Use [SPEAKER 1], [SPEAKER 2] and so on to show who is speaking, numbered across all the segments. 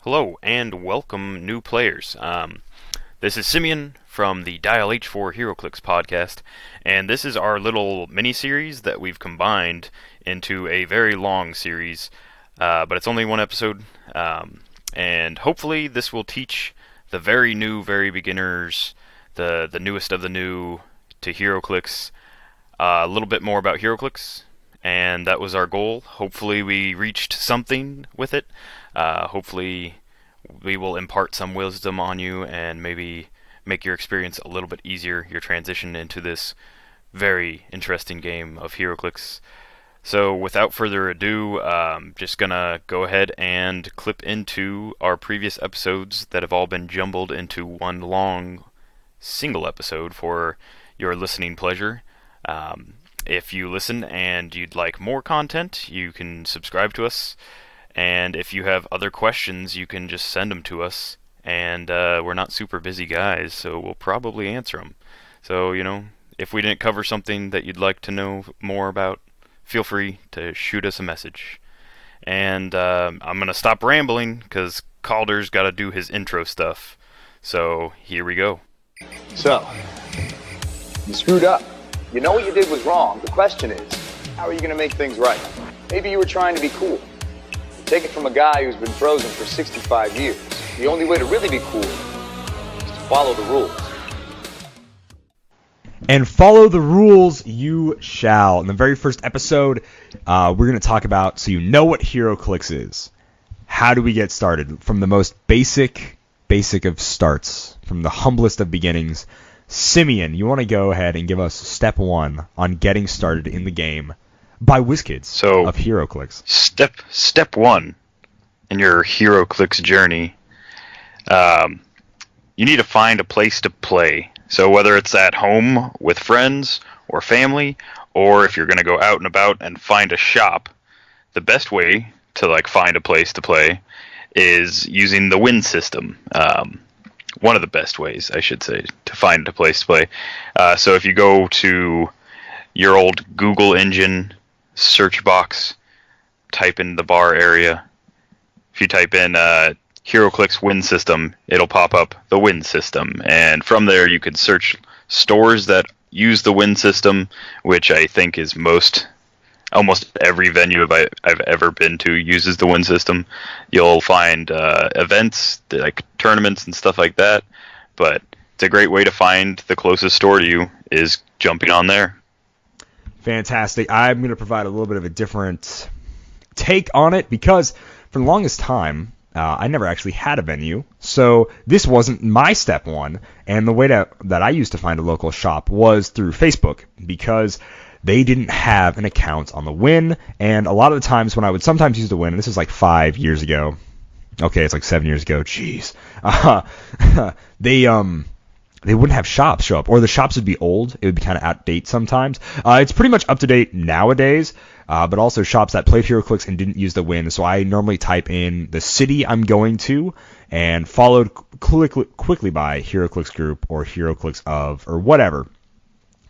[SPEAKER 1] Hello and welcome, new players. This is Simeon from the Dial H4 Heroclix podcast, and this is our little mini-series that we've combined into a very long series, but it's only one episode, and hopefully this will teach the very new, very beginners, the newest of the new to Heroclix, a little bit more about Heroclix, and that was our goal. Hopefully we reached something with it. Hopefully we will impart some wisdom on you and maybe make your experience a little bit easier, your transition into this very interesting game of Heroclix. So without further ado, just gonna go ahead and clip into our previous episodes that have all been jumbled into one long single episode for your listening pleasure. If you listen and you'd like more content, you can subscribe to us. And if you have other questions, you can just send them to us. And we're not super busy guys, so we'll probably answer them. So, if we didn't cover something that you'd like to know more about, feel free to shoot us a message. And I'm going to stop rambling, because Kalder's got to do his intro stuff. So, here we go.
[SPEAKER 2] So, you screwed up. You know what you did was wrong. The question is, how are you going to make things right? Maybe you were trying to be cool. Take it from a guy who's been frozen for 65 years. The only way to really be cool is to follow the rules.
[SPEAKER 3] And follow the rules you shall. In the very first episode, we're going to talk about, so you know what Heroclix is. How do we get started? From the most basic of starts, from the humblest of beginnings. Simeon, you want to go ahead and give us step one on getting started in the game by WizKids of Heroclix.
[SPEAKER 1] Step one in your Heroclix journey, you need to find a place to play. So whether it's at home with friends or family, or if you're going to go out and about and find a shop, the best way to find a place to play is using the win system. One of the best ways, I should say, to find a place to play. So if you go to your old Google engine search box, type in the bar area. If you type in Heroclix win system, it'll pop up the win system. And from there you can search stores that use the win system, which I think is almost every venue I've ever been to uses the win system. You'll find events, like tournaments and stuff like that, but it's a great way to find the closest store to you is jumping on there.
[SPEAKER 3] Fantastic. I'm going to provide a little bit of a different take on it because for the longest time, I never actually had a venue, so this wasn't my step one, and the way that I used to find a local shop was through Facebook because they didn't have an account on the Win, and a lot of the times when I would sometimes use the Win, and this is like 5 years ago, okay, it's like 7 years ago, jeez, they wouldn't have shops show up, or the shops would be old. It would be kind of outdated sometimes. It's pretty much up to date nowadays, but also shops that played Heroclix and didn't use the Win. So I normally type in the city I'm going to and followed quickly by Heroclix group or Heroclix of or whatever.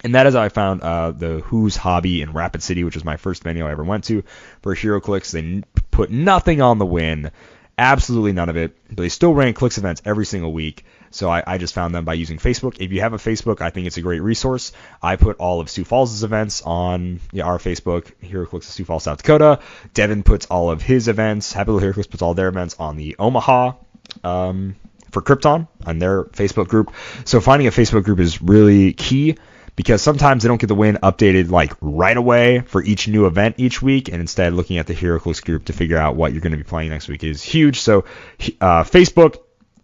[SPEAKER 3] And that is how I found the Who's Hobby in Rapid City, which was my first venue I ever went to for Heroclix. They put nothing on the Win. Absolutely none of it. But they still ran Clix events every single week. So I just found them by using Facebook. If you have a Facebook, I think it's a great resource. I put all of Sioux Falls' events on our Facebook, Heroclix of Sioux Falls, South Dakota. Devin puts all of his events. Happy Little Heroclix puts all their events on the Omaha for Krypton on their Facebook group. So finding a Facebook group is really key because sometimes they don't get the Win updated right away for each new event each week, and instead looking at the Heroclix group to figure out what you're going to be playing next week is huge. So Facebook,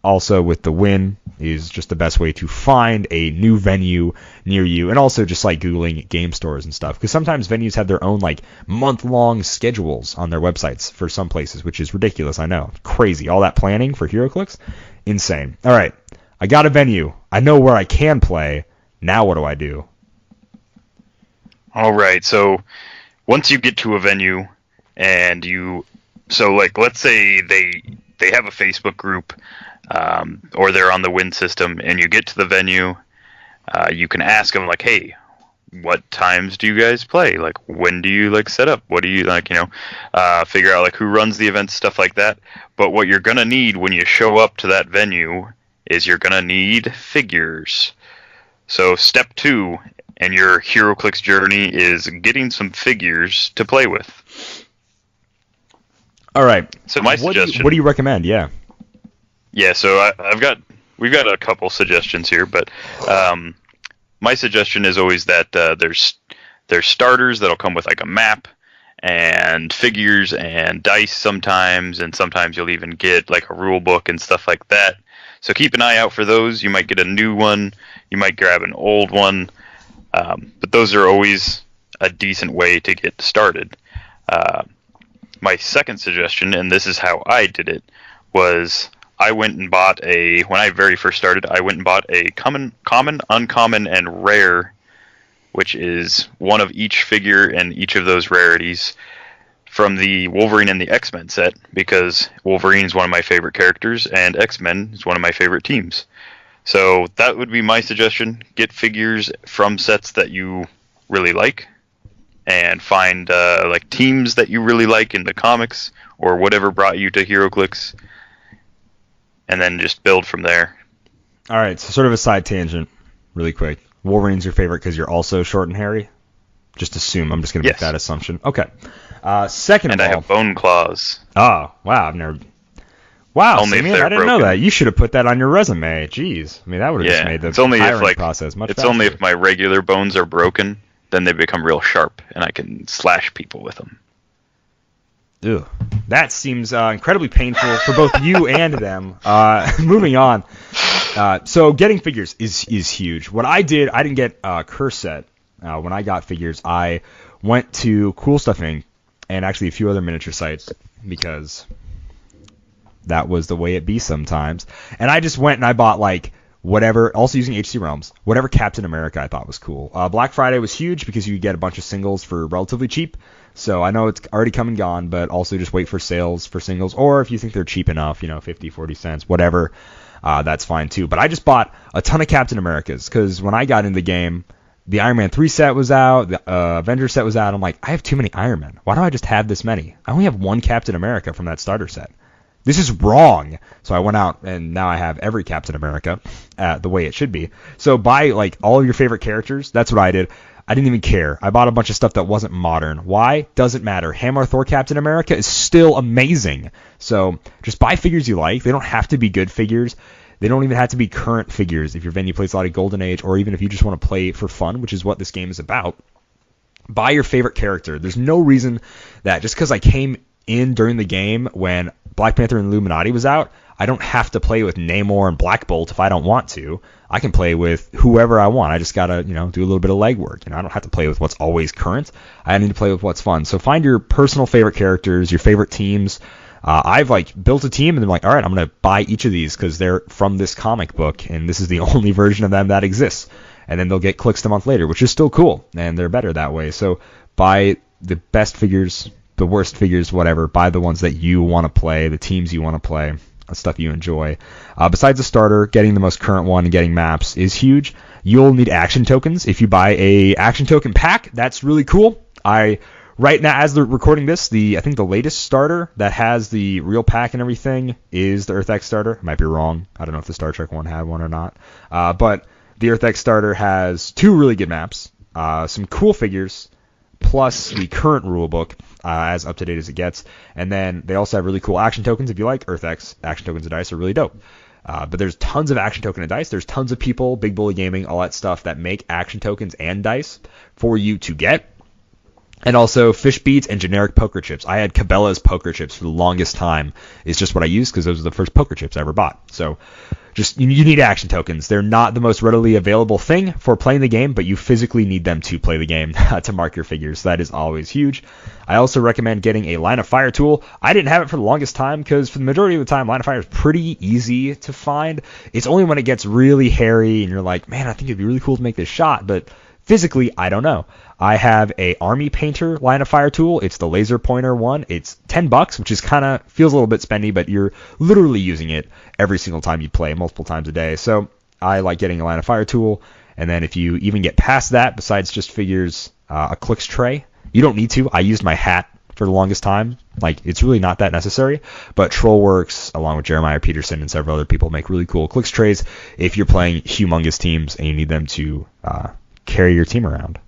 [SPEAKER 3] also with the Win, is just the best way to find a new venue near you, and also just Googling game stores and stuff, because sometimes venues have their own month-long schedules on their websites for some places, which is ridiculous. I know, crazy, all that planning for Heroclix, insane. All right, I got a venue, I know where I can play. Now what do I do?
[SPEAKER 1] All right, so once you get to a venue and let's say they have a Facebook group, or they're on the Win system, and you get to the venue, you can ask them hey, what times do you guys play? Like, when do you like set up? What do you like? Figure out like who runs the events, stuff like that. But what you're gonna need when you show up to that venue is you're gonna need figures. So step 2 in your Heroclix journey is getting some figures to play with.
[SPEAKER 3] All right.
[SPEAKER 1] So my suggestion.
[SPEAKER 3] What do you recommend? Yeah.
[SPEAKER 1] Yeah. So we've got a couple suggestions here, but my suggestion is always that there's starters that'll come with like a map and figures and dice sometimes, and sometimes you'll even get like a rule book and stuff like that. So keep an eye out for those. You might get a new one, you might grab an old one, but those are always a decent way to get started. My second suggestion, and this is how I did it, was I went and bought when I very first started, I went and bought a common, uncommon, and rare, which is one of each figure and each of those rarities from the Wolverine and the X-Men set, because Wolverine is one of my favorite characters and X-Men is one of my favorite teams. So that would be my suggestion. Get figures from sets that you really like, and find like teams that you really like in the comics or whatever brought you to Heroclix, and then just build from there.
[SPEAKER 3] All right, so sort of a side tangent, really quick. Wolverine's your favorite because you're also short and hairy? Just assume. I'm just going to make that assumption. Okay. Second
[SPEAKER 1] and
[SPEAKER 3] of all...
[SPEAKER 1] I have bone claws.
[SPEAKER 3] Oh, wow. I've never... Wow,
[SPEAKER 1] only
[SPEAKER 3] Simeon, I didn't know that. You should have put that on your resume. Jeez. I mean, that would have just made the hiring process much faster.
[SPEAKER 1] It's only if my regular bones are broken, then they become real sharp, and I can slash people with them.
[SPEAKER 3] Ew. That seems incredibly painful for both you and them. Moving on. So getting figures is huge. What I did, I didn't get a curse set. When I got figures, I went to Cool Stuff Inc. and actually a few other miniature sites, because that was the way it be sometimes. And I just went and I bought like whatever, also using HC Realms, whatever Captain America I thought was cool. Black Friday was huge because you could get a bunch of singles for relatively cheap. So I know it's already come and gone, but also just wait for sales for singles, or if you think they're cheap enough, 50, 40 cents, whatever, that's fine too. But I just bought a ton of Captain Americas because when I got into the game, the Iron Man 3 set was out, the Avengers set was out. I'm like, I have too many Iron Men. Why do I just have this many? I only have one Captain America from that starter set. This is wrong. So I went out and now I have every Captain America the way it should be. So buy like all of your favorite characters. That's what I did. I didn't even care. I bought a bunch of stuff that wasn't modern. Why? Doesn't matter. Hammer Thor Captain America is still amazing. So just buy figures you like. They don't have to be good figures. They don't even have to be current figures if your venue plays a lot of Golden Age, or even if you just want to play for fun, which is what this game is about. Buy your favorite character. There's no reason that just because I came in during the game when Black Panther and Illuminati was out, I don't have to play with Namor and Black Bolt if I don't want to. I can play with whoever I want. I just gotta, do a little bit of legwork. I don't have to play with what's always current. I need to play with what's fun. So find your personal favorite characters, your favorite teams. I've built a team and I'm like, all right, I'm gonna buy each of these because they're from this comic book and this is the only version of them that exists. And then they'll get Clixed a month later, which is still cool, and they're better that way. So buy the best figures, the worst figures, whatever. Buy the ones that you want to play, the teams you want to play, stuff you enjoy. Besides the starter, getting the most current one and getting maps is huge. You'll need action tokens. If you buy a action token pack, that's really cool. Right now, as they're recording this, I think the latest starter that has the real pack and everything is the EarthX starter. I might be wrong. I don't know if the Star Trek one had one or not. But the EarthX starter has 2 really good maps, some cool figures, plus the current rulebook, as up to date as it gets. And then they also have really cool action tokens. If you like EarthX, action tokens and dice are really dope. But there's tons of action token and dice. There's tons of people, Big Bully Gaming, all that stuff that make action tokens and dice for you to get. And also fish beads and generic poker chips. I had Cabela's poker chips for the longest time. It's just what I used because those are the first poker chips I ever bought. So just you need action tokens. They're not the most readily available thing for playing the game, but you physically need them to play the game to mark your figures. That is always huge. I also recommend getting a line of fire tool. I didn't have it for the longest time because for the majority of the time, line of fire is pretty easy to find. It's only when it gets really hairy and you're like, man, I think it'd be really cool to make this shot, but physically, I don't know. I have a Army Painter line of fire tool. It's the laser pointer one. It's $10, which is feels a little bit spendy, but you're literally using it every single time you play, multiple times a day. So I like getting a line of fire tool. And then if you even get past that, besides just figures, a Clix tray, you don't need to. I used my hat for the longest time. Like, it's really not that necessary. But Trollworks, along with Jeremiah Peterson and several other people, make really cool Clix trays if you're playing humongous teams and you need them to carry your team around.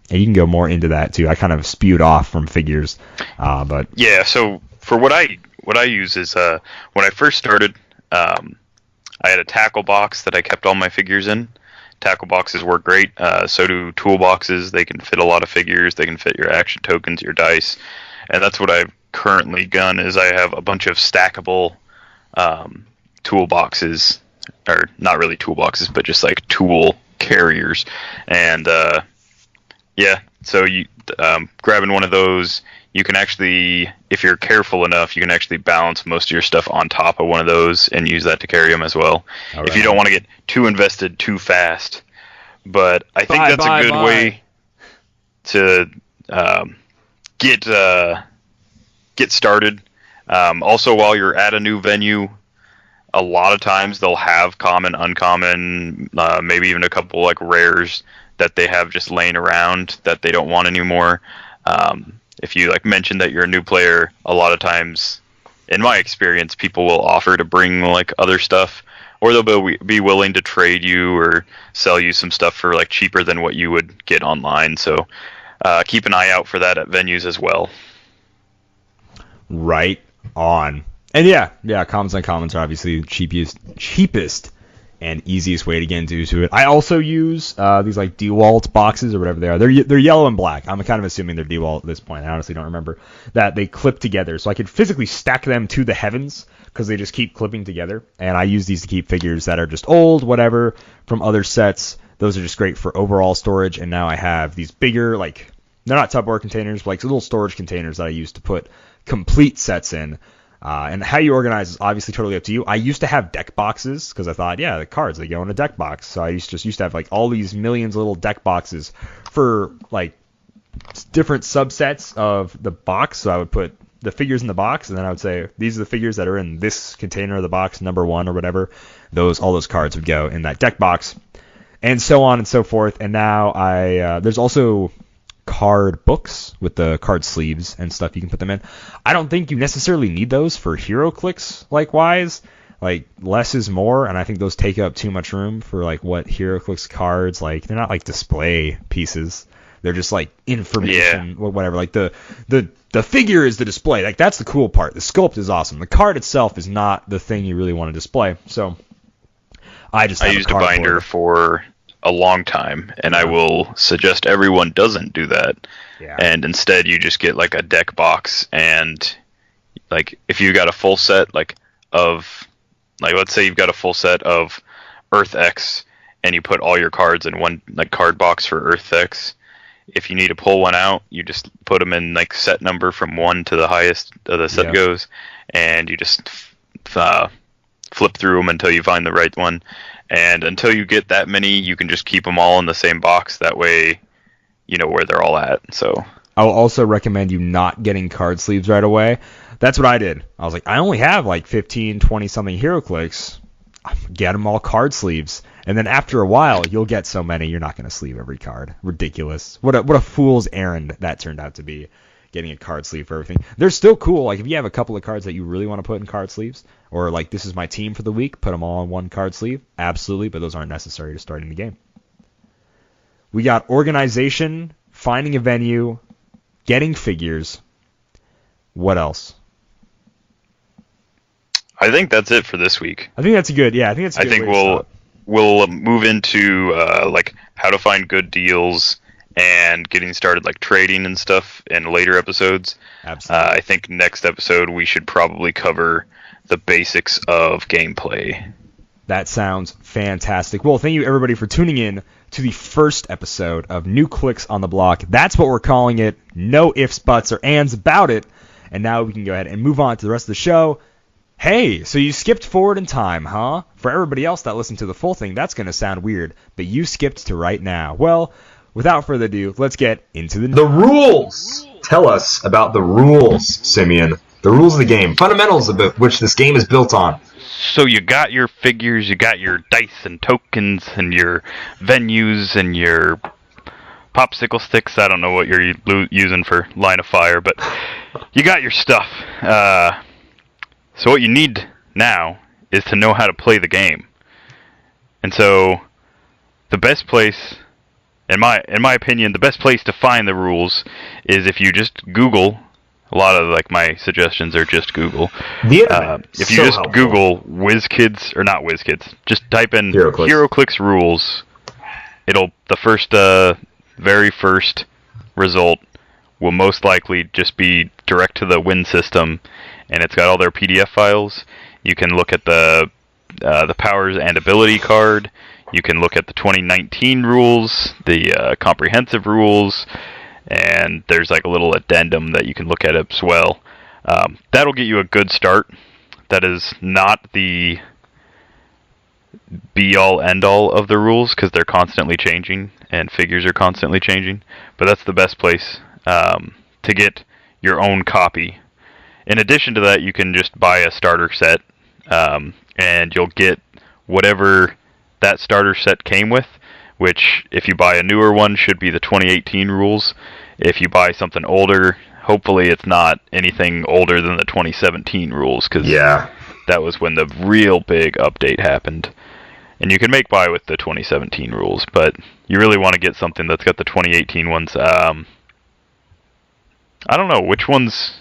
[SPEAKER 3] And you can go more into that too. I kind of spewed off from figures, but
[SPEAKER 1] yeah. So for what I use is when I first started, I had a tackle box that I kept all my figures in. Tackle boxes work great. So do toolboxes. They can fit a lot of figures. They can fit your action tokens, your dice, and that's what I've currently done. Is I have a bunch of stackable toolboxes, or not really toolboxes, but just like tool carriers, and yeah. So you grabbing one of those, you can actually, if you're careful enough, you can actually balance most of your stuff on top of one of those and use that to carry them as well. All if you don't want to get too invested too fast. But I think that's a good way to get started. Also, while you're at a new venue, a lot of times they'll have common, uncommon, maybe even a couple like rares that they have just laying around that they don't want anymore. If you like mention that you're a new player, a lot of times, in my experience, people will offer to bring like other stuff, or they'll be willing to trade you or sell you some stuff for like cheaper than what you would get online. So keep an eye out for that at venues as well.
[SPEAKER 3] Right on. And yeah, commons and uncommons are obviously the cheapest and easiest way to get into it. I also use these like DeWalt boxes or whatever they are. They're yellow and black. I'm kind of assuming they're DeWalt at this point. I honestly don't remember. That they clip together, so I could physically stack them to the heavens because they just keep clipping together. And I use these to keep figures that are just old, whatever, from other sets. Those are just great for overall storage. And now I have these bigger, like, they're not Tupperware containers, but like little storage containers that I use to put complete sets in. And how you organize is obviously totally up to you. I used to have deck boxes because I thought, yeah, the cards, they go in a deck box. So I used to have like all these millions of little deck boxes for like different subsets of the box. So I would put the figures in the box, and then I would say, these are the figures that are in this container of the box, number 1 or whatever. All those cards would go in that deck box, and so on and so forth. And now there's also card books with the card sleeves and stuff you can put them in. I don't think you necessarily need those for Heroclix likewise. Like, less is more, and I think those take up too much room for like what Heroclix cards, like, they're not like display pieces. They're just like information, whatever. Like the figure is the display. Like, that's the cool part. The sculpt is awesome. The card itself is not the thing you really want to display. So I used a
[SPEAKER 1] binder for a long time, and I will suggest everyone doesn't do that. Yeah. And instead you just get like a deck box, and like if you got a full set like of, like, let's say you've got a full set of Earth X and you put all your cards in one like card box for Earth X. If you need to pull one out, you just put them in like set number from 1 to the highest the set goes, and you just flip through them until you find the right one. And until you get that many, you can just keep them all in the same box. That way, you know where they're all at. So
[SPEAKER 3] I'll also recommend you not getting card sleeves right away. That's what I did. I was like, I only have like 15, 20-something Heroclix. Get them all card sleeves. And then after a while, you'll get so many, you're not going to sleeve every card. Ridiculous. What a fool's errand that turned out to be, getting a card sleeve for everything. They're still cool. Like, if you have a couple of cards that you really want to put in card sleeves, or like, this is my team for the week, put them all on one card sleeve. Absolutely, but those aren't necessary to starting the game. We got organization, finding a venue, getting figures. What else?
[SPEAKER 1] I think that's it for this week.
[SPEAKER 3] I think that's a good. Yeah, I think that's a good. I think
[SPEAKER 1] we'll move into like how to find good deals and getting started like trading and stuff in later episodes.
[SPEAKER 3] Absolutely.
[SPEAKER 1] I think next episode we should probably cover the basics of gameplay.
[SPEAKER 3] That sounds fantastic. Well, thank you everybody for tuning in to the first episode of New Clix on the Block. That's what we're calling it. No ifs, buts, or ands about it. And now we can go ahead and move on to the rest of the show. Hey, so you skipped forward in time, huh? For everybody else that listened to the full thing, that's going to sound weird, but you skipped to right now. Well, without further ado, let's get into the
[SPEAKER 4] rules. Tell us about the rules, Simeon.
[SPEAKER 3] The rules of the game. Fundamentals of which this game is built on.
[SPEAKER 1] So you got your figures, you got your dice and tokens and your venues and your popsicle sticks. I don't know what you're using for line of fire, but you got your stuff. So what you need now is to know how to play the game. And so the best place, in my opinion, the best place to find the rules is if you just Google. A lot of my suggestions are just Google.
[SPEAKER 3] The internet.
[SPEAKER 1] If you just helpful. Google WizKids, or not WizKids, just type in Heroclix rules. The very first result will most likely just be direct to the Win system, and it's got all their PDF files. You can look at the powers and ability card. You can look at the 2019 rules, the comprehensive rules. And there's a little addendum that you can look at as well. That'll get you a good start. That is not the be-all, end-all of the rules, because they're constantly changing, and figures are constantly changing. But that's the best place to get your own copy. In addition to that, you can just buy a starter set, and you'll get whatever that starter set came with, which, if you buy a newer one, should be the 2018 rules. If you buy something older, hopefully it's not anything older than the 2017 rules, because that was when the real big update happened. And you can make buy with the 2017 rules, but you really want to get something that's got the 2018 ones. I don't know, which ones...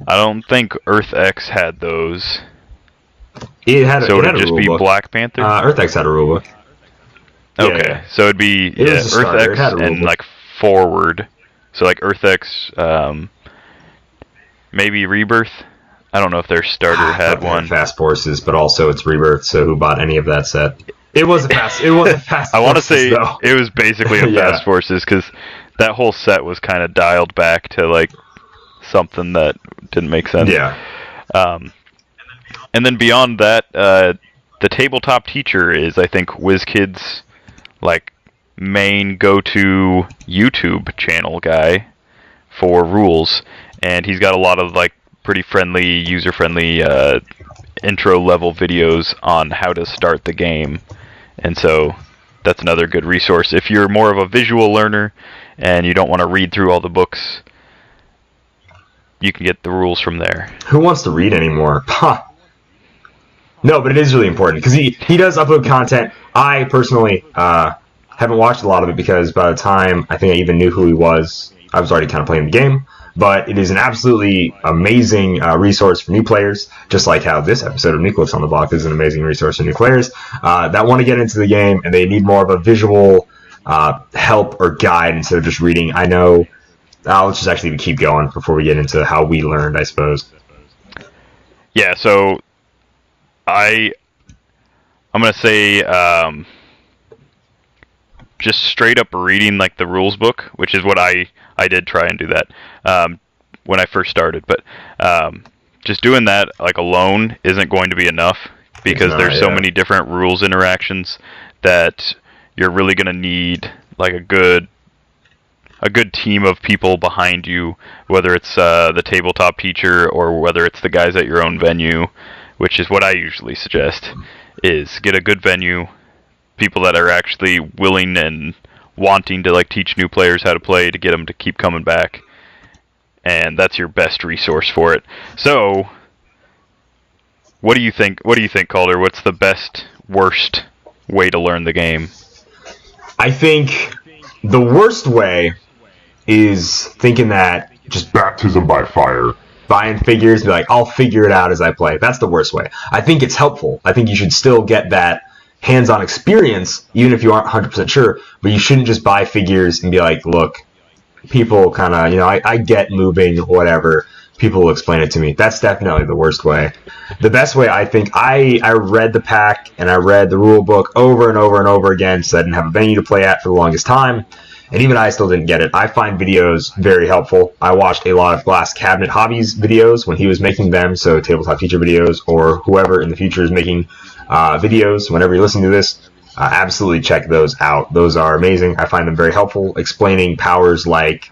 [SPEAKER 1] I don't think EarthX had those.
[SPEAKER 3] It had
[SPEAKER 1] it'd just be Black Panther?
[SPEAKER 3] EarthX had a rulebook.
[SPEAKER 1] Okay, so it'd be EarthX and Forward. So EarthX, maybe Rebirth. I don't know if their starter had one.
[SPEAKER 3] Fast Forces, but also it's Rebirth. So who bought any of that set? It was a fast. It was a Fast.
[SPEAKER 1] I want to say it was basically a Fast Forces, because that whole set was kind of dialed back to something that didn't make sense.
[SPEAKER 3] Yeah.
[SPEAKER 1] And then beyond that, the Tabletop Teacher is, I think, WizKids' main go-to YouTube channel guy for rules, and he's got a lot of pretty friendly, user-friendly intro-level videos on how to start the game, and so that's another good resource. If you're more of a visual learner and you don't want to read through all the books, you can get the rules from there.
[SPEAKER 3] Who wants to read anymore? No, but it is really important, because he does upload content. I personally haven't watched a lot of it, because by the time I think I even knew who he was, I was already kind of playing the game. But it is an absolutely amazing resource for new players, just like how this episode of New Clix on the Block is an amazing resource for new players that want to get into the game, and they need more of a visual help or guide instead of just reading. I know... let's just actually keep going before we get into how we learned, I suppose.
[SPEAKER 1] Yeah, so I'm going to say just straight up reading the rules book, which is what I did try and do that when I first started. But just doing that alone isn't going to be enough, because there's so many different rules interactions that you're really going to need a good team of people behind you, whether it's the Tabletop Teacher or whether it's the guys at your own venue, which is what I usually suggest, is get a good venue, people that are actually willing and wanting to like teach new players how to play to get them to keep coming back. And that's your best resource for it. So, what do you think? What do you think, Kalder? What's the best, worst way to learn the game?
[SPEAKER 3] I think the worst way is thinking that just baptism by fire. Buying figures, be like, I'll figure it out as I play. That's the worst way. I think it's helpful. I think you should still get that hands-on experience, even if you aren't 100% sure, but you shouldn't just buy figures and be like, look, people kind of, I get moving, whatever. People will explain it to me. That's definitely the worst way. The best way, I think, I read the pack and I read the rule book over and over and over again, so I didn't have a venue to play at for the longest time. And even I still didn't get it. I find videos very helpful. I watched a lot of Glass Cabinet Hobbies videos when he was making them, so Tabletop Teacher videos, or whoever in the future is making videos. Whenever you're listening to this, absolutely check those out. Those are amazing. I find them very helpful, explaining powers like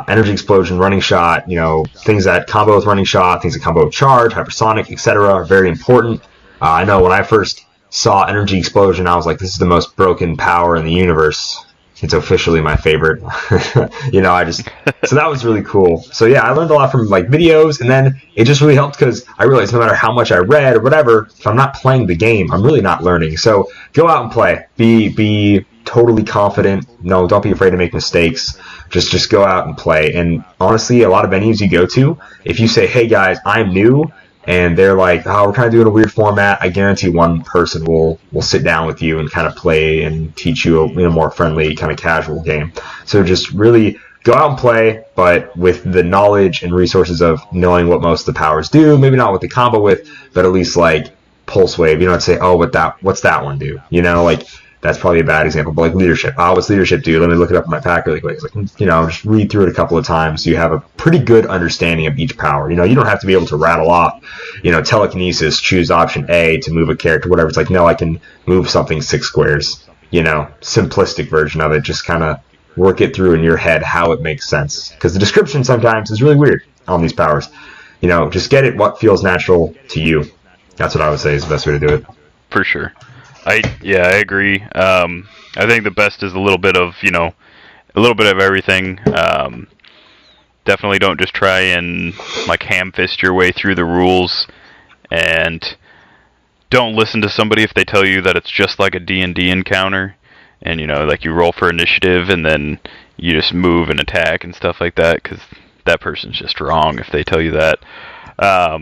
[SPEAKER 3] energy explosion, running shot, things that combo with running shot, things that combo with charge, hypersonic, etc. are very important. I know when I first saw energy explosion, I was like, this is the most broken power in the universe. It's officially my favorite. So that was really cool. So yeah, I learned a lot from like videos, and then it just really helped because I realized no matter how much I read or whatever, if I'm not playing the game, I'm really not learning. So go out and play. Be totally confident. No, don't be afraid to make mistakes. Just go out and play. And honestly, a lot of venues you go to, if you say, hey guys, I'm new, and they're like, oh, we're kind of doing a weird format, I guarantee one person will sit down with you and kind of play and teach you a more friendly, kind of casual game. So just really go out and play, but with the knowledge and resources of knowing what most of the powers do, maybe not what they combo with, but at least like Pulse Wave. You don't say, oh, what's that one do? That's probably a bad example, but like leadership. Oh, what's leadership do? Let me look it up in my pack really quick. It's like, just read through it a couple of times so you have a pretty good understanding of each power. You don't have to be able to rattle off, telekinesis, choose option A to move a character, whatever. It's like, no, I can move something 6 squares. Simplistic version of it. Just kind of work it through in your head how it makes sense. Because the description sometimes is really weird on these powers. Just get it what feels natural to you. That's what I would say is the best way to do it.
[SPEAKER 1] For sure. I agree. I think the best is a little bit of everything. Definitely don't just try and like ham fist your way through the rules, and don't listen to somebody if they tell you that it's just like a D&D encounter, and like you roll for initiative and then you just move and attack and stuff like that, because that person's just wrong if they tell you that. I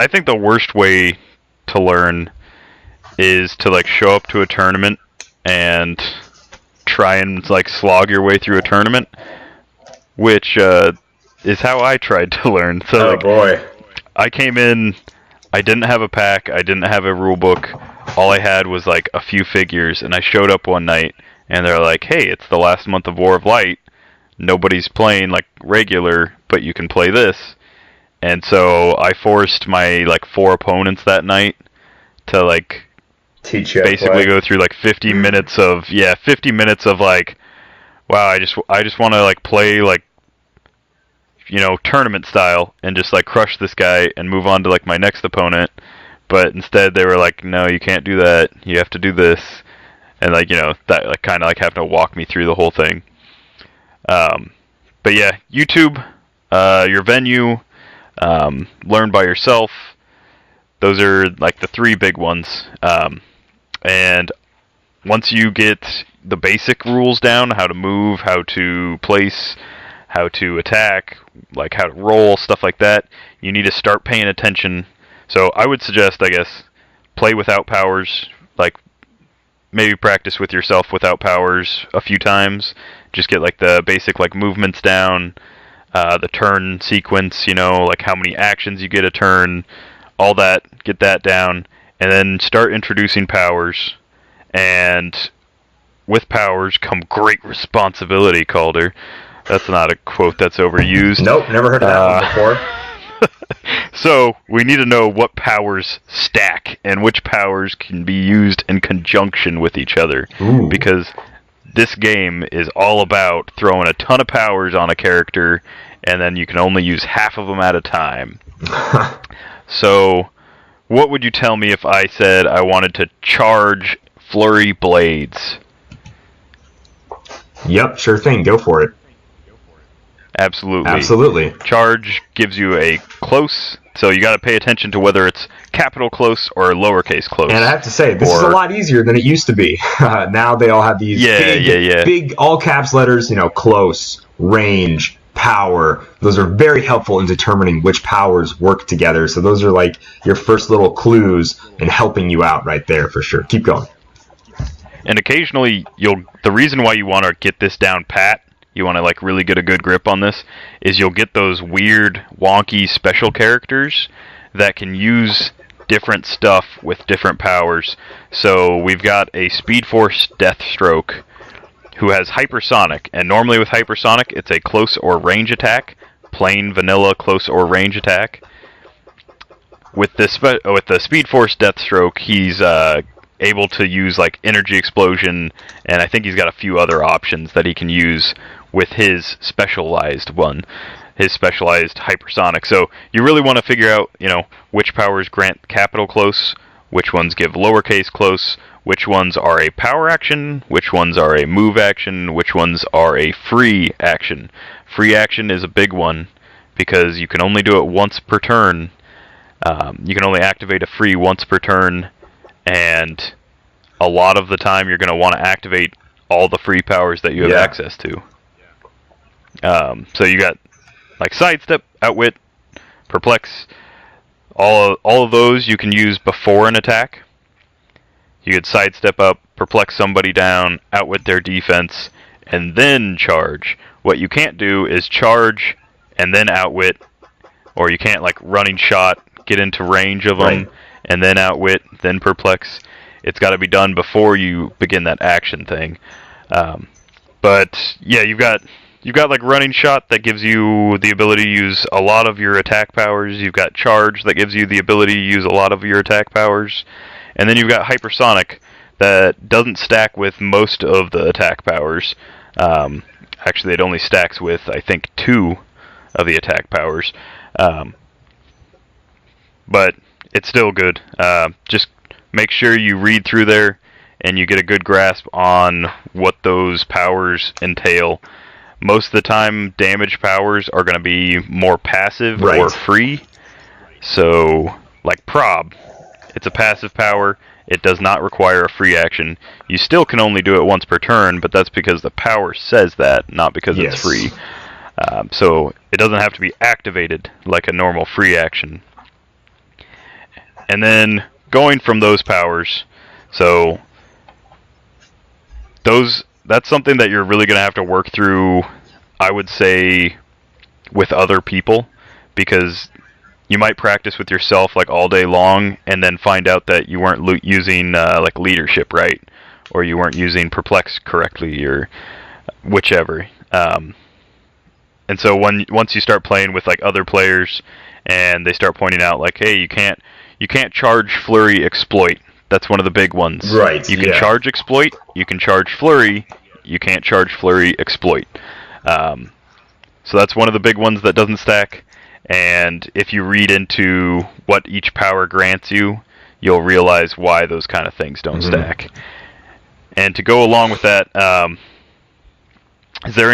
[SPEAKER 1] think the worst way to learn is to like show up to a tournament and try and like slog your way through a tournament, which is how I tried to learn. So
[SPEAKER 3] boy.
[SPEAKER 1] I came in, I didn't have a pack, I didn't have a rule book, all I had was like a few figures, and I showed up one night and they're like, hey, it's the last month of War of Light, nobody's playing like regular, but you can play this. And so I forced my like 4 opponents that night to like
[SPEAKER 3] teach you
[SPEAKER 1] basically go through like 50 minutes of like, wow, I just want to like play like tournament style and just like crush this guy and move on to like my next opponent. But instead they were like, no, you can't do that, you have to do this, and like that like kind of like having to walk me through the whole thing. But yeah, YouTube, your venue, learn by yourself. Those are like the 3 big ones. And once you get the basic rules down, how to move, how to place, how to attack, like how to roll, stuff like that, you need to start paying attention. So I would suggest, I guess, play without powers, like maybe practice with yourself without powers a few times. Just get like the basic like movements down, the turn sequence, like how many actions you get a turn, all that, get that down. And then start introducing powers, and with powers come great responsibility, Kalder. That's not a quote that's overused.
[SPEAKER 3] Nope, never heard of that one before.
[SPEAKER 1] So, we need to know what powers stack, and which powers can be used in conjunction with each other.
[SPEAKER 3] Ooh.
[SPEAKER 1] Because this game is all about throwing a ton of powers on a character, and then you can only use half of them at a time. So, what would you tell me if I said I wanted to charge Flurry blades?
[SPEAKER 3] Yep, sure thing. Go for it.
[SPEAKER 1] Absolutely. Charge gives you a close, so you got to pay attention to whether it's capital close or lowercase close.
[SPEAKER 3] And I have to say, this is a lot easier than it used to be. Now they all have these big all caps letters, close, range, power. Those are very helpful in determining which powers work together. So those are like your first little clues in helping you out right there for sure. Keep going.
[SPEAKER 1] And occasionally the reason why you want to get this down pat, you want to like really get a good grip on this, is you'll get those weird wonky special characters that can use different stuff with different powers. So we've got a Speed Force Deathstroke who has hypersonic, and normally with hypersonic it's a close or range attack, plain vanilla close or range attack. With the Speed Force Deathstroke, he's able to use like energy explosion, and I think he's got a few other options that he can use with his specialized one, his specialized hypersonic. So you really want to figure out, which powers grant capital close, which ones give lowercase close, which ones are a power action, which ones are a move action, which ones are a free action. Free action is a big one because you can only do it once per turn. You can only activate a free once per turn, and a lot of the time you're going to want to activate all the free powers that you have access to. So you got like sidestep, outwit, perplex. All of those you can use before an attack. You could sidestep up, perplex somebody down, outwit their defense, and then charge. What you can't do is charge and then outwit, or you can't like running shot, get into range of them, and then outwit, then perplex. It's got to be done before you begin that action thing. But yeah, you've got like running shot that gives you the ability to use a lot of your attack powers. You've got charge that gives you the ability to use a lot of your attack powers. And then you've got hypersonic that doesn't stack with most of the attack powers. Actually, it only stacks with, I think, 2 of the attack powers. But it's still good. Just make sure you read through there and you get a good grasp on what those powers entail. Most of the time, damage powers are going to be more passive or free. So, like Prob, it's a passive power. It does not require a free action. You still can only do it once per turn, but that's because the power says that, not because it's free. So it doesn't have to be activated like a normal free action. And then going from those powers, so that's something that you're really going to have to work through, I would say, with other people, because you might practice with yourself like all day long and then find out that you weren't using like leadership right, or you weren't using perplex correctly, or whichever. And so once you start playing with like other players and they start pointing out like, hey, you can't charge Flurry exploit. That's one of the big ones.
[SPEAKER 4] Right.
[SPEAKER 1] You can charge exploit, you can charge Flurry, you can't charge Flurry exploit. So that's one of the big ones that doesn't stack. And if you read into what each power grants you, you'll realize why those kind of things don't stack. And to go along with that, is there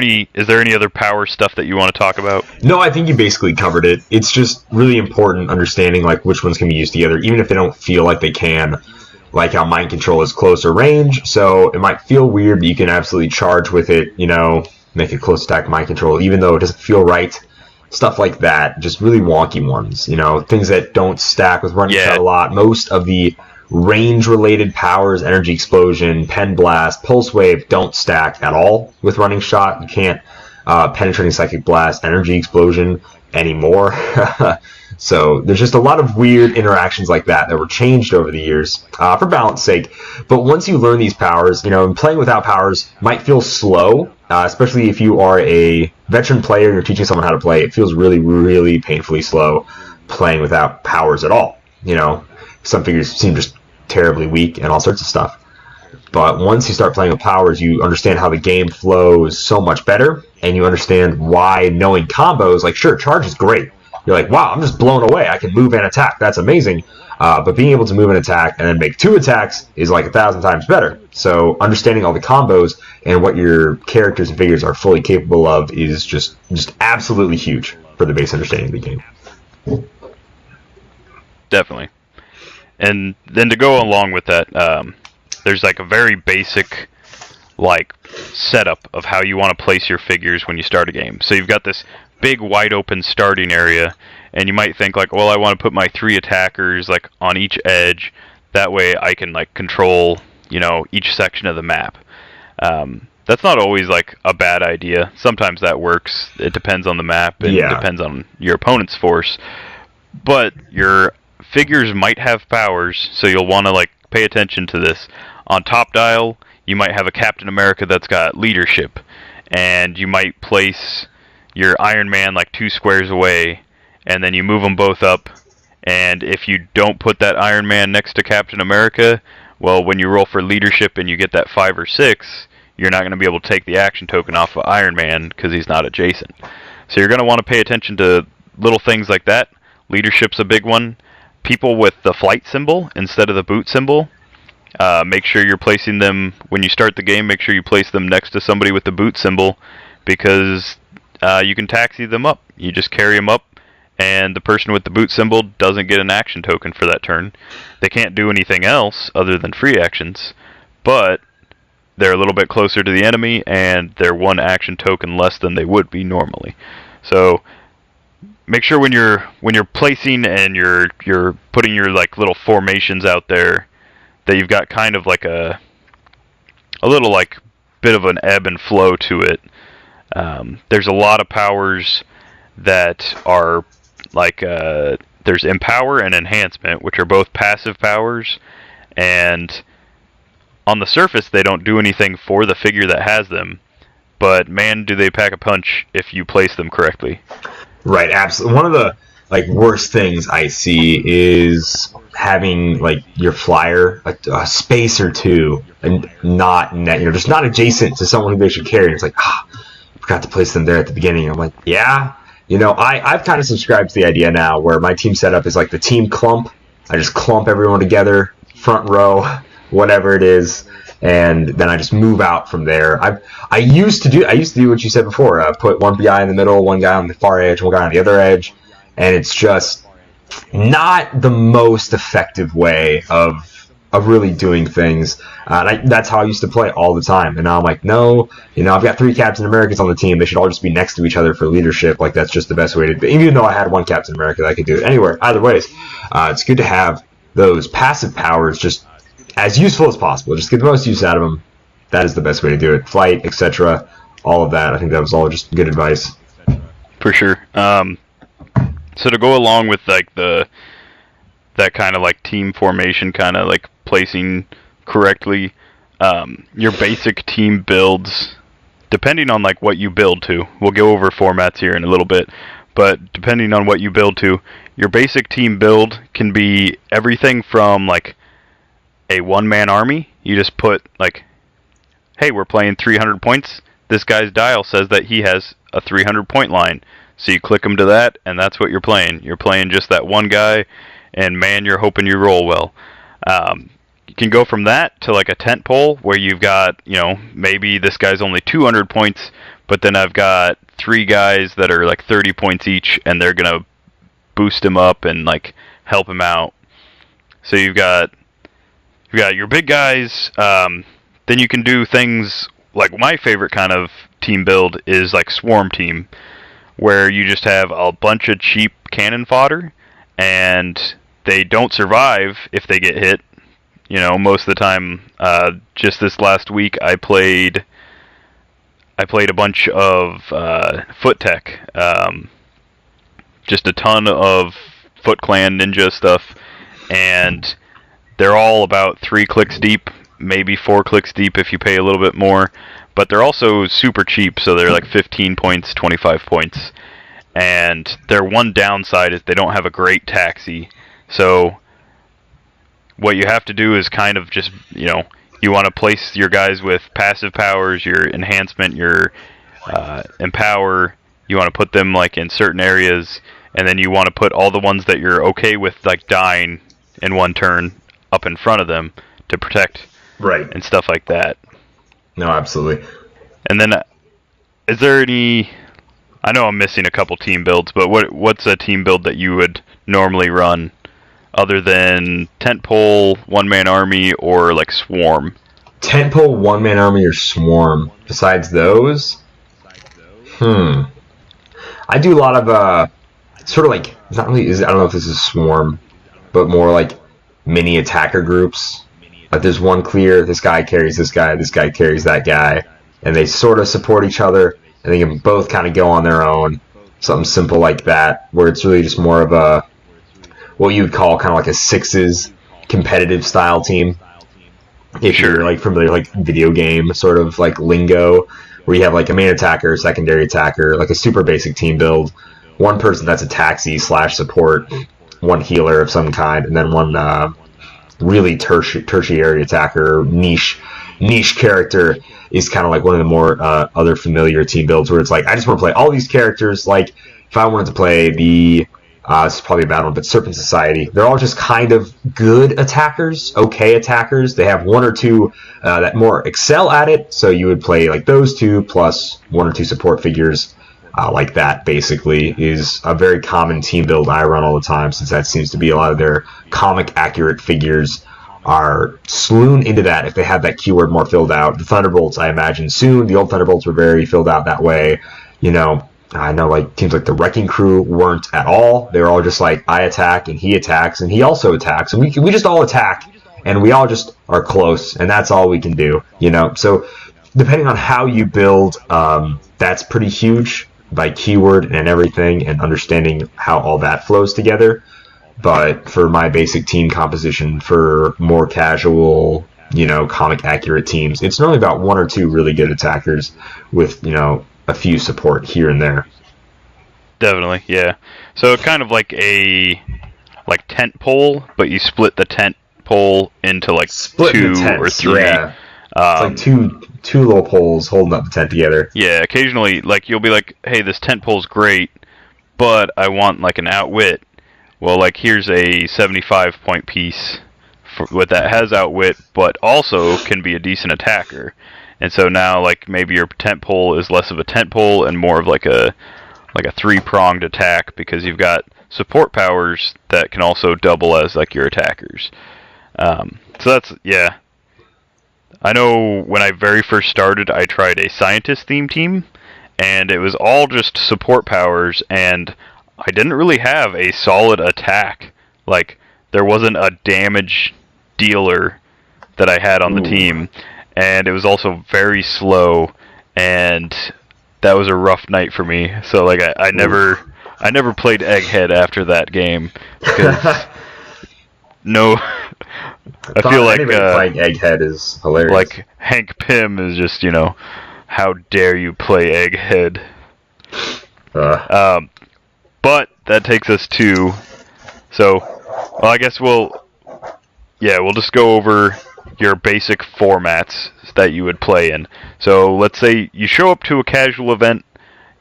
[SPEAKER 1] any other power stuff that you want to talk about?
[SPEAKER 4] No, I think you basically covered it. It's just really important understanding like which ones can be used together, even if they don't feel like they can. Like how mind control is closer range, so it might feel weird, but you can absolutely charge with it, make a close attack mind control, even though it doesn't feel right. Stuff like that, just really wonky ones, things that don't stack with running shot a lot. Most of the range-related powers, energy explosion, pen blast, pulse wave, don't stack at all with running shot. You can't penetrating psychic blast, energy explosion anymore. So there's just a lot of weird interactions like that were changed over the years for balance sake. But once you learn these powers, playing without powers might feel slow, especially if you are a veteran player and you're teaching someone how to play. It feels really, really painfully slow playing without powers at all. Some figures seem just terribly weak and all sorts of stuff. But once you start playing with powers, you understand how the game flows so much better, and you understand why knowing combos, like, sure, charge is great. You're like, wow, I'm just blown away. I can move and attack. That's amazing. But being able to move and attack and then make 2 attacks is like 1,000 times better. So understanding all the combos and what your characters and figures are fully capable of is just absolutely huge for the base understanding of the game.
[SPEAKER 1] Definitely. And then to go along with that, there's like a very basic like setup of how you want to place your figures when you start a game. So you've got this big wide open starting area, and you might think like, well, I want to put my 3 attackers like on each edge. That way I can like control, each section of the map. That's not always like a bad idea. Sometimes that works. It depends on the map and it depends on your opponent's force. But your figures might have powers, so you'll want to like pay attention to this. On top dial, you might have a Captain America that's got leadership, and you might place your Iron Man like 2 squares away, and then you move them both up, and if you don't put that Iron Man next to Captain America, well, when you roll for leadership and you get that 5 or 6, you're not going to be able to take the action token off of Iron Man because he's not adjacent. So you're going to want to pay attention to little things like that. Leadership's a big one. People with the flight symbol instead of the boot symbol, make sure you're placing them, when you start the game, make sure you place them next to somebody with the boot symbol, because you can taxi them up. You just carry them up, and the person with the boot symbol doesn't get an action token for that turn. They can't do anything else other than free actions, but they're a little bit closer to the enemy, and they're one action token less than they would be normally. So make sure when you're placing and you're putting your like little formations out there that you've got kind of like a little like bit of an ebb and flow to it. There's a lot of powers that are like there's Empower and Enhancement, which are both passive powers, and on the surface they don't do anything for the figure that has them, but man, do they pack a punch if you place them correctly.
[SPEAKER 4] Right, absolutely. One of the like worst things I see is having like your flyer a space or two and not net, just not adjacent to someone who they should carry. And it's like, I forgot to place them there at the beginning. I'm like, yeah, I've kind of subscribed to the idea now where my team setup is like the team clump. I just clump everyone together, front row, whatever it is, and then I just move out from there. I used to do what you said before. Put one guy in the middle, one guy on the far edge, one guy on the other edge, and it's just not the most effective way of really doing things. That's how I used to play all the time. And now I'm like, no, I've got 3 Captain Americas on the team. They should all just be next to each other for leadership. Like, that's just the best way to do it. Even though I had one Captain America, I could do it anywhere. Either ways, it's good to have those passive powers just as useful as possible. Just get the most use out of them. That is the best way to do it. Flight, etc. All of that. I think that was all just good advice.
[SPEAKER 1] For sure. So to go along with like that kind of like team formation, kind of like placing correctly, your basic team builds, depending on like what you build to. We'll go over formats here in a little bit, but depending on what you build to, your basic team build can be everything from like a one-man army. You just put like, hey, we're playing 300 points. This guy's dial says that he has a 300 point line. So you click him to that, and that's what you're playing. You're playing just that one guy, and man, you're hoping you roll well. You can go from that to like a tent pole where you've got, maybe this guy's only 200 points, but then I've got 3 guys that are like 30 points each, and they're going to boost him up and like help him out. So you've got your big guys. Then you can do things like my favorite kind of team build is like Swarm Team, where you just have a bunch of cheap cannon fodder, and they don't survive if they get hit. Most of the time. Just this last week, I played a bunch of Foot Tech, just a ton of Foot Clan Ninja stuff, and they're all about 3 clicks deep, maybe 4 clicks deep if you pay a little bit more. But they're also super cheap, so they're like 15 points, 25 points. And their one downside is they don't have a great taxi. So what you have to do is kind of just, you want to place your guys with passive powers, your enhancement, your empower. You want to put them like in certain areas, and then you want to put all the ones that you're okay with like dying in one turn up in front of them to protect,
[SPEAKER 4] right,
[SPEAKER 1] and stuff like that.
[SPEAKER 4] No, absolutely.
[SPEAKER 1] And then, is there any? I know I'm missing a couple team builds, but what's a team build that you would normally run, other than tent pole, one-man army, or like Swarm?
[SPEAKER 4] Tent pole, one-man army, or Swarm. Besides those, I do a lot of sort of like, it's not really. I don't know if this is Swarm, but more like mini attacker groups. Like there's one clear, this guy carries this guy carries that guy, and they sort of support each other, and they can both kind of go on their own. Something simple like that, where it's really just more of a, what you would call kind of like a sixes competitive style team. If you're like familiar, like video game sort of like lingo, where you have like a main attacker, secondary attacker, like a super basic team build. One person that's a taxi / support, one healer of some kind, and then one really tertiary attacker, niche niche character is kind of like one of the more other familiar team builds where it's like, I just want to play all these characters. Like, if I wanted to play the, this is probably a bad one, but Serpent Society, they're all just kind of good attackers, okay attackers. They have one or two that more excel at it, so you would play like those two plus one or two support figures. Like that basically is a very common team build I run all the time, since that seems to be a lot of their comic accurate figures are swoon into that if they have that keyword more filled out. The Thunderbolts, I imagine soon. The old Thunderbolts were very filled out that way. You know, I know like teams like the Wrecking Crew weren't at all. They were all just like, I attack and he attacks and he also attacks, and we just all attack and we all just are close, and that's all we can do. You know, so depending on how you build, that's pretty huge by keyword and everything, and understanding how all that flows together. But for my basic team composition, for more casual, you know, comic accurate teams, it's normally about one or two really good attackers with, you know, a few support here and there.
[SPEAKER 1] Definitely, yeah. So kind of like tent pole, but you split the tent pole into like two or three.
[SPEAKER 4] Yeah. It's like two little poles holding up the tent together.
[SPEAKER 1] Yeah, occasionally, like, you'll be like, hey, this tent pole's great, but I want, like, an outwit. Well, like, here's a 75-point piece that has outwit, but also can be a decent attacker. And so now, like, maybe your tent pole is less of a tent pole and more of, like a three-pronged attack, because you've got support powers that can also double as, like, your attackers. So that's, yeah. I know when I very first started, I tried a scientist theme team, and it was all just support powers, and I didn't really have a solid attack. Like, there wasn't a damage dealer that I had on the team, and it was also very slow, and that was a rough night for me. So, like, I never played Egghead after that game, because no... I feel like
[SPEAKER 4] playing Egghead is hilarious.
[SPEAKER 1] Like Hank Pym is just, you know, how dare you play Egghead? But that takes us to, so, well, I guess we'll just go over your basic formats that you would play in. So let's say you show up to a casual event.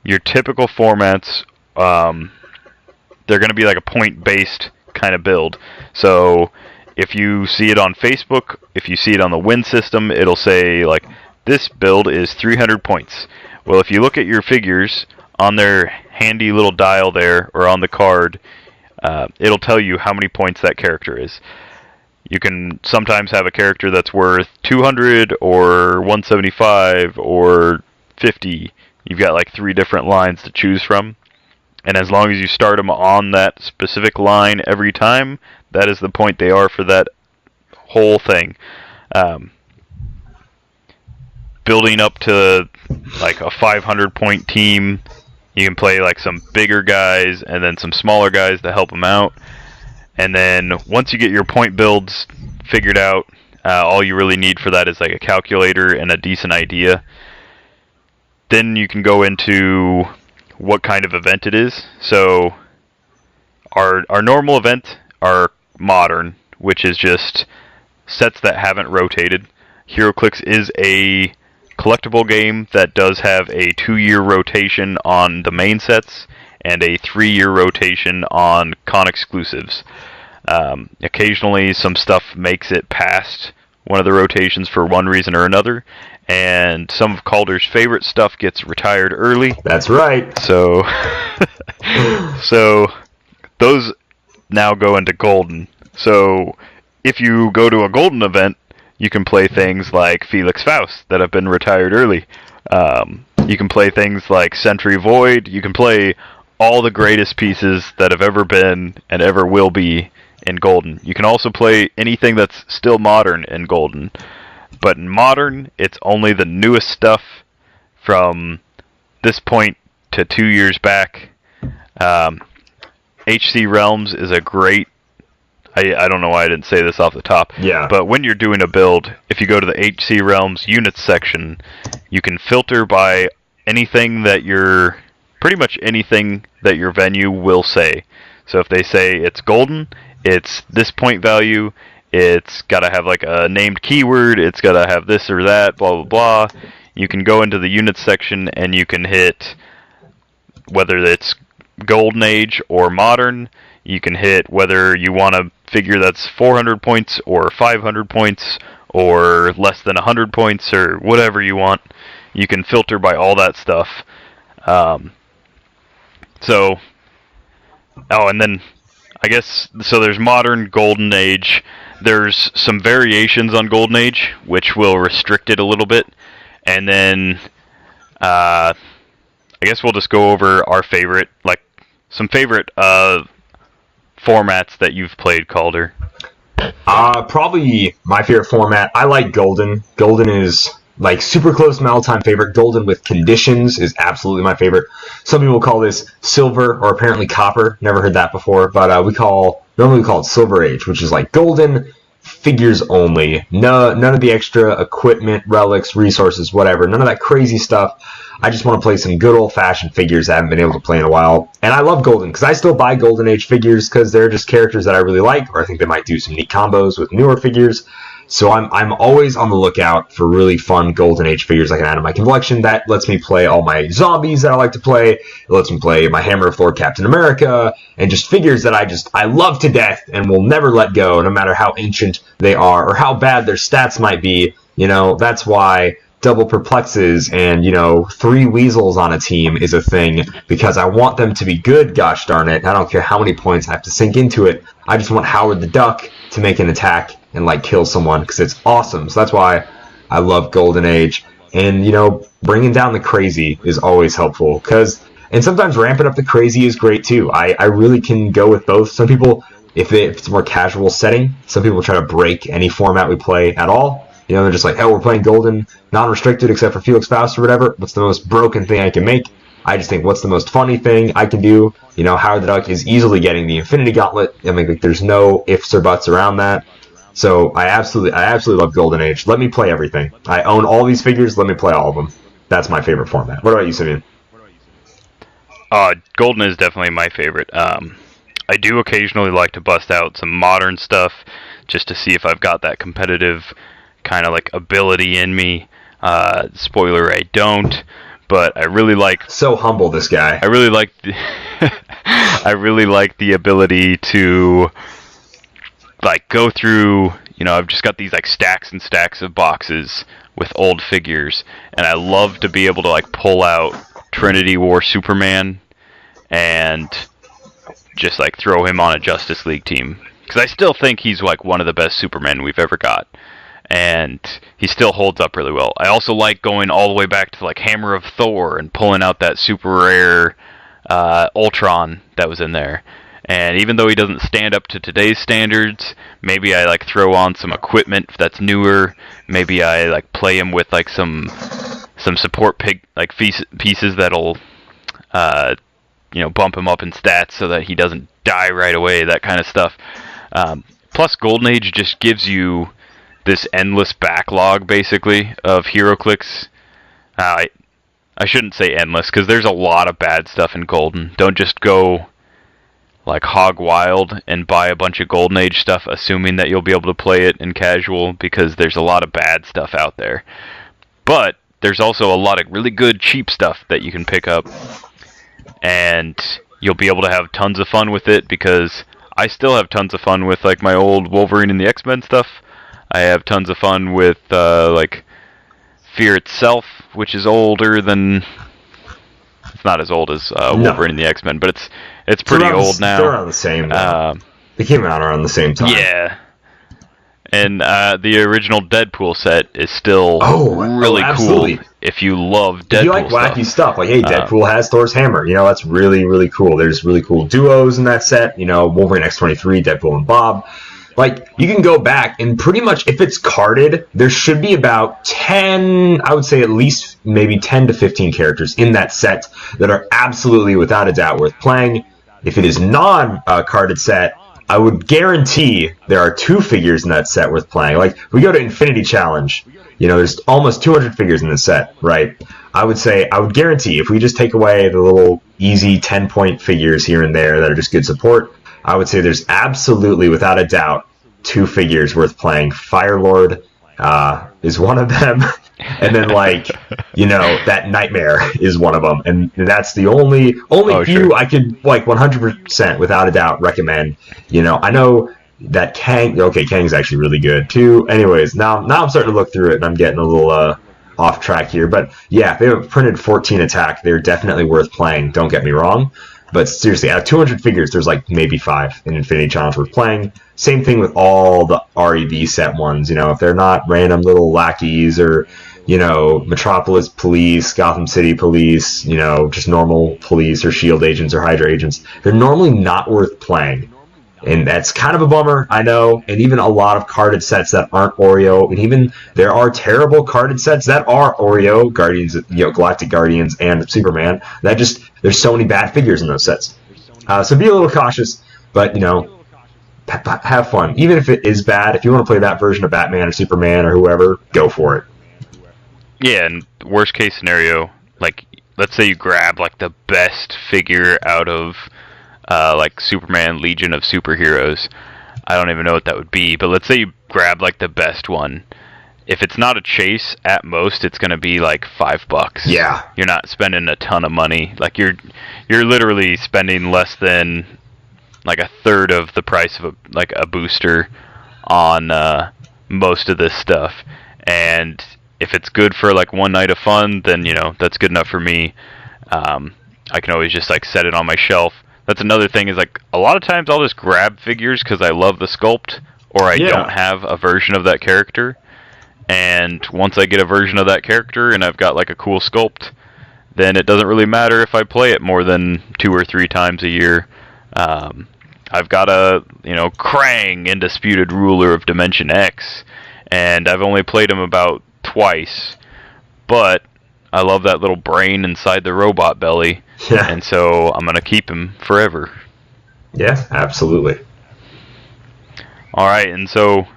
[SPEAKER 1] Your typical formats, they're going to be like a point-based kind of build. So if you see it on Facebook, if you see it on the win system, it'll say, like, this build is 300 points. Well, if you look at your figures on their handy little dial there, or on the card, it'll tell you how many points that character is. You can sometimes have a character that's worth 200, or 175, or 50. You've got, like, 3 different lines to choose from. And as long as you start them on that specific line every time, that is the point they are for that whole thing. Building up to like a 500-point team, you can play like some bigger guys and then some smaller guys to help them out. And then once you get your point builds figured out, all you really need for that is like a calculator and a decent idea. Then you can go into what kind of event it is. So our normal event are modern, which is just sets that haven't rotated. Heroclix is a collectible game that does have a 2-year rotation on the main sets and a 3-year rotation on con exclusives. Occasionally some stuff makes it past one of the rotations for one reason or another, and some of Kalder's favorite stuff gets retired early.
[SPEAKER 4] That's right.
[SPEAKER 1] So those now go into Golden. So if you go to a Golden event, you can play things like Felix Faust that have been retired early. You can play things like Sentry Void. You can play all the greatest pieces that have ever been and ever will be in Golden. You can also play anything that's still modern in Golden. But in Modern, it's only the newest stuff from this point to 2 years back. HC Realms is a great... I don't know why I didn't say this off the top.
[SPEAKER 4] Yeah.
[SPEAKER 1] But when you're doing a build, if you go to the HC Realms units section, you can filter by anything that your... pretty much anything that your venue will say. So if they say it's Golden, it's this point value. It's got to have like a named keyword. It's got to have this or that, blah, blah, blah. You can go into the units section and you can hit whether it's Golden Age or Modern. You can hit whether you want a figure that's 400 points or 500 points or less than 100 points or whatever you want. You can filter by all that stuff. And then I guess, so there's Modern, Golden Age. There's some variations on Golden Age, which will restrict it a little bit. And then, I guess we'll just go over our favorite, some favorite formats that you've played, Kalder.
[SPEAKER 4] Probably my favorite format. I like Golden. Golden is like super close to my all-time favorite. Golden with conditions is absolutely my favorite. Some people call this Silver or apparently Copper. Never heard that before, but normally we call it Silver Age, which is like Golden figures only. None of the extra equipment, relics, resources, whatever. None of that crazy stuff. I just want to play some good old-fashioned figures I haven't been able to play in a while. And I love Golden because I still buy Golden Age figures because they're just characters that I really like, or I think they might do some neat combos with newer figures. So I'm always on the lookout for really fun Golden Age figures I can add to my collection. That lets me play all my zombies that I like to play. It lets me play my Hammer of Thor Captain America, and just figures that I love to death and will never let go, no matter how ancient they are or how bad their stats might be. That's why double perplexes and 3 weasels on a team is a thing, because I want them to be good, gosh darn it. I don't care how many points I have to sink into it. I just want Howard the Duck to make an attack and kill someone, because it's awesome. So that's why I love Golden Age. And bringing down the crazy is always helpful, and sometimes ramping up the crazy is great too. I really can go with both. Some people, if it's a more casual setting, some people try to break any format we play at all. They're just like, oh, we're playing Golden, non-restricted except for Felix Faust or whatever. What's the most broken thing I can make? I just think, what's the most funny thing I can do? Howard the Duck is easily getting the Infinity Gauntlet. There's no ifs or buts around that. So I absolutely love Golden Age. Let me play everything. I own all these figures. Let me play all of them. That's my favorite format. What about you, Simeon?
[SPEAKER 1] Golden is definitely my favorite. I do occasionally like to bust out some modern stuff just to see if I've got that competitive kind of ability in me. Spoiler, I don't. But I really like...
[SPEAKER 4] So humble, this guy.
[SPEAKER 1] I really like I really like the ability to go through, I've just got these stacks and stacks of boxes with old figures, and I love to be able to pull out Trinity War Superman and just throw him on a Justice League team, because I still think he's one of the best Supermen we've ever got, and he still holds up really well. I also like going all the way back to Hammer of Thor and pulling out that super rare Ultron that was in there. And even though he doesn't stand up to today's standards, maybe I throw on some equipment that's newer. Maybe I play him with some support pieces that'll bump him up in stats so that he doesn't die right away. That kind of stuff. Plus, Golden Age just gives you this endless backlog, basically, of Heroclix. I shouldn't say endless, because there's a lot of bad stuff in Golden. Don't just go hog wild and buy a bunch of Golden Age stuff assuming that you'll be able to play it in casual, because there's a lot of bad stuff out there. But there's also a lot of really good cheap stuff that you can pick up, and you'll be able to have tons of fun with it, because I still have tons of fun with my old Wolverine and the X-Men stuff. I have tons of fun with Fear itself, which is older than... It's not as old as Wolverine and the X-Men, but it's pretty old now.
[SPEAKER 4] They're around the same now. They came out around the same time.
[SPEAKER 1] Yeah. And the original Deadpool set is still really cool if you love Deadpool. If you like
[SPEAKER 4] wacky stuff, Deadpool has Thor's hammer. That's really, really cool. There's really cool duos in that set. Wolverine X-23, Deadpool and Bob. You can go back and pretty much, if it's carded, there should be about 10, I would say at least maybe 10 to 15 characters in that set that are absolutely, without a doubt, worth playing. If it is non-carded set, I would guarantee there are 2 figures in that set worth playing. We go to Infinity Challenge, there's almost 200 figures in the set, right? I would guarantee if we just take away the little easy 10-point figures here and there that are just good support, I would say there's absolutely, without a doubt, 2 figures worth playing. Firelord is one of them. And then, like, you know, that Nightmare is one of them. And that's the only few
[SPEAKER 1] sure.
[SPEAKER 4] I could, like, 100% without a doubt recommend. You know, I know that Kang's actually really good, too. Anyways, now I'm starting to look through it, and I'm getting a little off track here. But, yeah, if they have printed 14 attack, they're definitely worth playing. Don't get me wrong. But seriously, out of 200 figures, there's like maybe 5 in Infinity Challenge worth playing. Same thing with all the REV set ones. You know, if they're not random little lackeys or, you know, Metropolis Police, Gotham City Police, you know, just normal police or SHIELD agents or Hydra agents, they're normally not worth playing. And that's kind of a bummer, I know. And even a lot of carded sets that aren't Oreo, and even there are terrible carded sets that are Oreo, Guardians, you know, Galactic Guardians and Superman. That just, there's so many bad figures in those sets. So be a little cautious, but, you know, have fun. Even if it is bad, if you want to play that version of Batman or Superman or whoever, go for it.
[SPEAKER 1] Yeah, and worst case scenario, like, let's say you grab, like, the best figure out of, like, Superman Legion of Superheroes. I don't even know what that would be, but let's say you grab, like, the best one. If it's not a chase, at most, it's going to be, like, $5.
[SPEAKER 4] Yeah.
[SPEAKER 1] You're not spending a ton of money. Like, you're literally spending less than, like, a third of the price of, a booster on most of this stuff. And if it's good for, like, one night of fun, then, you know, that's good enough for me. I can always just, like, set it on my shelf. That's another thing is, like, a lot of times I'll just grab figures because I love the sculpt, or I don't have a version of that character. And once I get a version of that character and I've got, like, a cool sculpt, then it doesn't really matter if I play it more than 2 or 3 times a year. I've got a, you know, Krang, Undisputed Ruler of Dimension X, and I've only played him about twice, but I love that little brain inside the robot belly.
[SPEAKER 4] Yeah.
[SPEAKER 1] And so I'm going to keep him forever.
[SPEAKER 4] Yeah, absolutely.
[SPEAKER 1] All right, and so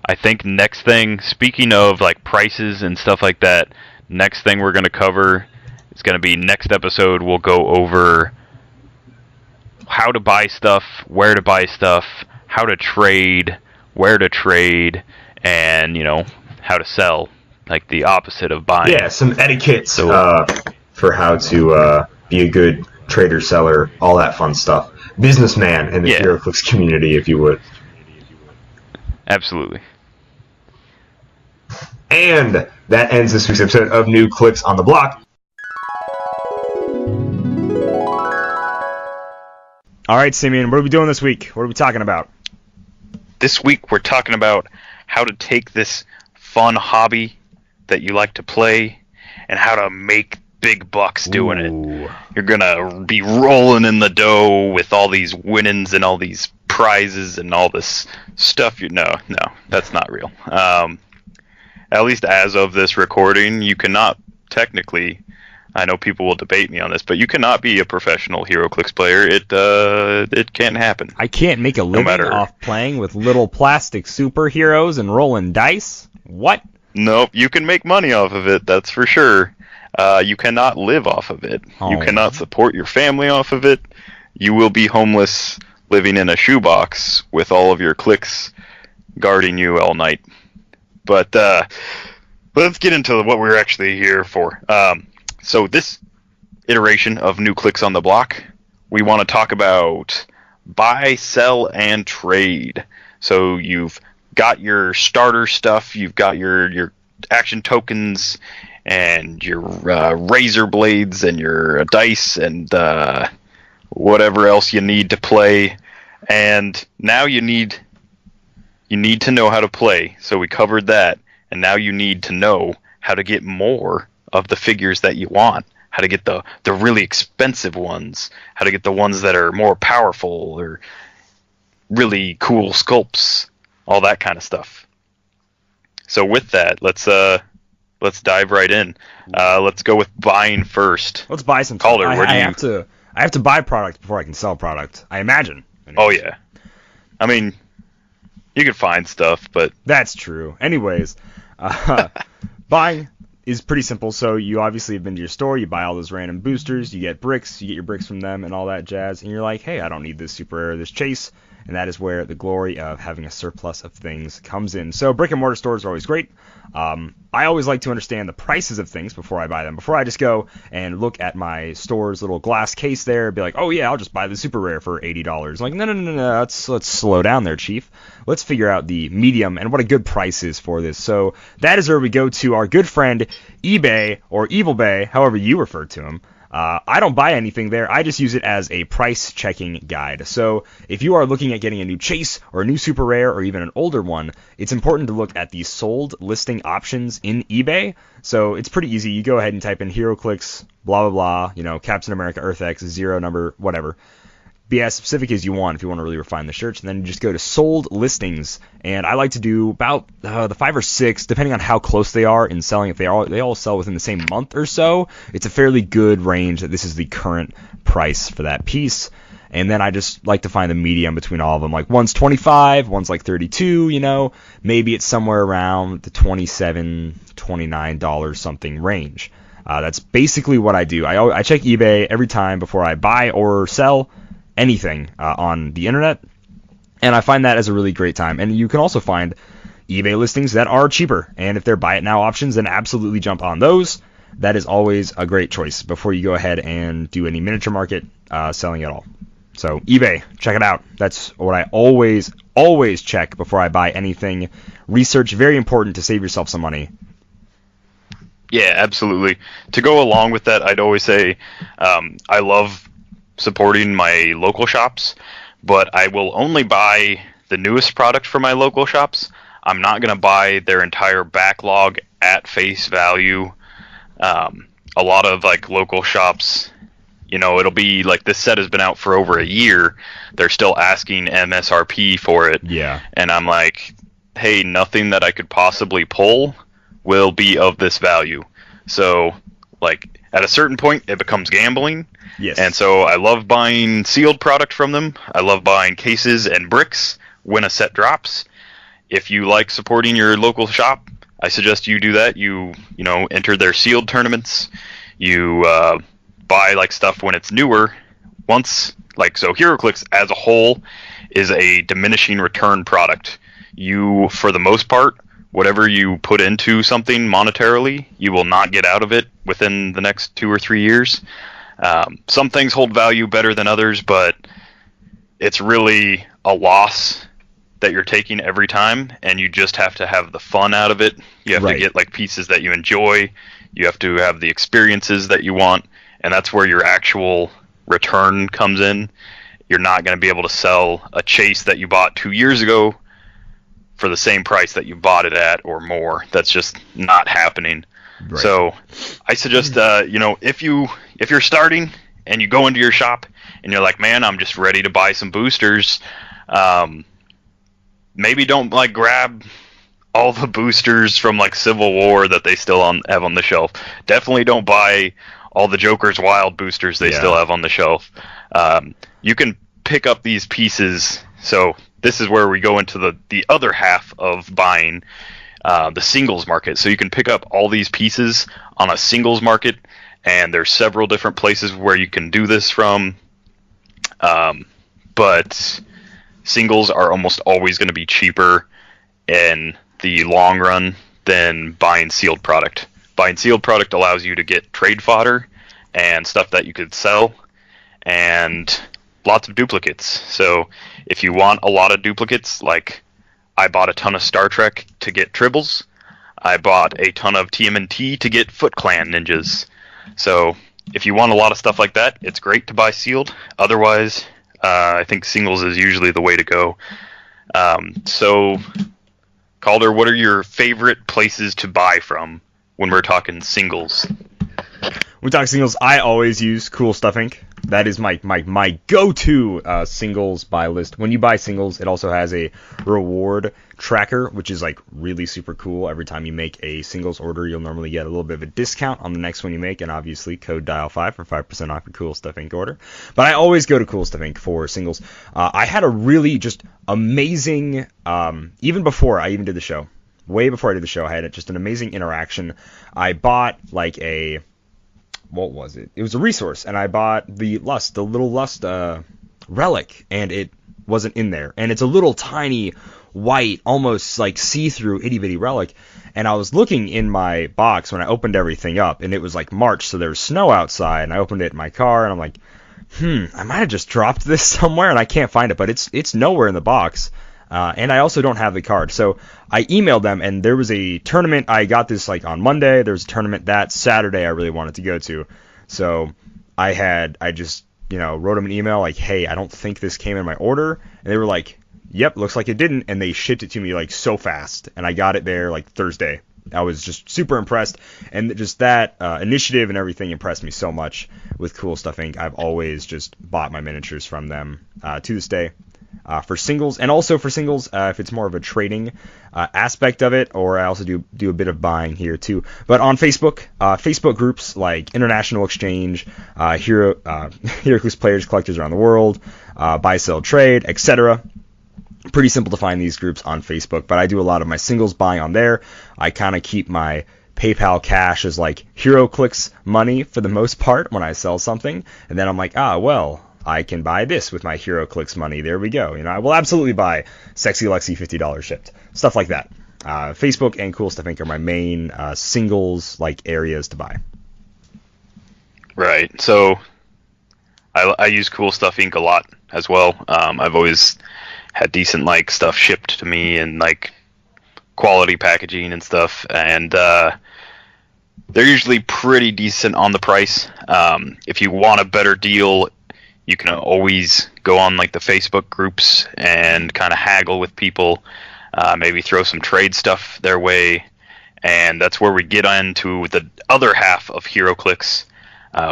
[SPEAKER 1] I think next thing, speaking of, like, prices and stuff like that, next thing we're going to cover is going to be next episode. We'll go over how to buy stuff, where to buy stuff, how to trade, where to trade, and, you know, how to sell, like the opposite of buying.
[SPEAKER 4] Yeah, some etiquettes for how to be a good trader, seller, all that fun stuff. Businessman in the Heroclix community, if you would.
[SPEAKER 1] Absolutely.
[SPEAKER 4] And that ends this week's episode of New Clix on the Block.
[SPEAKER 3] All right, Simeon, what are we doing this week? What are we talking about?
[SPEAKER 1] This week we're talking about how to take this fun hobby that you like to play and how to make big bucks doing it. You're going to be rolling in the dough with all these winnings and all these prizes and all this stuff. No, that's not real. At least as of this recording, you cannot technically, I know people will debate me on this, but you cannot be a professional Heroclix player. It can't happen.
[SPEAKER 3] I can't make a living off playing with little plastic superheroes and rolling dice? What?
[SPEAKER 1] Nope, you can make money off of it, that's for sure. You cannot live off of it.
[SPEAKER 3] Oh.
[SPEAKER 1] You cannot support your family off of it. You will be homeless, living in a shoebox with all of your cliques guarding you all night. But let's get into what we're actually here for. So this iteration of New Clix on the Block, we want to talk about buy, sell, and trade. So you've got your starter stuff, you've got your action tokens, and your razor blades, and your dice, and whatever else you need to play. And now you need to know how to play. So we covered that, and now you need to know how to get more of the figures that you want, how to get the really expensive ones, how to get the ones that are more powerful or really cool sculpts, all that kind of stuff. So with that, let's dive right in. Let's go with buying first.
[SPEAKER 3] Let's buy some.
[SPEAKER 1] Kalder,
[SPEAKER 3] I have to buy product before I can sell product, I imagine.
[SPEAKER 1] Oh yeah. I mean, you can find stuff, but
[SPEAKER 3] that's true. Anyways, buying is pretty simple. So you obviously have been to your store, you buy all those random boosters, you get bricks, you get your bricks from them and all that jazz, and you're like, hey, I don't need this super rare, this chase, and that is where the glory of having a surplus of things comes in. So brick and mortar stores are always great. I always like to understand the prices of things before I buy them. Before I just go and look at my store's little glass case there, be like, oh yeah, I'll just buy the super rare for $80. Like, no, let's slow down there, Chief. Let's figure out the medium and what a good price is for this. So that is where we go to our good friend eBay, or Evil Bay, however you refer to him. I don't buy anything there. I just use it as a price checking guide. So if you are looking at getting a new chase or a new super rare or even an older one, it's important to look at the sold listing options in eBay. So it's pretty easy. You go ahead and type in Heroclix, blah, blah, blah, Captain America, Earth X, 0 number, whatever. Be as specific as you want if you want to really refine the search, and then just go to sold listings. And I like to do about the 5 or 6, depending on how close they are in selling. If they all sell within the same month or so, it's a fairly good range that this is the current price for that piece. And then I just like to find the medium between all of them. Like one's 25, one's like 32, maybe it's somewhere around the $27, $29 something range. That's basically what I do. I check eBay every time before I buy or sell anything on the internet, and I find that as a really great time. And you can also find eBay listings that are cheaper, and if they're buy it now options, then absolutely jump on those. That is always a great choice before you go ahead and do any miniature market selling at all. So eBay, check it out. That's what I always check before I buy anything. Research, very important to save yourself some money.
[SPEAKER 1] Yeah, absolutely. To go along with that, I'd always say I love supporting my local shops, but I will only buy the newest product from my local shops. I'm not going to buy their entire backlog at face value. A lot of like local shops, it'll be like this set has been out for over a year. They're still asking MSRP for it.
[SPEAKER 3] Yeah.
[SPEAKER 1] And I'm like, hey, nothing that I could possibly pull will be of this value. So like at a certain point it becomes gambling.
[SPEAKER 3] Yes.
[SPEAKER 1] And so I love buying sealed product from them. I love buying cases and bricks when a set drops. If you like supporting your local shop, I suggest you do that. You enter their sealed tournaments. You buy like stuff when it's newer. So Heroclix as a whole is a diminishing return product. You, for the most part, whatever you put into something monetarily, you will not get out of it within the next 2 or 3 years. Some things hold value better than others, but it's really a loss that you're taking every time, and you just have to have the fun out of it. You have to get like pieces that you enjoy. You have to have the experiences that you want, and that's where your actual return comes in. You're not going to be able to sell a chase that you bought 2 years ago for the same price that you bought it at or more. That's just not happening. Right. So I suggest, if you're starting and you go into your shop and you're like, man, I'm just ready to buy some boosters, maybe don't like grab all the boosters from like Civil War that they still have on the shelf. Definitely don't buy all the Joker's Wild boosters they still have on the shelf. You can pick up these pieces. So this is where we go into the other half of buying, the singles market. So you can pick up all these pieces on a singles market, and there's several different places where you can do this from. But singles are almost always going to be cheaper in the long run than buying sealed product. Buying sealed product allows you to get trade fodder and stuff that you could sell, and lots of duplicates. So if you want a lot of duplicates, like I bought a ton of Star Trek to get Tribbles. I bought a ton of TMNT to get Foot Clan ninjas. So if you want a lot of stuff like that, it's great to buy sealed. Otherwise, I think singles is usually the way to go. So, Kalder, what are your favorite places to buy from when we're talking singles?
[SPEAKER 3] When we talk singles, I always use Cool Stuff Inc. That is my go-to singles buy list. When you buy singles, it also has a reward tracker, which is like really super cool. Every time you make a singles order, you'll normally get a little bit of a discount on the next one you make, and obviously code DIAL5 for 5% off your Cool Stuff Inc. order. But I always go to Cool Stuff Inc. for singles. I had a really just amazing, even before I even did the show, way before I did the show, I had just an amazing interaction. I bought like what was it? It was a resource, and I bought the little Lust relic, and it wasn't in there, and it's a little tiny white, almost like see-through itty-bitty relic. And I was looking in my box when I opened everything up, and it was like March, so there was snow outside, and I opened it in my car, and I'm like, I might have just dropped this somewhere, and I can't find it, but it's nowhere in the box. And I also don't have the card. So I emailed them, and there was a tournament. I got this like on Monday. There was a tournament that Saturday I really wanted to go to. So I just, wrote them an email like, hey, I don't think this came in my order. And they were like, yep, looks like it didn't. And they shipped it to me like so fast. And I got it there like Thursday. I was just super impressed. And just that initiative and everything impressed me so much with Cool Stuff Inc. I've always just bought my miniatures from them to this day. For singles, and also for singles, if it's more of a trading aspect of it, or I also do a bit of buying here too. But on Facebook groups like International Exchange, Heroclix players, collectors around the world, buy, sell, trade, etc. Pretty simple to find these groups on Facebook, but I do a lot of my singles buying on there. I kind of keep my PayPal cash as like Heroclix money for the most part when I sell something, and then I'm like, I can buy this with my Heroclix money. There we go. I will absolutely buy Sexy Lexi $50 shipped. Stuff like that. Facebook and Cool Stuff Inc. are my main singles like areas to buy.
[SPEAKER 1] Right. So I use Cool Stuff Inc. a lot as well. I've always had decent like stuff shipped to me and like quality packaging and stuff, and they're usually pretty decent on the price. If you want a better deal, you can always go on like the Facebook groups and kind of haggle with people, maybe throw some trade stuff their way, and that's where we get into the other half of Heroclix.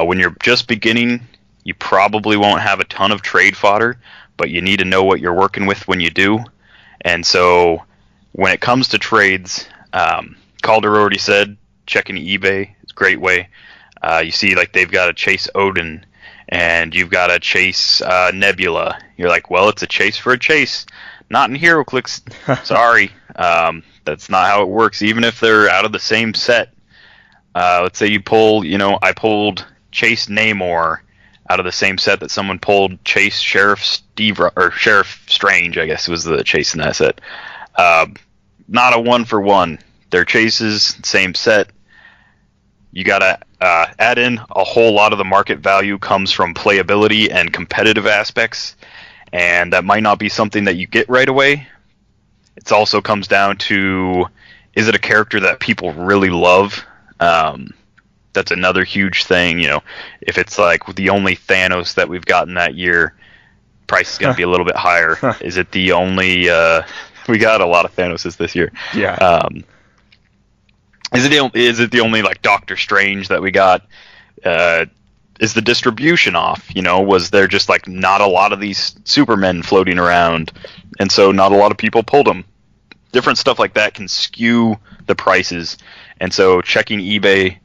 [SPEAKER 1] When you're just beginning, you probably won't have a ton of trade fodder, but you need to know what you're working with when you do. And so when it comes to trades, Kalder already said checking eBay is a great way. You see like they've got a Chase Odin, and you've got to chase Nebula. You're like, well, it's a chase for a chase. Not in Heroclix. Sorry. That's not how it works, even if they're out of the same set. Let's say you pull, I pulled Chase Namor out of the same set that someone pulled Chase Sheriff Strange, I guess was the chase in that set. Not a 1-for-1. They're chases, same set. You gotta add in a whole lot of the market value comes from playability and competitive aspects, and that might not be something that you get right away. It also comes down to, is it a character that people really love? That's another huge thing. If it's like the only Thanos that we've gotten that year, price is going to be a little bit higher. Is it the only we got a lot of Thanoses this year.
[SPEAKER 3] Yeah.
[SPEAKER 1] Is it the only like Doctor Strange that we got? Is the distribution off? Was there just like not a lot of these Supermen floating around, and so not a lot of people pulled them? Different stuff like that can skew the prices, and so checking eBay,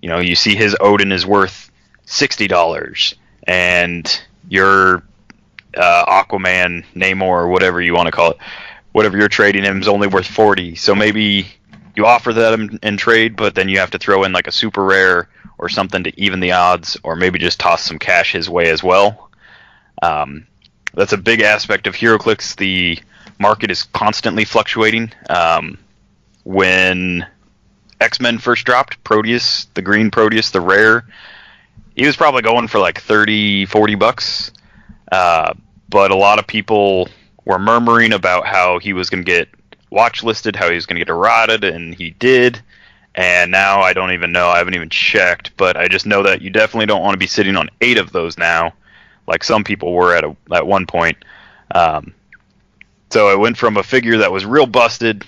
[SPEAKER 1] you see his Odin is worth $60, and your Aquaman, Namor, or whatever you want to call it, whatever you're trading him is only worth $40. So maybe you offer that in trade, but then you have to throw in like a super rare or something to even the odds, or maybe just toss some cash his way as well. That's a big aspect of Heroclix. The market is constantly fluctuating. When X-Men first dropped, Proteus, the green Proteus, the rare, he was probably going for like $30-$40. But a lot of people were murmuring about how he was going to get watch listed, how he was going to get eroded, and he did. And now I don't even know. I haven't even checked, but I just know that you definitely don't want to be sitting on 8 of those now, like some people were at one point. So it went from a figure that was real busted,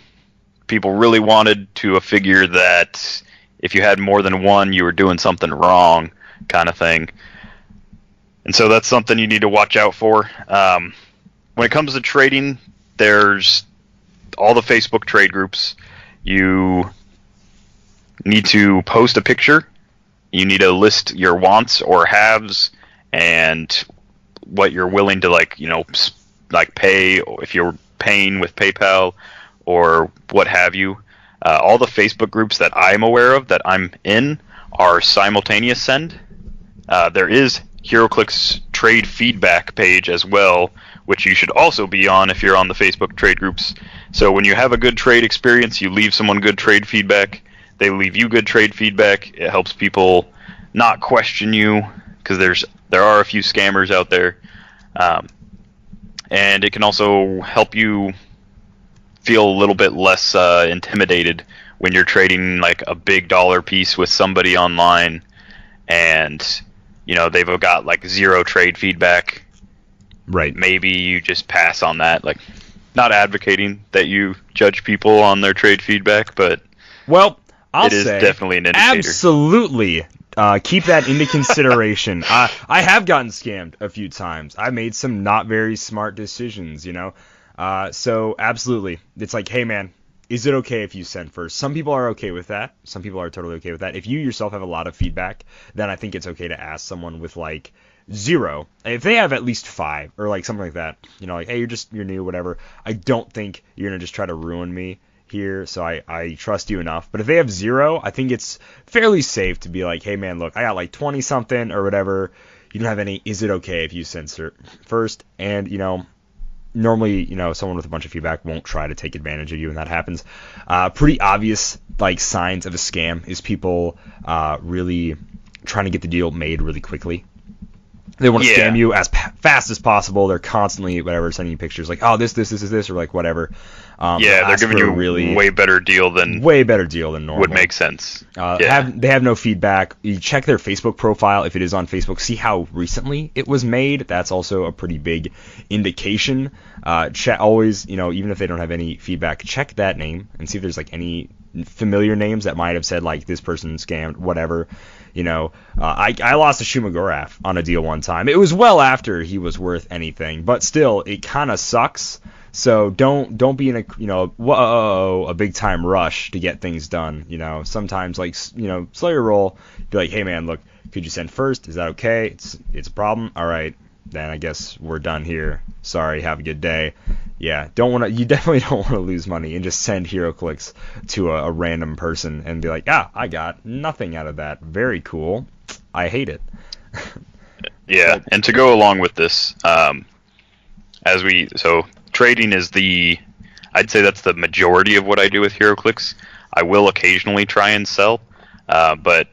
[SPEAKER 1] people really wanted, to a figure that if you had more than one, you were doing something wrong, kind of thing. And so that's something you need to watch out for. When it comes to trading, there's all the Facebook trade groups. You need to post a picture. You need to list your wants or haves and what you're willing to like pay, if you're paying with PayPal or what have you. All the Facebook groups that I'm aware of, that I'm in, are simultaneous send. There is Heroclix trade feedback page as well, which you should also be on if you're on the Facebook trade groups. So when you have a good trade experience, you leave someone good trade feedback. They leave you good trade feedback. It helps people not question you, because there are a few scammers out there. And it can also help you feel a little bit less intimidated when you're trading like a big dollar piece with somebody online, and they've got like 0 trade feedback.
[SPEAKER 3] Right.
[SPEAKER 1] Maybe you just pass on that. Like, not advocating that you judge people on their trade feedback, but
[SPEAKER 3] it
[SPEAKER 1] is definitely an indicator.
[SPEAKER 3] Absolutely. Keep that into consideration. I have gotten scammed a few times. I made some not very smart decisions, So absolutely, it's like, hey man, is it okay if you send first? Some people are okay with that. Some people are totally okay with that. If you yourself have a lot of feedback, then I think it's okay to ask someone with like 0. If they have at least 5 or like something like that, like, hey, you're new, whatever. I don't think you're gonna just try to ruin me here, so I trust you enough. But if they have 0, I think it's fairly safe to be like, hey man, look, I got like 20 something or whatever. You don't have any. Is it okay if you censor first? And normally, someone with a bunch of feedback won't try to take advantage of you when that happens. Pretty obvious like signs of a scam is people really trying to get the deal made really quickly. They want to scam you as fast as possible. They're constantly sending you pictures like, oh, this, or like whatever.
[SPEAKER 1] They're giving you a really way better deal than normal. Would make sense.
[SPEAKER 3] They have no feedback. You check their Facebook profile if it is on Facebook. See how recently it was made. That's also a pretty big indication. Always, even if they don't have any feedback, check that name and see if there's like any familiar names that might have said like this person scammed, whatever. I lost a Shumagorath on a deal one time. It was well after he was worth anything, but still, it kind of sucks. So don't be in a big time rush to get things done. Sometimes like slow your roll. Be like, hey man, look, could you send first? Is that okay? It's a problem. All right, then I guess we're done here. Sorry, have a good day. Yeah, you definitely don't want to lose money and just send Heroclix to a random person and be like, I got nothing out of that. Very cool. I hate it.
[SPEAKER 1] Yeah, and to go along with this, trading is I'd say that's the majority of what I do with Heroclix. I will occasionally try and sell, but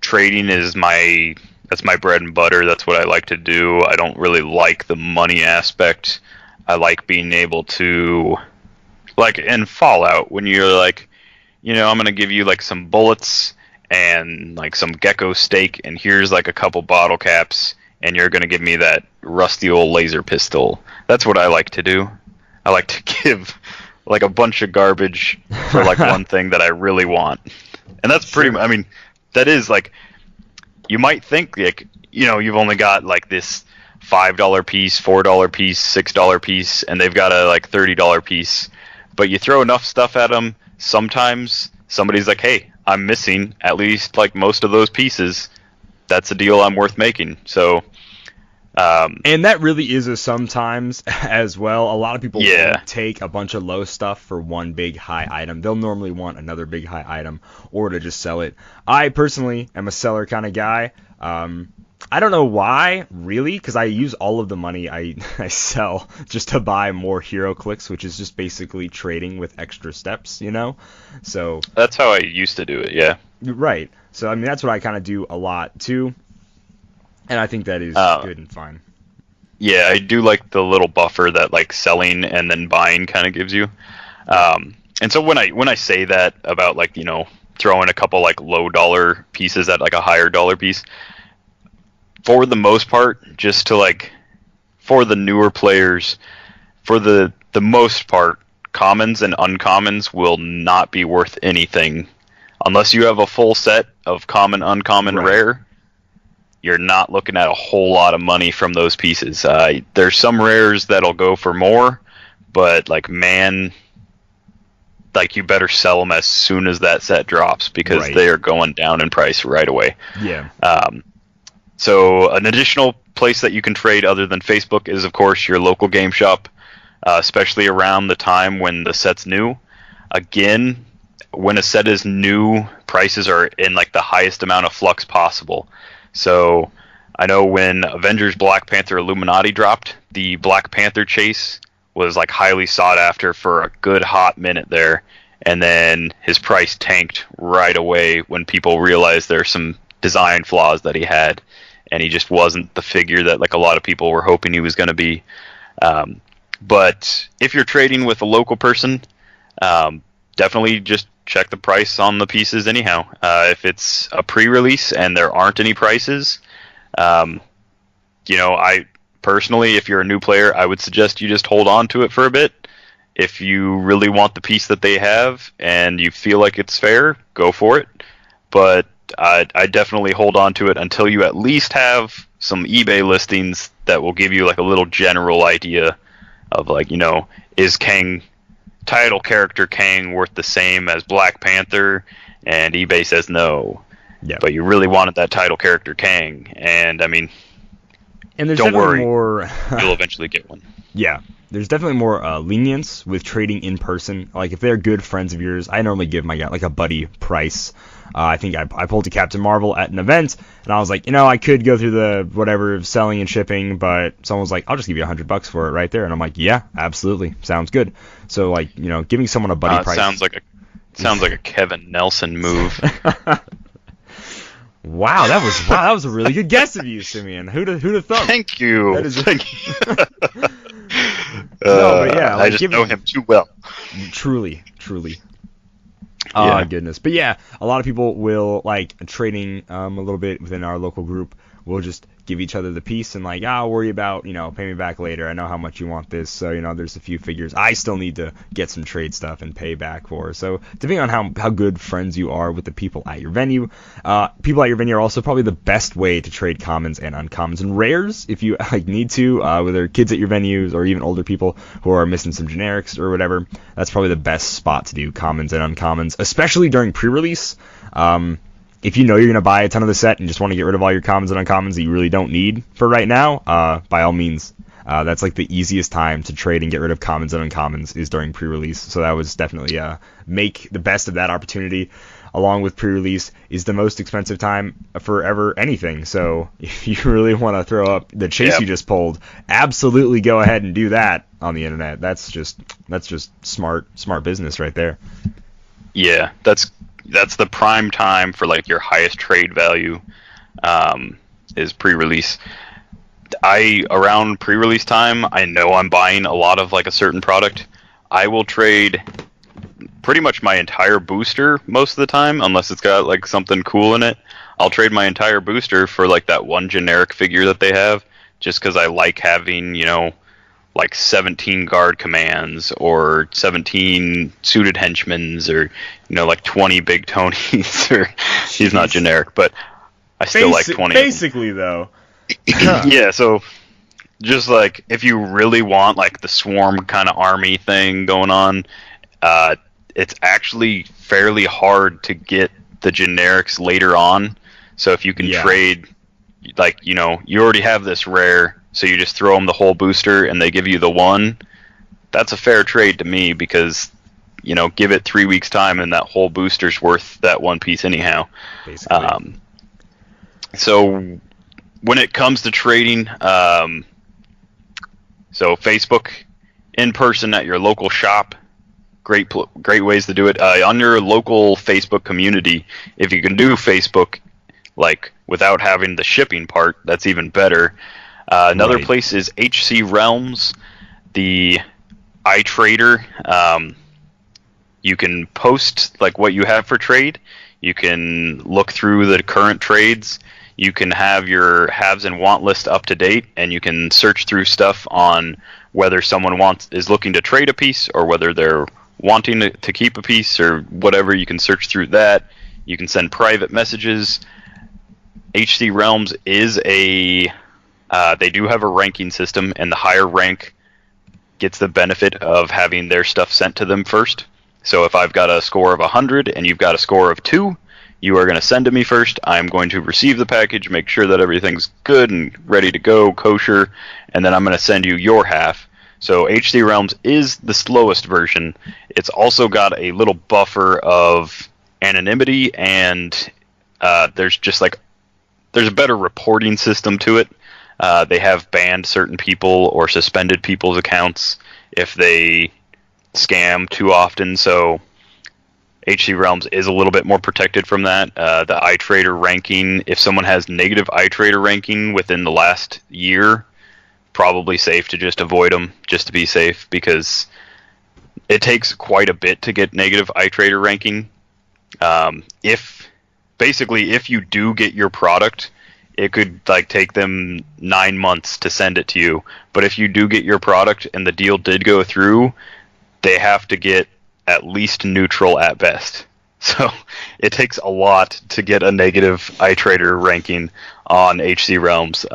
[SPEAKER 1] trading is that's my bread and butter. That's what I like to do. I don't really like the money aspect. I like being able to, like in Fallout, when you're like, I'm going to give you like some bullets and like some gecko steak, and here's like a couple bottle caps, and you're going to give me that rusty old laser pistol. That's what I like to do. I like to give like a bunch of garbage for like one thing that I really want. And that's that is like, you might think like, you've only got like this $5 piece, $4 piece, $6 piece, and they've got a like $30 piece. But you throw enough stuff at them, sometimes somebody's like, hey, I'm missing at least like most of those pieces. That's a deal I'm worth making. So
[SPEAKER 3] and that really is a sometimes as well. A lot of people won't take a bunch of low stuff for one big high item. They'll normally want another big high item or to just sell it. I personally am a seller kind of guy. I don't know why, really, because I use all of the money I sell just to buy more Heroclix, which is just basically trading with extra steps, So
[SPEAKER 1] that's how I used to do it, yeah.
[SPEAKER 3] Right. So, that's what I kind of do a lot, too. And I think that is good and fine.
[SPEAKER 1] Yeah, I do like the little buffer that like selling and then buying kind of gives you. And so when I say that about like, throwing a couple like low dollar pieces at like a higher dollar piece, for the most part, just to like, for the newer players, for the most part, commons and uncommons will not be worth anything unless you have a full set of common, uncommon, rare. You're not looking at a whole lot of money from those pieces. There's some rares that'll go for more, but like you better sell them as soon as that set drops because they are going down in price right away.
[SPEAKER 3] Yeah.
[SPEAKER 1] So an additional place that you can trade other than Facebook is, of course, your local game shop, especially around the time when the set's new. Again, when a set is new, prices are in like the highest amount of flux possible. So I know when Avengers Black Panther Illuminati dropped, the Black Panther chase was like highly sought after for a good hot minute there, and then his price tanked right away when people realized there's some design flaws that he had, and he just wasn't the figure that like a lot of people were hoping he was going to be. But if you're trading with a local person, definitely just check the price on the pieces anyhow. If it's a pre-release and there aren't any prices, I personally, if you're a new player, I would suggest you just hold on to it for a bit. If you really want the piece that they have and you feel like it's fair, go for it. But I definitely hold on to it until you at least have some eBay listings that will give you like a little general idea of like, is Kang, title character Kang, worth the same as Black Panther? And eBay says no. Yeah. But you really wanted that title character Kang, and I mean,
[SPEAKER 3] and there's
[SPEAKER 1] don't worry,
[SPEAKER 3] more.
[SPEAKER 1] You'll eventually get one.
[SPEAKER 3] Yeah, there's definitely more lenience with trading in person. Like if they're good friends of yours, I normally give my guy like a buddy price. I think I pulled a Captain Marvel at an event, and I was like, I could go through the whatever of selling and shipping, but someone was like, I'll just give you $100 for it right there, and I'm like, yeah, absolutely, sounds good. So like, giving someone a buddy price
[SPEAKER 1] sounds like a Kevin Nelson move.
[SPEAKER 3] Wow, that was a really good guess of you, Simeon. Who'd have thought?
[SPEAKER 1] Thank you.
[SPEAKER 3] Thank you. No, but yeah, like,
[SPEAKER 1] I just know him too well.
[SPEAKER 3] Truly. Oh, goodness. But yeah, a lot of people will, like, trading a little bit within our local group, we'll just give each other the piece and, like, I'll worry about, pay me back later. I know how much you want this. So, there's a few figures I still need to get some trade stuff and pay back for. So, depending on how good friends you are with the people at your venue, people at your venue are also probably the best way to trade commons and uncommons and rares if you, like, need to, whether kids at your venues or even older people who are missing some generics or whatever. That's probably the best spot to do commons and uncommons, especially during pre-release. If you know you're going to buy a ton of the set and just want to get rid of all your commons and uncommons that you really don't need for right now, by all means, that's like the easiest time to trade and get rid of commons and uncommons is during pre-release. So that was definitely make the best of that opportunity. Along with pre-release is the most expensive time for ever anything. So if you really want to throw up the chase you just pulled, absolutely go ahead and do that on the internet. That's just smart business right there.
[SPEAKER 1] Yeah, that's the prime time for like your highest trade value is pre-release. Around pre-release time, I know I'm buying a lot of like a certain product. I will trade pretty much my entire booster most of the time, unless it's got like something cool in it. I'll trade my entire booster for like that one generic figure that they have, just because I like having, like 17 guard commands or 17 suited henchmen's or, like 20 big Tonys. Or he's not generic, but I still like 20.
[SPEAKER 3] Basically, though.
[SPEAKER 1] Yeah, so just like if you really want like the swarm kind of army thing going on, it's actually fairly hard to get the generics later on. So if you can trade, like, you already have this rare, so you just throw them the whole booster and they give you the one, that's a fair trade to me because, give it 3 weeks time and that whole booster's worth that one piece anyhow.
[SPEAKER 3] Basically.
[SPEAKER 1] So when it comes to trading, so Facebook, in person at your local shop, great ways to do it. On your local Facebook community, if you can do Facebook like without having the shipping part, that's even better. Another place is HC Realms, the iTrader. You can post like what you have for trade. You can look through the current trades. You can have your haves and want list up to date, and you can search through stuff on whether someone is looking to trade a piece or whether they're wanting to keep a piece or whatever. You can search through that. You can send private messages. HC Realms is they do have a ranking system, and the higher rank gets the benefit of having their stuff sent to them first. So if I've got a score of 100 and you've got a score of 2, you are going to send to me first. I'm going to receive the package, make sure that everything's good and ready to go, kosher, and then I'm going to send you your half. So HC Realms is the slowest version. It's also got a little buffer of anonymity, and there's just like there's a better reporting system to it. They have banned certain people or suspended people's accounts if they scam too often, so HC Realms is a little bit more protected from that. The iTrader ranking, if someone has negative iTrader ranking within the last year, probably safe to just avoid them, just to be safe, because it takes quite a bit to get negative iTrader ranking. If you do get your product, it could take them 9 months to send it to you. But if you do get your product and the deal did go through, they have to get at least neutral at best. So it takes a lot to get a negative iTrader ranking on HC Realms.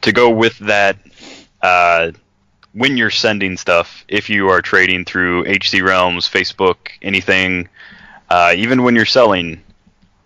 [SPEAKER 1] To go with that, when you're sending stuff, if you are trading through HC Realms, Facebook, anything, even when you're selling,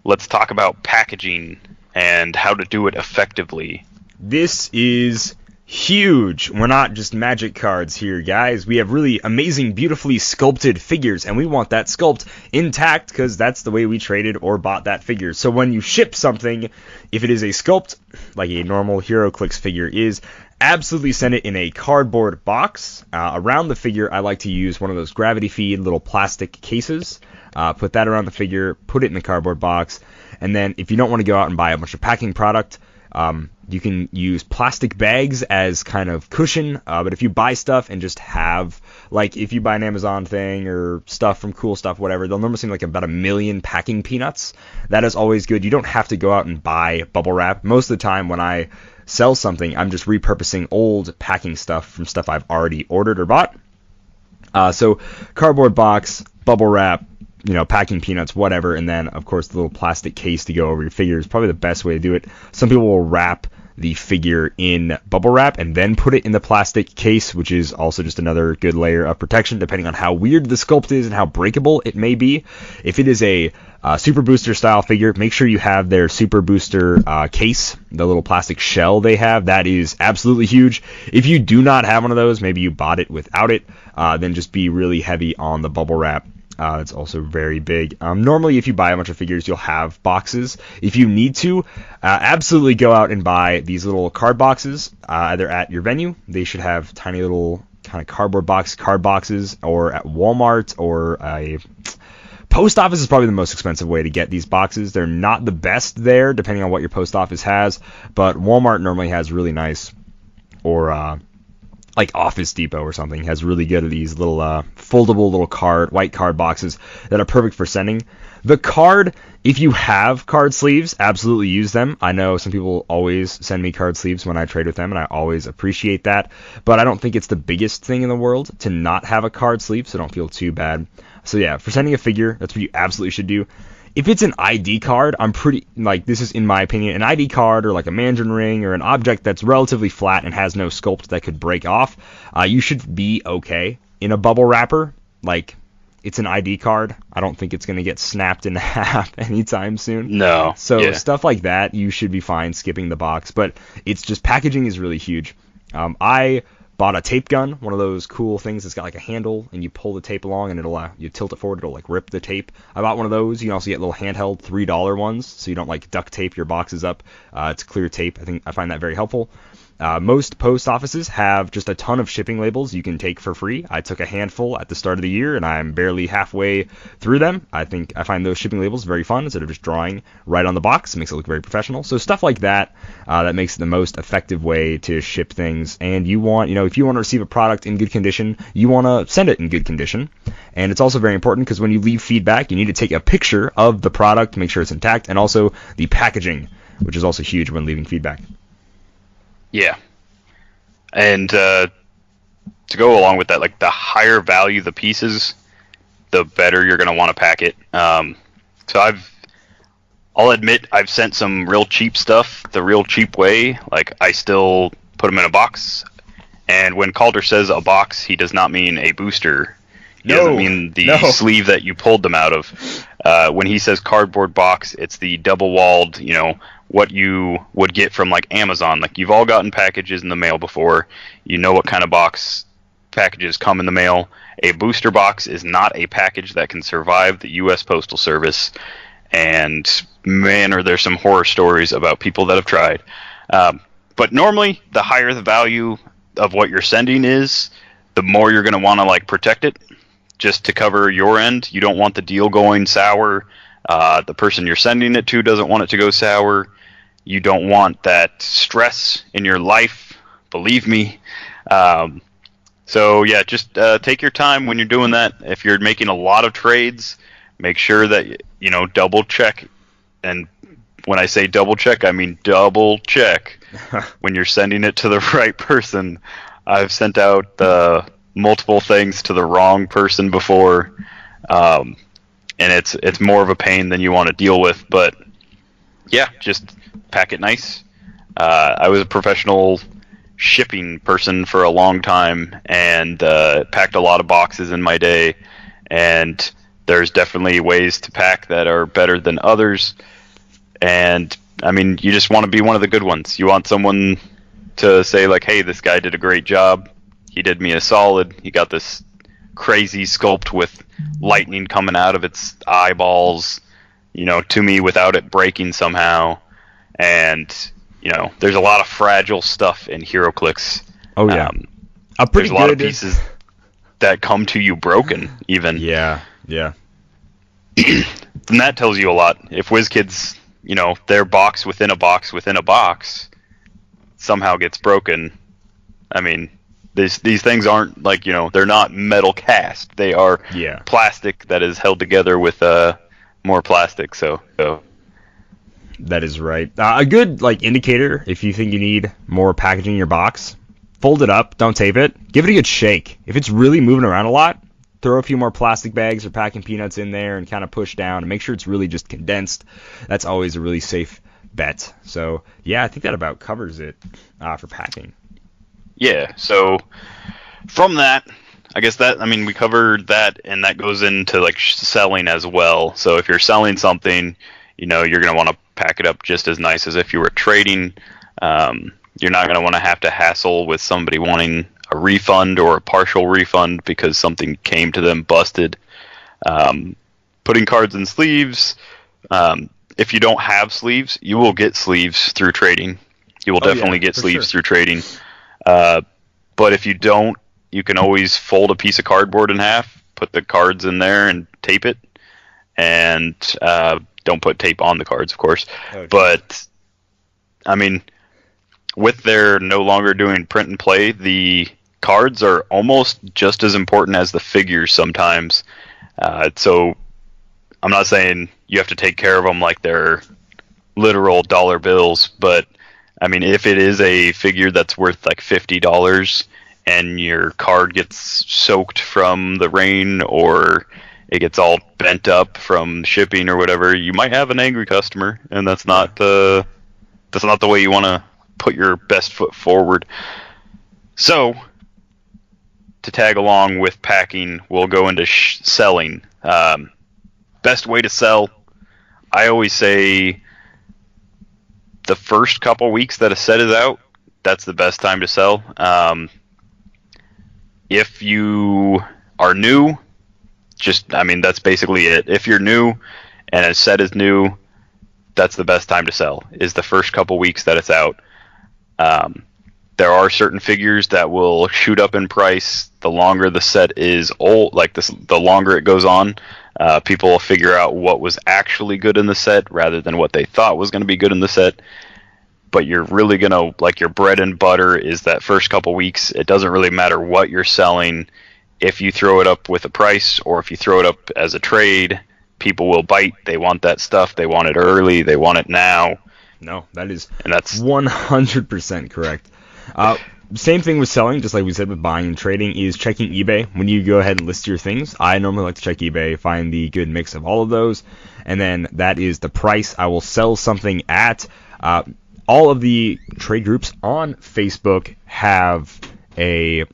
[SPEAKER 1] let's talk about packaging and how to do it effectively.
[SPEAKER 3] This is huge. We're not just magic cards here, guys. We have really amazing, beautifully sculpted figures, and we want that sculpt intact because that's the way we traded or bought that figure. So when you ship something, if it is a sculpt, like a normal Heroclix figure is, absolutely send it in a cardboard box. Around the figure, I like to use one of those gravity feed little plastic cases. Put that around the figure, put it in the cardboard box, and then if you don't want to go out and buy a bunch of packing product, you can use plastic bags as kind of cushion, but if you buy stuff and just have, if you buy an Amazon thing or stuff from Cool Stuff, whatever, they'll normally seem like about 1 million packing peanuts. That is always good. You don't have to go out and buy bubble wrap. Most of the time when I sell something, I'm just repurposing old packing stuff from stuff I've already ordered or bought. So cardboard box, bubble wrap, packing peanuts, whatever, and then, of course, the little plastic case to go over your figure is probably the best way to do it. Some people will wrap the figure in bubble wrap and then put it in the plastic case, which is also just another good layer of protection, depending on how weird the sculpt is and how breakable it may be. If it is a Super Booster style figure, make sure you have their Super Booster case, the little plastic shell they have. That is absolutely huge. If you do not have one of those, maybe you bought it without it, then just be really heavy on the bubble wrap. It's also very big. Normally, if you buy a bunch of figures, you'll have boxes. If you need to, absolutely go out and buy these little card boxes, either at your venue. They should have tiny little kind of card boxes, or at Walmart, or a post office is probably the most expensive way to get these boxes. They're not the best there, depending on what your post office has, but Walmart normally has really nice, or like Office Depot or something, has really good at these little foldable little white card boxes that are perfect for sending. The card, if you have card sleeves, absolutely use them. I know some people always send me card sleeves when I trade with them, and I always appreciate that, but I don't think it's the biggest thing in the world to not have a card sleeve, so don't feel too bad. So yeah, for sending a figure, that's what you absolutely should do. If it's an ID card, this is in my opinion, an ID card or like a Mandarin ring or an object that's relatively flat and has no sculpt that could break off, you should be okay. In a bubble wrapper, it's an ID card. I don't think it's going to get snapped in half anytime soon.
[SPEAKER 1] No.
[SPEAKER 3] So stuff like that, you should be fine skipping the box, but it's just packaging is really huge. I bought a tape gun, one of those cool things that's got like a handle, and you pull the tape along, and it'll you tilt it forward, it'll rip the tape. I bought one of those. You can also get little handheld $3 ones, so you don't duct tape your boxes up. It's clear tape. I find that very helpful. Most post offices have just a ton of shipping labels you can take for free. I took a handful at the start of the year, and I'm barely halfway through them. I find those shipping labels very fun instead of just drawing right on the box. It makes it look very professional. So stuff like that, that makes it the most effective way to ship things. And you want, if you want to receive a product in good condition, you want to send it in good condition. And it's also very important because when you leave feedback, you need to take a picture of the product to make sure it's intact, and also the packaging, which is also huge when leaving feedback.
[SPEAKER 1] Yeah. And to go along with that, the higher value the pieces, the better you're going to want to pack it. So I'll admit I've sent some real cheap stuff the real cheap way. I still put them in a box. And when Kalder says a box, he does not mean a booster. He doesn't mean the sleeve that you pulled them out of. When he says cardboard box, it's the double-walled, what you would get from Amazon. You've all gotten packages in the mail before. You know what kind of box packages come in the mail. A booster box is not a package that can survive the U.S. Postal Service. and man, are there some horror stories about people that have tried. But normally, the higher the value of what you're sending is, the more you're going to want to like protect it, just to cover your end. You don't want the deal going sour. The person you're sending it to doesn't want it to go sour. You don't want that stress in your life, believe me. So yeah, just take your time when you're doing that. If you're making a lot of trades, make sure that, you know, double check. And when I say double check, I mean double check when you're sending it to the right person. I've sent out multiple things to the wrong person before, and it's more of a pain than you want to deal with. But yeah, just pack it nice. I was a professional shipping person for a long time, and packed a lot of boxes in my day, and there's definitely ways to pack that are better than others. And I mean, you just want to be one of the good ones. You want someone to say like, hey, this guy did a great job, he did me a solid, he got this crazy sculpt with lightning coming out of its eyeballs, you know, to me without it breaking somehow. And you know, there's a lot of fragile stuff in Heroclix.
[SPEAKER 3] Oh yeah,
[SPEAKER 1] there's a lot of pieces that come to you broken, even.
[SPEAKER 3] Yeah.
[SPEAKER 1] And that tells you a lot. If WizKids, you know, their box within a box within a box somehow gets broken, I mean, these things aren't like, you know, they're not metal cast. They are plastic that is held together with more plastic. So.
[SPEAKER 3] That is right. A good like indicator if you think you need more packaging in your box, fold it up, don't tape it, give it a good shake. If it's really moving around a lot, throw a few more plastic bags or packing peanuts in there and kind of push down and make sure it's really just condensed. That's always a really safe bet. So yeah, I think that about covers it for packing.
[SPEAKER 1] Yeah, so from that, I guess that, I mean, we covered that, and that goes into like selling as well. So if you're selling something, you know, you're going to want to pack it up just as nice as if you were trading. You're not going to want to have to hassle with somebody wanting a refund or a partial refund because something came to them busted. Putting cards in sleeves. If you don't have sleeves, you will get sleeves through trading. You will definitely get sleeves through trading. But if you don't, you can always fold a piece of cardboard in half, put the cards in there and tape it. And don't put tape on the cards, of course. Okay. But, I mean, with their no longer doing print and play, the cards are almost just as important as the figures sometimes. So I'm not saying you have to take care of them like they're literal dollar bills, but, I mean, if it is a figure that's worth like $50 and your card gets soaked from the rain or it gets all bent up from shipping or whatever, you might have an angry customer, and that's not the way you want to put your best foot forward. So, to tag along with packing, we'll go into selling. Best way to sell, I always say the first couple weeks that a set is out, that's the best time to sell. If you are new, that's basically it. If you're new and a set is new, that's the best time to sell, is the first couple weeks that it's out. There are certain figures that will shoot up in price the longer the set is old, like the longer it goes on. People will figure out what was actually good in the set rather than what they thought was going to be good in the set. But you're really going to, like, your bread and butter is that first couple weeks. It doesn't really matter what you're selling. If you throw it up with a price or if you throw it up as a trade, people will bite. They want that stuff. They want it early. They want it now.
[SPEAKER 3] No, that's 100% correct. Same thing with selling, just like we said with buying and trading, is checking eBay. When you go ahead and list your things, I normally like to check eBay, find the good mix of all of those, and then that is the price I will sell something at. All of the trade groups on Facebook have a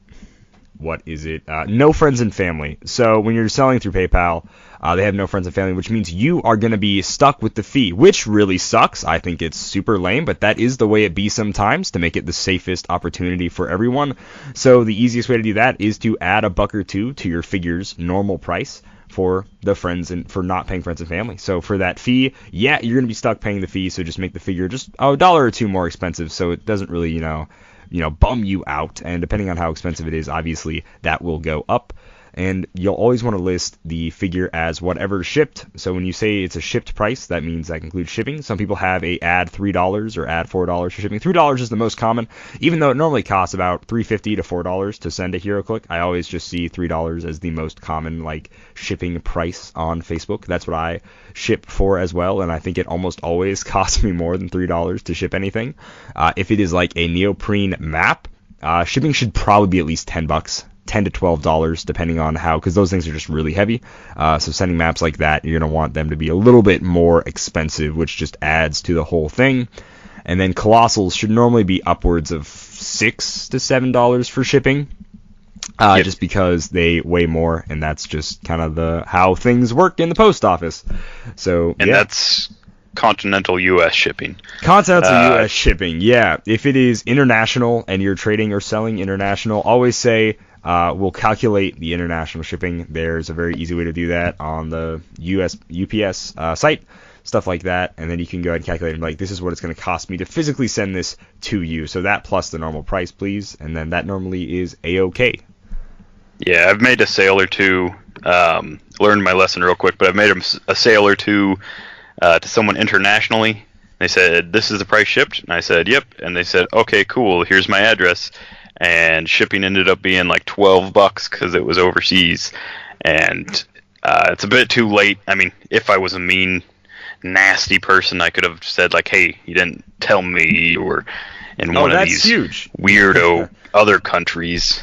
[SPEAKER 3] what is it? No friends and family. So when you're selling through PayPal, they have no friends and family, which means you are going to be stuck with the fee, which really sucks. I think it's super lame, but that is the way it be sometimes to make it the safest opportunity for everyone. So the easiest way to do that is to add $1 or $2 to your figure's normal price for the friends and for not paying friends and family. So for that fee, yeah, you're going to be stuck paying the fee. So just make the figure just $1 or $2 more expensive, so it doesn't really, bum you out. And depending on how expensive it is, obviously that will go up. And you'll always want to list the figure as whatever shipped. So when you say it's a shipped price, that means that includes shipping. Some people have a add $3 or add $4 for shipping. $3 is the most common, even though it normally costs about $3.50 to $4 to send a Heroclix. I always just see $3 as the most common shipping price on Facebook. That's what I ship for as well, and I think it almost always costs me more than $3 to ship anything. If it is like a neoprene map, shipping should probably be at least $10. $10 to $12 depending on how, because those things are just really heavy. So sending maps like that, you're going to want them to be a little bit more expensive, which just adds to the whole thing. And then colossals should normally be upwards of $6 to $7 for shipping, just because they weigh more, and that's just kind of how things work in the post office. So
[SPEAKER 1] and that's continental U.S. shipping.
[SPEAKER 3] Continental U.S. shipping, yeah. If it is international and you're trading or selling international, always say, we'll calculate the international shipping. There's a very easy way to do that on the UPS site, stuff like that. And then you can go ahead and calculate it, this is what it's going to cost me to physically send this to you. So that plus the normal price, please. And then that normally is A-OK.
[SPEAKER 1] Yeah, I've made a sale or two, learned my lesson real quick, but I've made a sale or two to someone internationally. They said, this is the price shipped? And I said, yep. And they said, okay, cool, here's my address. And shipping ended up being like $12 because it was overseas. And it's a bit too late. I mean, if I was a mean, nasty person, I could have said, hey, you didn't tell me, or in one of these
[SPEAKER 3] huge.
[SPEAKER 1] Weirdo other countries.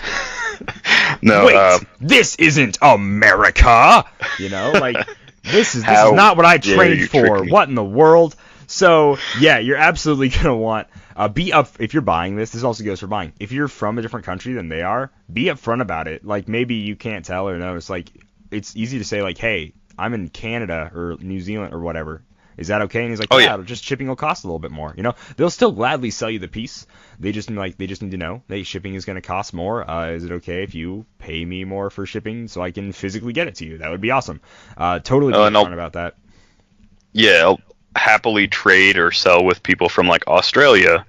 [SPEAKER 1] No,
[SPEAKER 3] wait, this isn't America. This is not what I trained for. What in the world? So yeah, you're absolutely gonna want be up if you're buying this. This also goes for buying. If you're from a different country than they are, be upfront about it. Maybe you can't tell or know. It's easy to say hey, I'm in Canada or New Zealand or whatever. Is that okay? And he's like, yeah, just shipping will cost a little bit more. They'll still gladly sell you the piece. They just need to know, hey, shipping is going to cost more. Is it okay if you pay me more for shipping so I can physically get it to you? That would be awesome. Totally be upfront about that.
[SPEAKER 1] Yeah, I'll happily trade or sell with people from Australia,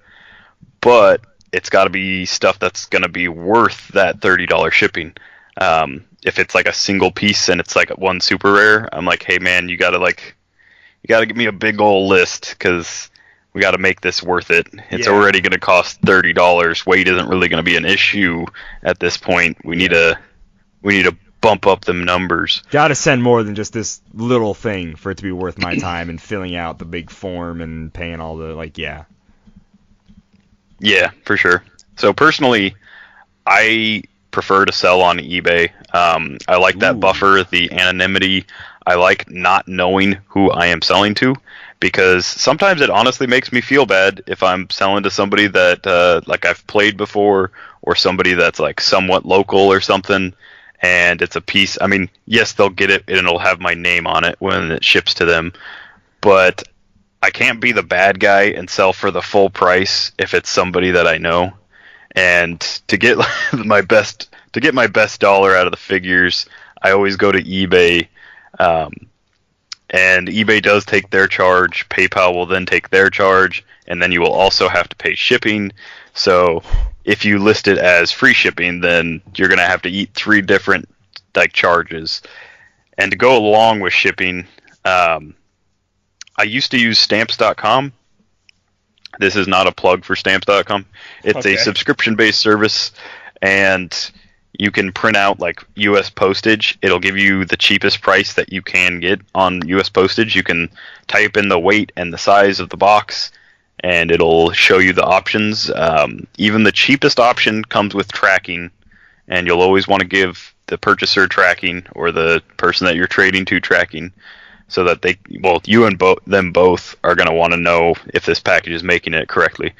[SPEAKER 1] but it's got to be stuff that's going to be worth that $30 shipping. If it's a single piece and it's one super rare, I'm hey man, you got to give me a big old list because we got to make this worth it. It's already going to cost $30. Weight isn't really going to be an issue at this point. We need to bump up them numbers.
[SPEAKER 3] Got to send more than just this little thing for it to be worth my time and filling out the big form and paying all the yeah.
[SPEAKER 1] Yeah, for sure. So personally, I prefer to sell on eBay. I like that buffer, the anonymity. I like not knowing who I am selling to, because sometimes it honestly makes me feel bad if I'm selling to somebody that I've played before, or somebody that's somewhat local or something, and it's a piece. I mean, yes, they'll get it and it'll have my name on it when it ships to them, but I can't be the bad guy and sell for the full price if it's somebody that I know. And to get my best dollar out of the figures, I always go to eBay. And eBay does take their charge. PayPal will then take their charge, and then you will also have to pay shipping. So if you list it as free shipping, then you're going to have to eat 3 different charges. And to go along with shipping, I used to use stamps.com. This is not a plug for stamps.com. It's a subscription-based service, and you can print out U.S. postage. It'll give you the cheapest price that you can get on U.S. postage. You can type in the weight and the size of the box, and it'll show you the options. Even the cheapest option comes with tracking, and you'll always want to give the purchaser tracking, or the person that you're trading to tracking, so that you and them both are going to want to know if this package is making it correctly.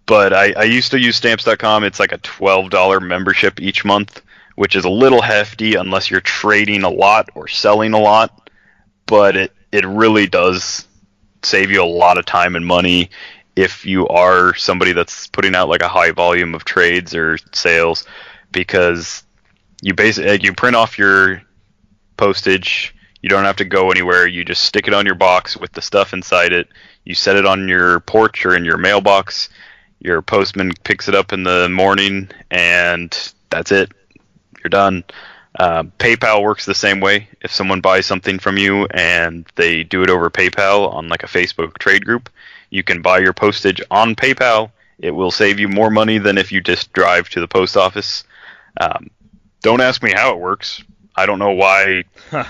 [SPEAKER 1] But I used to use Stamps.com. It's like a $12 membership each month, which is a little hefty unless you're trading a lot or selling a lot. But it really does save you a lot of time and money if you are somebody that's putting out like a high volume of trades or sales, because you print off your postage. You don't have to go anywhere. You just stick it on your box with the stuff inside it. You set it on your porch or in your mailbox. Your postman picks it up in the morning, and that's it. You're done. PayPal works the same way. If someone buys something from you and they do it over PayPal on like a Facebook trade group, you can buy your postage on PayPal. It will save you more money than if you just drive to the post office. Don't ask me how it works. I don't know why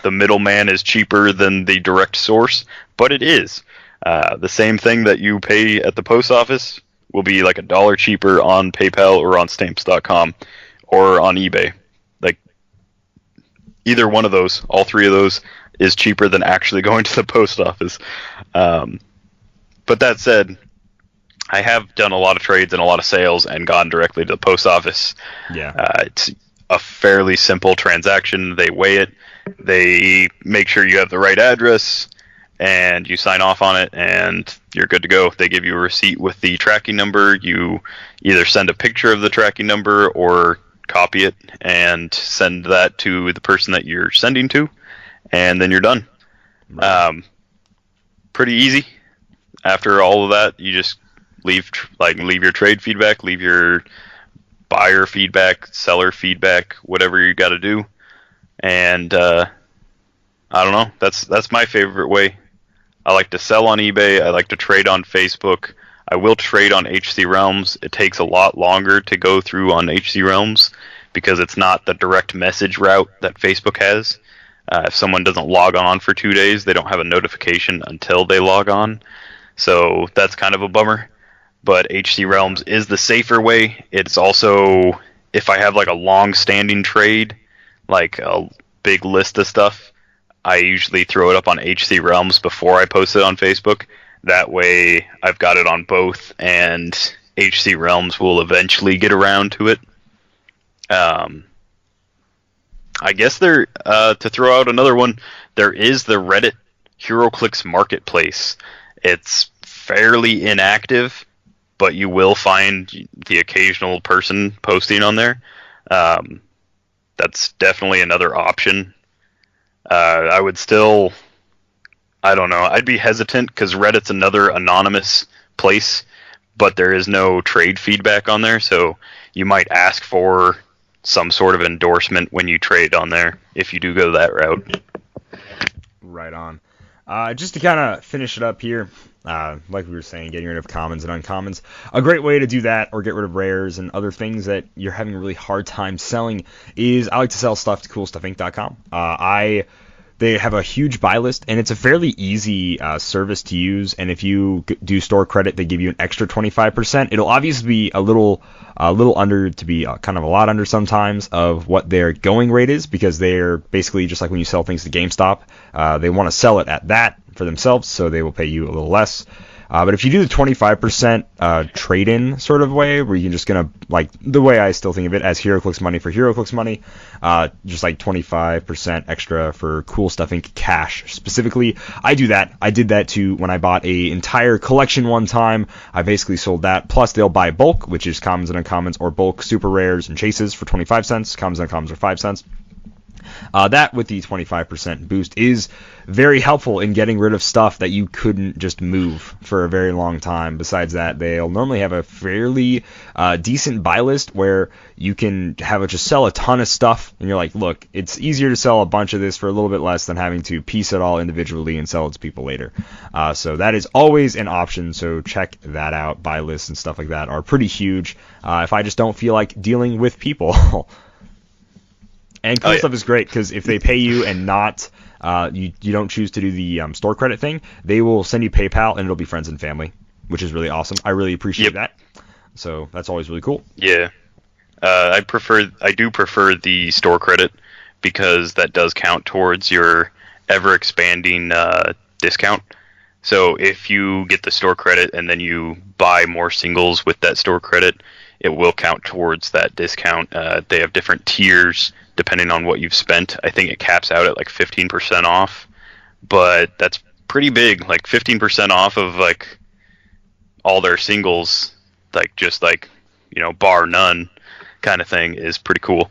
[SPEAKER 1] the middleman is cheaper than the direct source, but it is. The same thing that you pay at the post office will be like $1 cheaper on PayPal or on Stamps.com or on eBay. Like, either one of those, all three of those, is cheaper than actually going to the post office. But that said, I have done a lot of trades and a lot of sales and gone directly to the post office.
[SPEAKER 3] Yeah.
[SPEAKER 1] It's a fairly simple transaction. They weigh it, they make sure you have the right address, and you sign off on it, and you're good to go. They give you a receipt with the tracking number. You either send a picture of the tracking number or copy it and send that to the person that you're sending to, and then you're done.
[SPEAKER 3] Right.
[SPEAKER 1] Pretty easy. After all of that, you just leave your trade feedback, leave your buyer feedback, seller feedback, whatever you got to do, and I don't know. That's my favorite way. I like to sell on eBay. I like to trade on Facebook. I will trade on HC Realms. It takes a lot longer to go through on HC Realms because it's not the direct message route that Facebook has. If someone doesn't log on for 2 days, they don't have a notification until they log on. So that's kind of a bummer. But HC Realms is the safer way. It's also, if I have like a long-standing trade, like a big list of stuff, I usually throw it up on HC Realms before I post it on Facebook. That way I've got it on both, and HC Realms will eventually get around to it. I guess to throw out another one, there is the Reddit Heroclix Marketplace. It's fairly inactive, but you will find the occasional person posting on there. That's definitely another option. I would still, I don't know, I'd be hesitant because Reddit's another anonymous place, but there is no trade feedback on there, so you might ask for some sort of endorsement when you trade on there if you do go that route.
[SPEAKER 3] Right on. Just to kind of finish it up here, like we were saying, getting rid of commons and uncommons. A great way to do that, or get rid of rares and other things that you're having a really hard time selling, is I like to sell stuff to coolstuffinc.com. They have a huge buy list, and it's a fairly easy service to use. And if you do store credit, they give you an extra 25%. It'll obviously be a little under, to be kind of a lot under sometimes, of what their going rate is, because they're basically just like when you sell things to GameStop. They want to sell it at that for themselves, so they will pay you a little less. But if you do the 25% trade-in sort of way, where you're just going to, like, the way I still think of it as Heroclix money for Heroclix money, just like 25% extra for Cool Stuff Inc. cash specifically. I do that. I did that too when I bought a entire collection one time. I basically sold that. Plus, they'll buy bulk, which is commons and uncommons, or bulk super rares and chases for 25 cents. Commons and uncommons are 5 cents. That with the 25% boost is very helpful in getting rid of stuff that you couldn't just move for a very long time. Besides that, they'll normally have a fairly decent buy list where you can just sell a ton of stuff, and you're like, look, it's easier to sell a bunch of this for a little bit less than having to piece it all individually and sell it to people later. So that is always an option, so check that out. Buy lists and stuff like that are pretty huge if I just don't feel like dealing with people. And Cool Stuff is great because if they pay you and not you don't choose to do the store credit thing, they will send you PayPal and it'll be friends and family, which is really awesome. I really appreciate that. So that's always really cool.
[SPEAKER 1] Yeah, I do prefer the store credit because that does count towards your ever expanding discount. So if you get the store credit and then you buy more singles with that store credit, it will count towards that discount. They have different tiers depending on what you've spent. I think it caps out at like 15% off, but that's pretty big. Like 15% off of like all their singles, like just like, bar none kind of thing is pretty cool.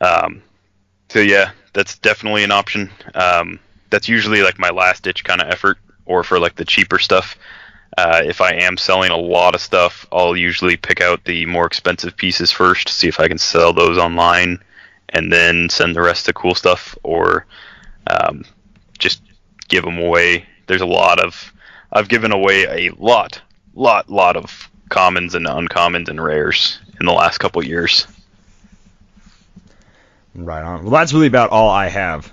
[SPEAKER 1] So yeah, that's definitely an option. That's usually like my last ditch kind of effort, or for like the cheaper stuff. If I am selling a lot of stuff, I'll usually pick out the more expensive pieces first, see if I can sell those online, and then send the rest of the cool stuff, or just give them away. I've given away a lot of commons and uncommons and rares in the last couple of years.
[SPEAKER 3] Right on. Well, that's really about all I have.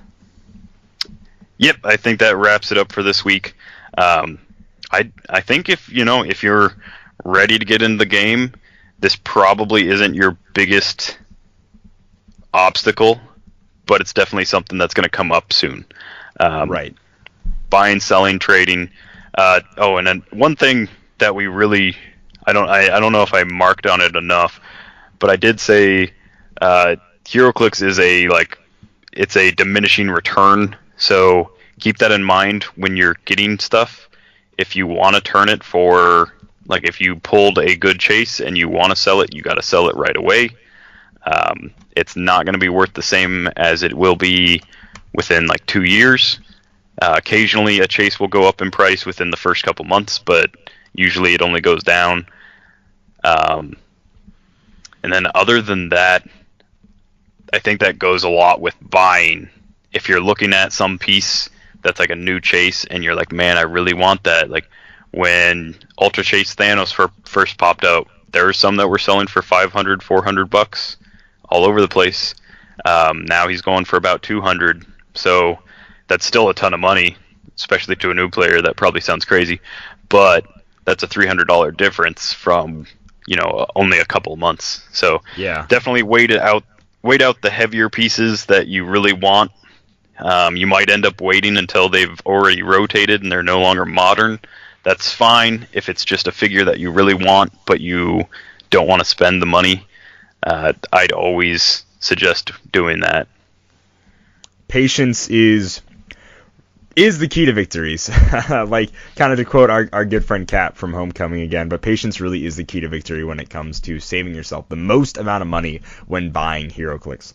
[SPEAKER 1] Yep, I think that wraps it up for this week. I think if you're ready to get into the game, this probably isn't your biggest obstacle, but it's definitely something that's going to come up soon.
[SPEAKER 3] Right.
[SPEAKER 1] Buying, selling, trading. And then one thing that we really, I don't know if I marked on it enough, but I did say Heroclix is it's a diminishing return. So keep that in mind when you're getting stuff. If you want to turn it for, like, if you pulled a good chase and you want to sell it, you got to sell it right away. It's not going to be worth the same as it will be within like 2 years. Occasionally a chase will go up in price within the first couple months, but usually it only goes down. And then other than that, I think that goes a lot with buying. If you're looking at some piece that's like a new chase and you're like, man, I really want that. Like when Ultra Chase Thanos first popped out, there were some that were selling for $500, $400 all over the place. Now he's going for about $200. So that's still a ton of money, especially to a new player. That probably sounds crazy, but that's a $300 difference from, only a couple months. So
[SPEAKER 3] yeah,
[SPEAKER 1] definitely wait out the heavier pieces that you really want. You might end up waiting until they've already rotated and they're no longer modern. That's fine if it's just a figure that you really want, but you don't want to spend the money. I'd always suggest doing that.
[SPEAKER 3] Patience is the key to victories. Like, kind of to quote our good friend Cap from Homecoming again, but patience really is the key to victory when it comes to saving yourself the most amount of money when buying Heroclix.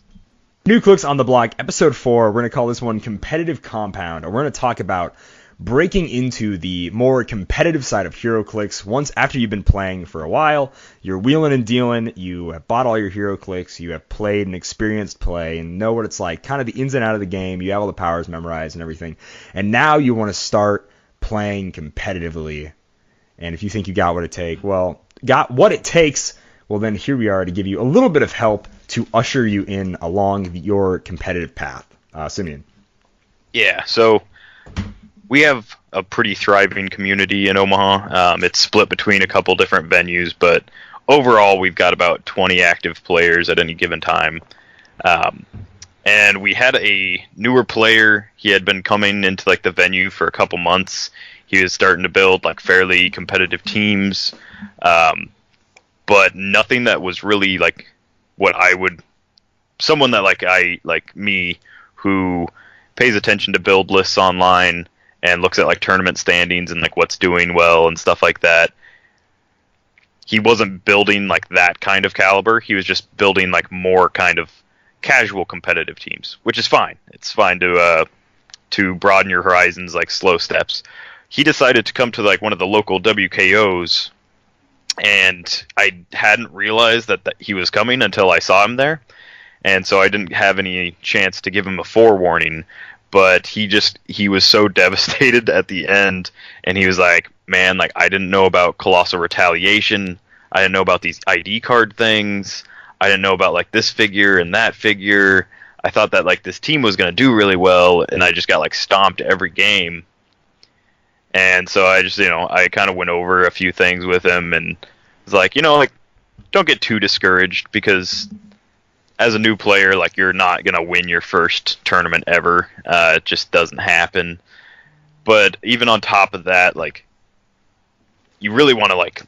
[SPEAKER 3] New Clix on the block, episode 4. We're going to call this one Competitive Compound, and we're going to talk about breaking into the more competitive side of Heroclix. Once after you've been playing for a while, you're wheeling and dealing, you have bought all your Heroclix, you have played and experienced play and know what it's like, kind of the ins and out of the game, you have all the powers memorized and everything, and now you want to start playing competitively. And if you think you got what it takes, well, then here we are to give you a little bit of help to usher you in along your competitive path. Simeon.
[SPEAKER 1] Yeah, so we have a pretty thriving community in Omaha. It's split between a couple different venues, but overall we've got about 20 active players at any given time. And we had a newer player. He had been coming into like the venue for a couple months. He was starting to build like fairly competitive teams, but nothing that was really like what someone that like me who pays attention to build lists online and looks at like tournament standings and like what's doing well and stuff like that. He wasn't building like that kind of caliber. He was just building like more kind of casual competitive teams, which is fine. It's fine to broaden your horizons, like slow steps. He decided to come to like one of the local WKOs, and I hadn't realized that he was coming until I saw him there. And so I didn't have any chance to give him a forewarning, but he was so devastated at the end, and he was like, man, like I didn't know about Colossal Retaliation. I didn't know about these ID card things. I didn't know about like this figure and that figure. I thought that like this team was going to do really well, and I just got like stomped every game. And so I just, I kind of went over a few things with him and was like, like, don't get too discouraged, because as a new player, like, you're not going to win your first tournament ever. It just doesn't happen. But even on top of that, like, you really want to like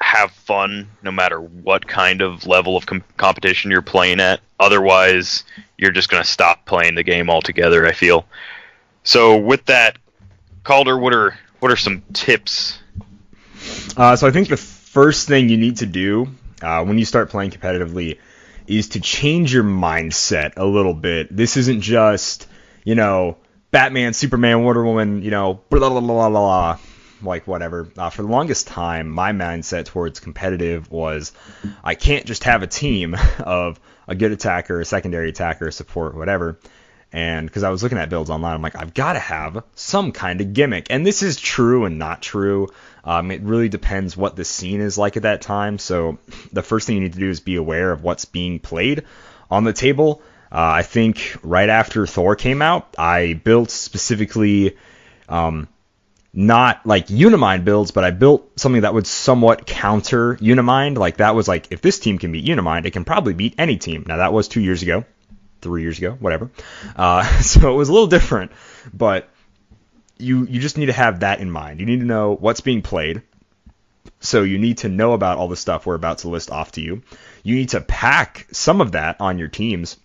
[SPEAKER 1] have fun no matter what kind of level of competition you're playing at. Otherwise, you're just going to stop playing the game altogether, I feel. So with that, Calder, what are some tips?
[SPEAKER 3] So I think the first thing you need to do when you start playing competitively is to change your mindset a little bit. This isn't just, Batman, Superman, Wonder Woman, blah, blah, blah, blah, blah, like whatever. For the longest time, my mindset towards competitive was I can't just have a team of a good attacker, a secondary attacker, a support, whatever. And because I was looking at builds online, I'm like, I've got to have some kind of gimmick. And this is true and not true. It really depends what the scene is like at that time. So the first thing you need to do is be aware of what's being played on the table. I think right after Thor came out, I built specifically not like Unimind builds, but I built something that would somewhat counter Unimind. Like that was like, if this team can beat Unimind, it can probably beat any team. Now that was 2 years ago. 3 years ago, whatever. So it was a little different, but you just need to have that in mind. You need to know what's being played. So you need to know about all the stuff we're about to list off to you. You need to pack some of that on your teams,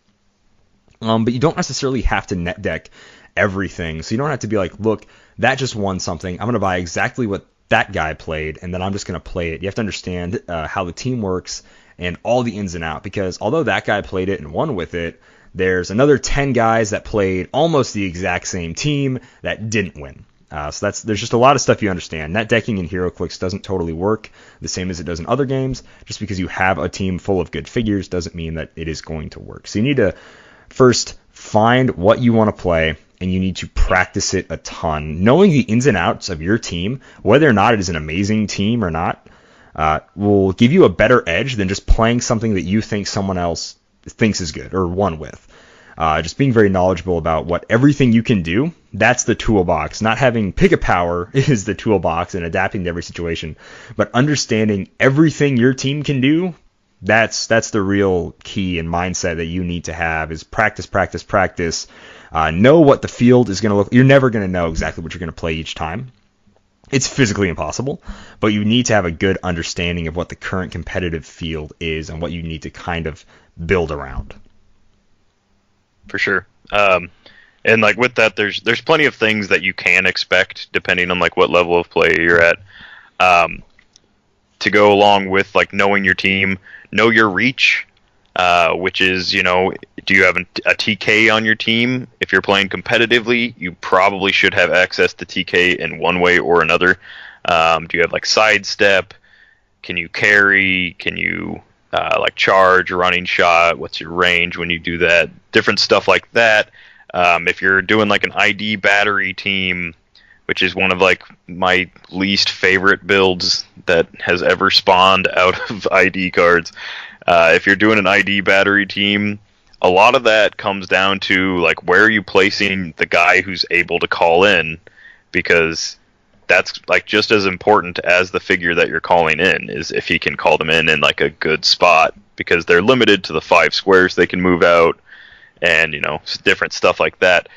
[SPEAKER 3] but you don't necessarily have to net deck everything. So you don't have to be like, look, that just won something. I'm going to buy exactly what that guy played, and then I'm just going to play it. You have to understand how the team works and all the ins and outs, because although that guy played it and won with it, there's another 10 guys that played almost the exact same team that didn't win. So there's just a lot of stuff you understand. Net decking in Heroclix doesn't totally work the same as it does in other games. Just because you have a team full of good figures doesn't mean that it is going to work. So you need to first find what you want to play, and you need to practice it a ton. Knowing the ins and outs of your team, whether or not it is an amazing team or not, will give you a better edge than just playing something that you think someone else thinks is good or won with. Just being very knowledgeable about what everything you can do, that's the toolbox. Not having pick a power is the toolbox and adapting to every situation, but understanding everything your team can do, that's the real key and mindset that you need to have, is practice, practice, practice. Know what the field is going to look. You're never going to know exactly what you're going to play each time. It's physically impossible, but you need to have a good understanding of what the current competitive field is and what you need to kind of build around.
[SPEAKER 1] For sure. And like with that, there's plenty of things that you can expect depending on like what level of play you're at. To go along with like knowing your team, know your reach, which is, do you have a TK on your team? If you're playing competitively, you probably should have access to TK in one way or another. Do you have like sidestep? Can you carry? Can you like charge, running shot? What's your range when you do that? Different stuff like that. If you're doing like an ID battery team, which is one of like my least favorite builds that has ever spawned out of ID cards. If you're doing an ID battery team, a lot of that comes down to like where are you placing the guy who's able to call in, because that's like just as important as the figure that you're calling in is if he can call them in like a good spot, because they're limited to the 5 squares they can move out and different stuff like that.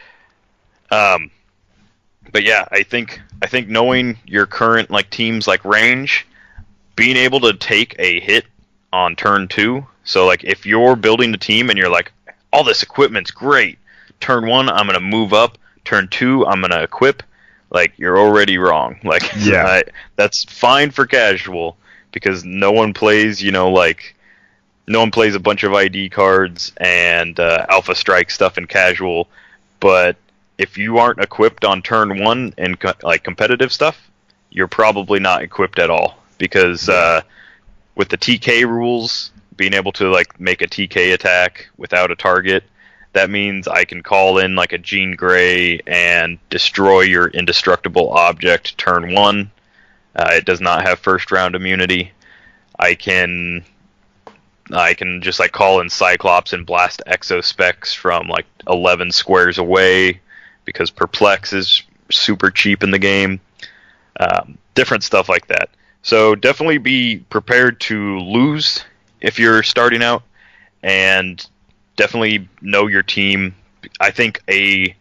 [SPEAKER 1] But yeah, I think knowing your current like team's like range, being able to take a hit on turn 2. So like if you're building a team and you're like, all this equipment's great, turn 1 I'm gonna move up, turn 2 I'm gonna equip, like you're already wrong. Like
[SPEAKER 3] Yeah.
[SPEAKER 1] that's fine for casual, because no one plays no one plays a bunch of ID cards and Alpha Strike stuff in casual. But if you aren't equipped on turn 1 in like competitive stuff, you're probably not equipped at all, because with the TK rules, being able to like make a TK attack without a target, that means I can call in like a Jean Grey and destroy your indestructible object turn 1. It does not have first round immunity. I can just like call in Cyclops and blast Exospecs from like 11 squares away, because Perplex is super cheap in the game. Different stuff like that. So definitely be prepared to lose if you're starting out, and definitely know your team. I think a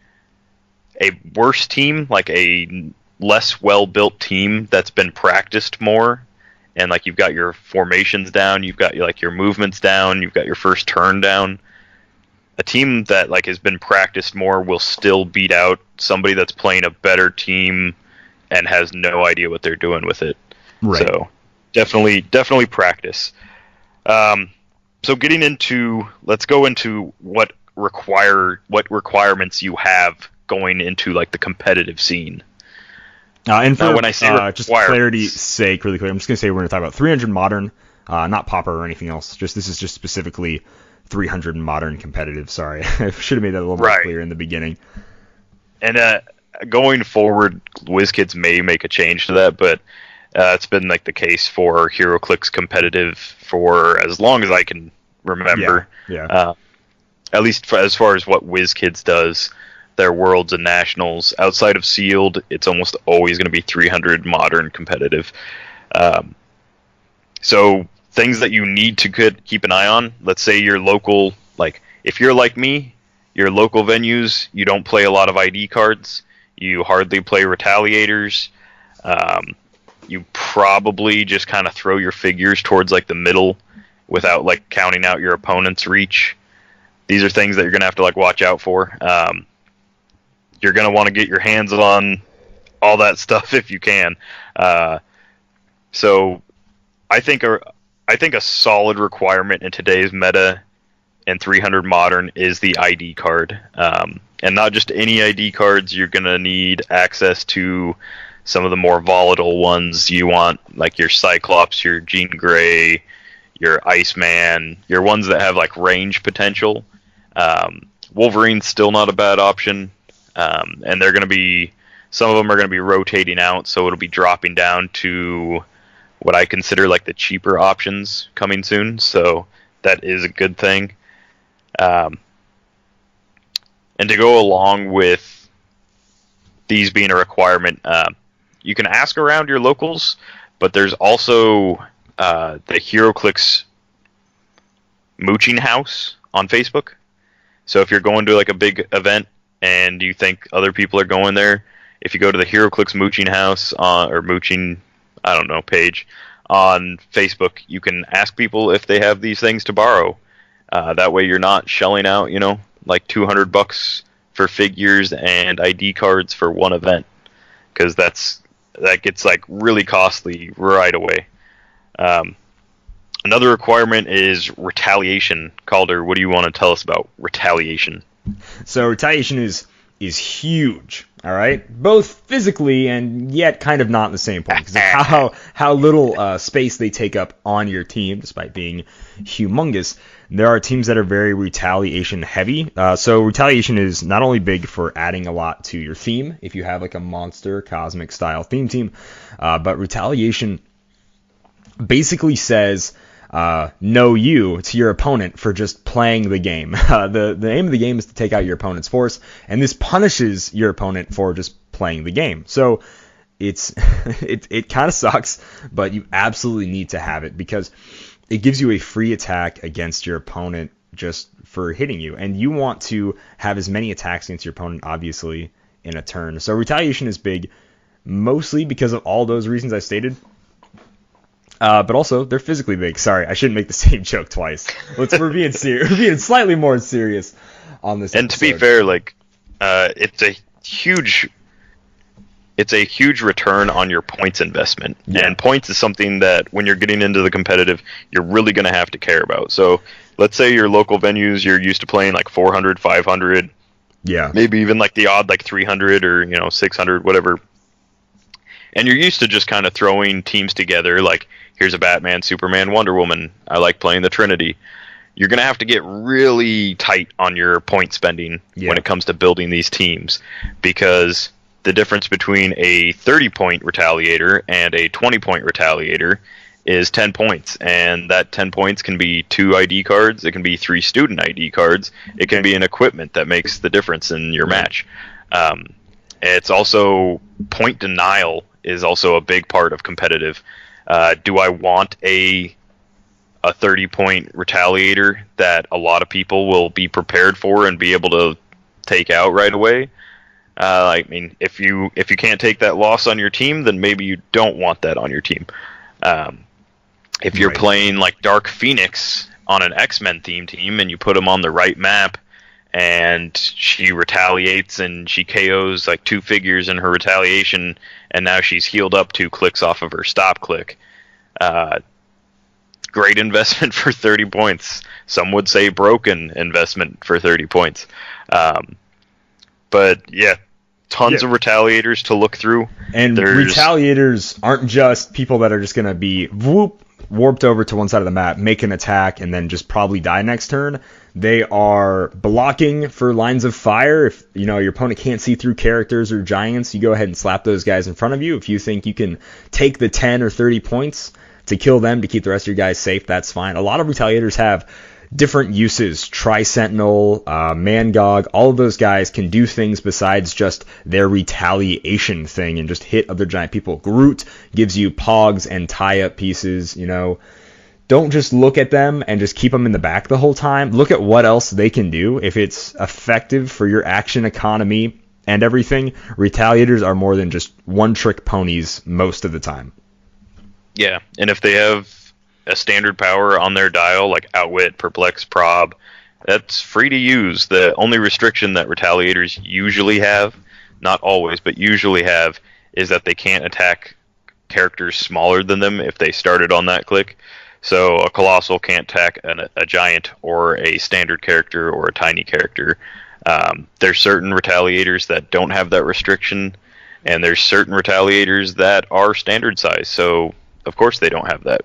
[SPEAKER 1] a worse team, like a less well-built team that's been practiced more, and like you've got your formations down, you've got like your movements down, you've got your first turn down. A team that like has been practiced more will still beat out somebody that's playing a better team and has no idea what they're doing with it.
[SPEAKER 3] Right.
[SPEAKER 1] So definitely practice. So getting into, let's go into what requirements you have going into like the competitive scene.
[SPEAKER 3] And for
[SPEAKER 1] now, when I say
[SPEAKER 3] just clarity's sake, really quick, I'm just going to say we're going to talk about 300 modern, not Pauper or anything else. This is just specifically 300 modern competitive. Sorry, I should have made that a little more clear in the beginning.
[SPEAKER 1] And going forward, WizKids may make a change to that, but it's been like the case for Heroclix competitive for as long as I can remember.
[SPEAKER 3] Yeah.
[SPEAKER 1] At least as far as what WizKids does, their Worlds and Nationals. Outside of Sealed, it's almost always going to be 300 modern competitive. So things that you need to keep an eye on. Let's say your local, like if you're like me, your local venues, you don't play a lot of ID cards. You hardly play retaliators. You probably just kind of throw your figures towards like the middle without like counting out your opponent's reach. These are things that you're going to have to like watch out for. You're going to want to get your hands on all that stuff if you can. So I think a solid requirement in today's meta and 300 modern is the ID card. And not just any ID cards. You're going to need access to some of the more volatile ones. You want like your Cyclops, your Jean Grey, your Iceman, your ones that have like range potential. Wolverine's still not a bad option. And they're going to be, some of them are going to be rotating out, so it'll be dropping down to what I consider like the cheaper options coming soon. So that is a good thing. And to go along with these being a requirement, you can ask around your locals, but there's also the Heroclix mooching house on Facebook. So if you're going to like a big event and you think other people are going there, if you go to the Heroclix mooching house or mooching, I don't know, page on Facebook, you can ask people if they have these things to borrow. That way you're not shelling out, like $200 for figures and ID cards for one event, because that gets like really costly right away. Another requirement is retaliation. Calder, what do you want to tell us about retaliation?
[SPEAKER 3] So retaliation is huge, all right? Both physically and yet kind of not in the same point, because of how little space they take up on your team, despite being humongous. There are teams that are very retaliation heavy. So retaliation is not only big for adding a lot to your theme, if you have like a monster cosmic style theme team, but retaliation basically says no you to your opponent for just playing the game. The aim of the game is to take out your opponent's force, and this punishes your opponent for just playing the game. So it kind of sucks, but you absolutely need to have it, because it gives you a free attack against your opponent just for hitting you, and you want to have as many attacks against your opponent, obviously, in a turn. So retaliation is big, mostly because of all those reasons I stated. But also, they're physically big. Sorry, I shouldn't make the same joke twice. We're being serious. We're being slightly more serious on this
[SPEAKER 1] And
[SPEAKER 3] episode.
[SPEAKER 1] to be fair, like, it's a huge return on your points investment.
[SPEAKER 3] Yeah.
[SPEAKER 1] And points is something that when you're getting into the competitive, you're really going to have to care about. So let's say your local venues, you're used to playing like 400, 500,
[SPEAKER 3] yeah,
[SPEAKER 1] maybe even like the odd like 300 or 600, whatever. And you're used to just kind of throwing teams together, like here's a Batman, Superman, Wonder Woman. I like playing the Trinity. You're going to have to get really tight on your point spending when it comes to building these teams, because the difference between a 30-point Retaliator and a 20-point Retaliator is 10 points, and that 10 points can be 2 ID cards, it can be 3 student ID cards, it can be an equipment that makes the difference in your match. It's also point denial is also a big part of competitive. Do I want a 30-point Retaliator that a lot of people will be prepared for and be able to take out right away? I mean, if you can't take that loss on your team, then maybe you don't want that on your team. If you're playing like Dark Phoenix on an X-Men theme team and you put them on the right map, and she retaliates and she KOs like 2 figures in her retaliation, and now she's healed up 2 clicks off of her stop click. Great investment for 30 points. Some would say broken investment for 30 points. But yeah, tons of retaliators to look through.
[SPEAKER 3] And retaliators aren't just people that are just going to be warped over to one side of the map, make an attack, and then just probably die next turn. They are blocking for lines of fire. If your opponent can't see through characters or giants, you go ahead and slap those guys in front of you. If you think you can take the 10 or 30 points to kill them to keep the rest of your guys safe, that's fine. A lot of retaliators have different uses. Tri-Sentinel, Mangog, all of those guys can do things besides just their retaliation thing and just hit other giant people. Groot gives you pogs and tie-up pieces, Don't just look at them and just keep them in the back the whole time. Look at what else they can do. If it's effective for your action economy and everything, retaliators are more than just one-trick ponies most of the time.
[SPEAKER 1] Yeah, and if they have a standard power on their dial, like Outwit, Perplex, Prob, that's free to use. The only restriction that retaliators usually have, not always, but usually have, is that they can't attack characters smaller than them if they started on that click. So a Colossal can't attack a giant or a standard character or a tiny character. There's certain retaliators that don't have that restriction, and there's certain retaliators that are standard size, so of course they don't have that.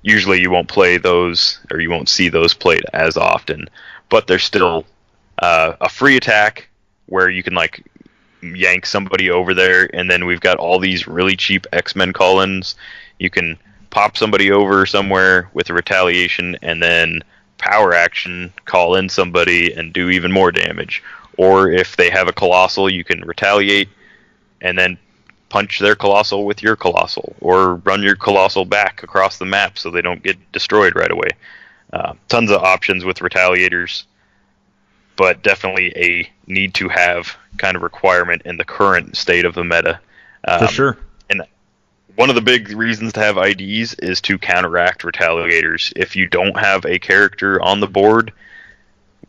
[SPEAKER 1] Usually you won't play those, or you won't see those played as often, but there's still a free attack where you can like yank somebody over there, and then we've got all these really cheap X-Men call-ins. You can pop somebody over somewhere with a retaliation, and then power action, call in somebody, and do even more damage. Or if they have a Colossal, you can retaliate, and then punch their Colossal with your Colossal, or run your Colossal back across the map so they don't get destroyed right away. Tons of options with retaliators, but definitely a need-to-have kind of requirement in the current state of the meta.
[SPEAKER 3] For sure.
[SPEAKER 1] And one of the big reasons to have IDs is to counteract retaliators. If you don't have a character on the board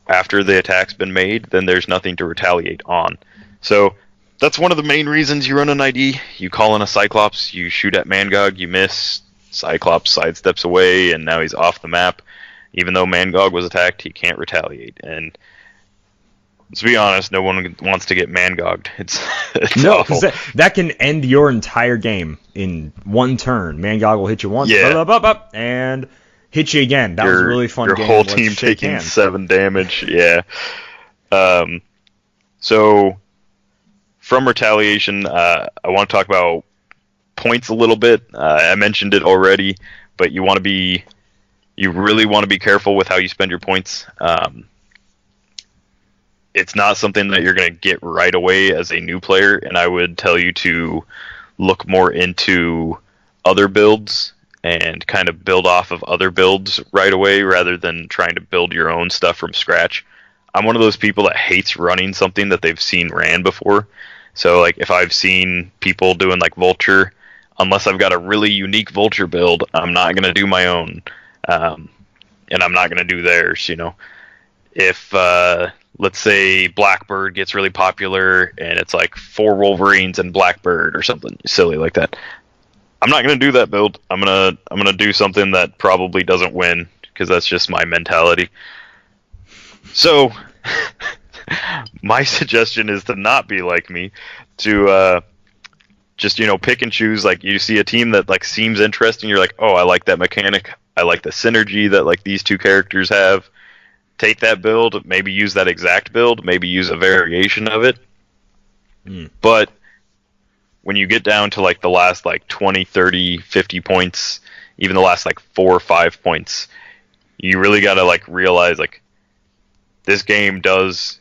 [SPEAKER 1] after the attack's been made, then there's nothing to retaliate on. So that's one of the main reasons you run an ID. You call in a Cyclops, you shoot at Mangog, you miss, Cyclops sidesteps away, and now he's off the map. Even though Mangog was attacked, he can't retaliate. And let's be honest, no one wants to get Mangogged. It's
[SPEAKER 3] no,
[SPEAKER 1] awful.
[SPEAKER 3] because that can end your entire game in one turn. Mangog will hit you once, and hit you again. That was a really fun game.
[SPEAKER 1] Your whole team taking 7 damage. Yeah. So from retaliation, I want to talk about points a little bit. I mentioned it already, but you really want to be careful with how you spend your points. It's not something that you're going to get right away as a new player, and I would tell you to look more into other builds and kind of build off of other builds right away rather than trying to build your own stuff from scratch. I'm one of those people that hates running something that they've seen ran before. So like if I've seen people doing like Vulture, unless I've got a really unique Vulture build, I'm not going to do my own. And I'm not going to do theirs, If let's say Blackbird gets really popular and it's like 4 Wolverines and Blackbird or something silly like that, I'm not going to do that build. I'm gonna do something that probably doesn't win, because that's just my mentality. So my suggestion is to not be like me, to just pick and choose. Like you see a team that like seems interesting, you're like, oh, I like that mechanic, I like the synergy that like these two characters have. Take that build, maybe use that exact build, maybe use a variation of it. But when you get down to like the last like 20, 30, 50 points, even the last like 4 or 5 points, you really got to like realize like this game does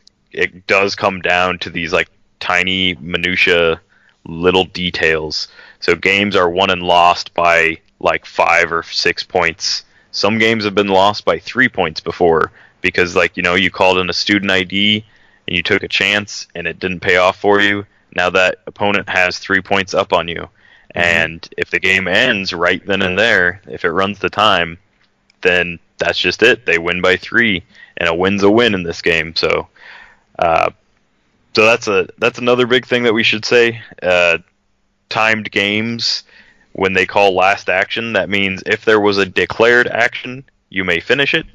[SPEAKER 1] come down to these like tiny minutia little details. So games are won and lost by like 5 or 6 points. Some games have been lost by 3 points before, because like you called in a student ID and you took a chance and it didn't pay off for you, now that opponent has 3 points up on you. And if the game ends right then and there, if it runs the time, then that's just it. They win by 3, and a win's a win in this game. So that's another big thing that we should say. Timed games, when they call last action, that means if there was a declared action, you may finish it.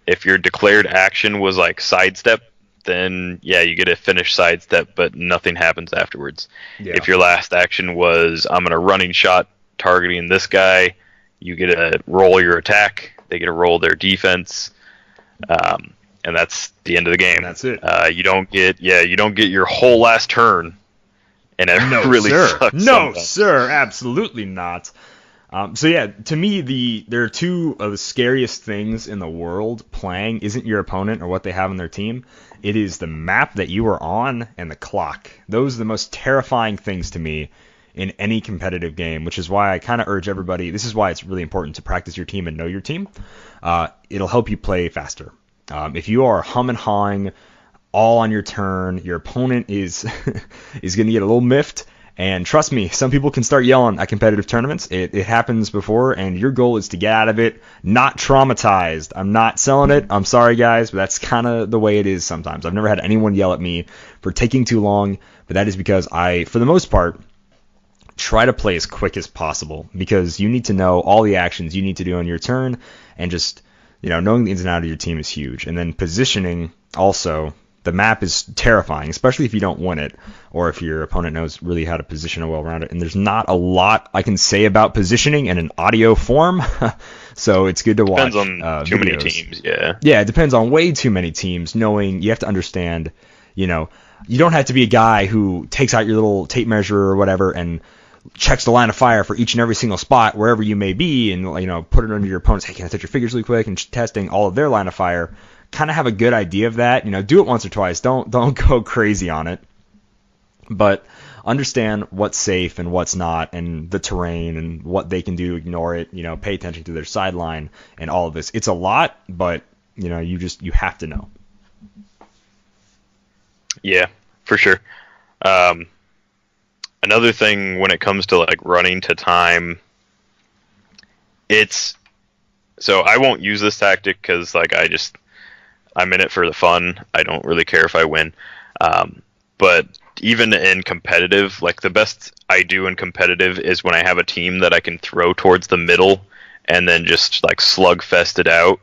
[SPEAKER 1] If your declared action was like sidestep, then yeah, you get a finish sidestep, but nothing happens afterwards. Yeah. If your last action was, I'm going to running shot targeting this guy, you get to roll your attack, they get to roll their defense, and that's the end of the game. And
[SPEAKER 3] that's it.
[SPEAKER 1] You don't get your whole last turn, and it really sucks.
[SPEAKER 3] No, sir, absolutely not. So yeah, to me, there are two of the scariest things in the world playing isn't your opponent or what they have on their team. It is the map that you are on and the clock. Those are the most terrifying things to me in any competitive game, which is why I kind of urge everybody, this is why it's really important to practice your team and know your team. It'll help you play faster. If you are hum and hawing all on your turn, your opponent is is going to get a little miffed. And trust me, some people can start yelling at competitive tournaments. It happens before, and your goal is to get out of it not traumatized. I'm not selling it. I'm sorry, guys, but that's kind of the way it is sometimes. I've never had anyone yell at me for taking too long, but that is because I, for the most part, try to play as quick as possible because you need to know all the actions you need to do on your turn, and just, knowing the ins and outs of your team is huge. And then positioning also. The map is terrifying, especially if you don't win it, or if your opponent knows really how to position well around it. And there's not a lot I can say about positioning in an audio form, so it's good to watch.
[SPEAKER 1] Depends on too many teams, yeah.
[SPEAKER 3] Yeah, it depends on way too many teams, knowing you have to understand, you don't have to be a guy who takes out your little tape measure or whatever and checks the line of fire for each and every single spot wherever you may be, and put it under your opponent's, hey, can I touch your figures really quick, and testing all of their line of fire. Kind of have a good idea of that. Do it once or twice. Don't go crazy on it. But understand what's safe and what's not, and the terrain and what they can do to ignore it. Pay attention to their sideline and all of this. It's a lot, but you have to know.
[SPEAKER 1] Yeah, for sure. Another thing when it comes to like running to time, so I won't use this tactic because I'm in it for the fun. I don't really care if I win. But even in competitive, like the best I do in competitive is when I have a team that I can throw towards the middle and then just like slugfest it out.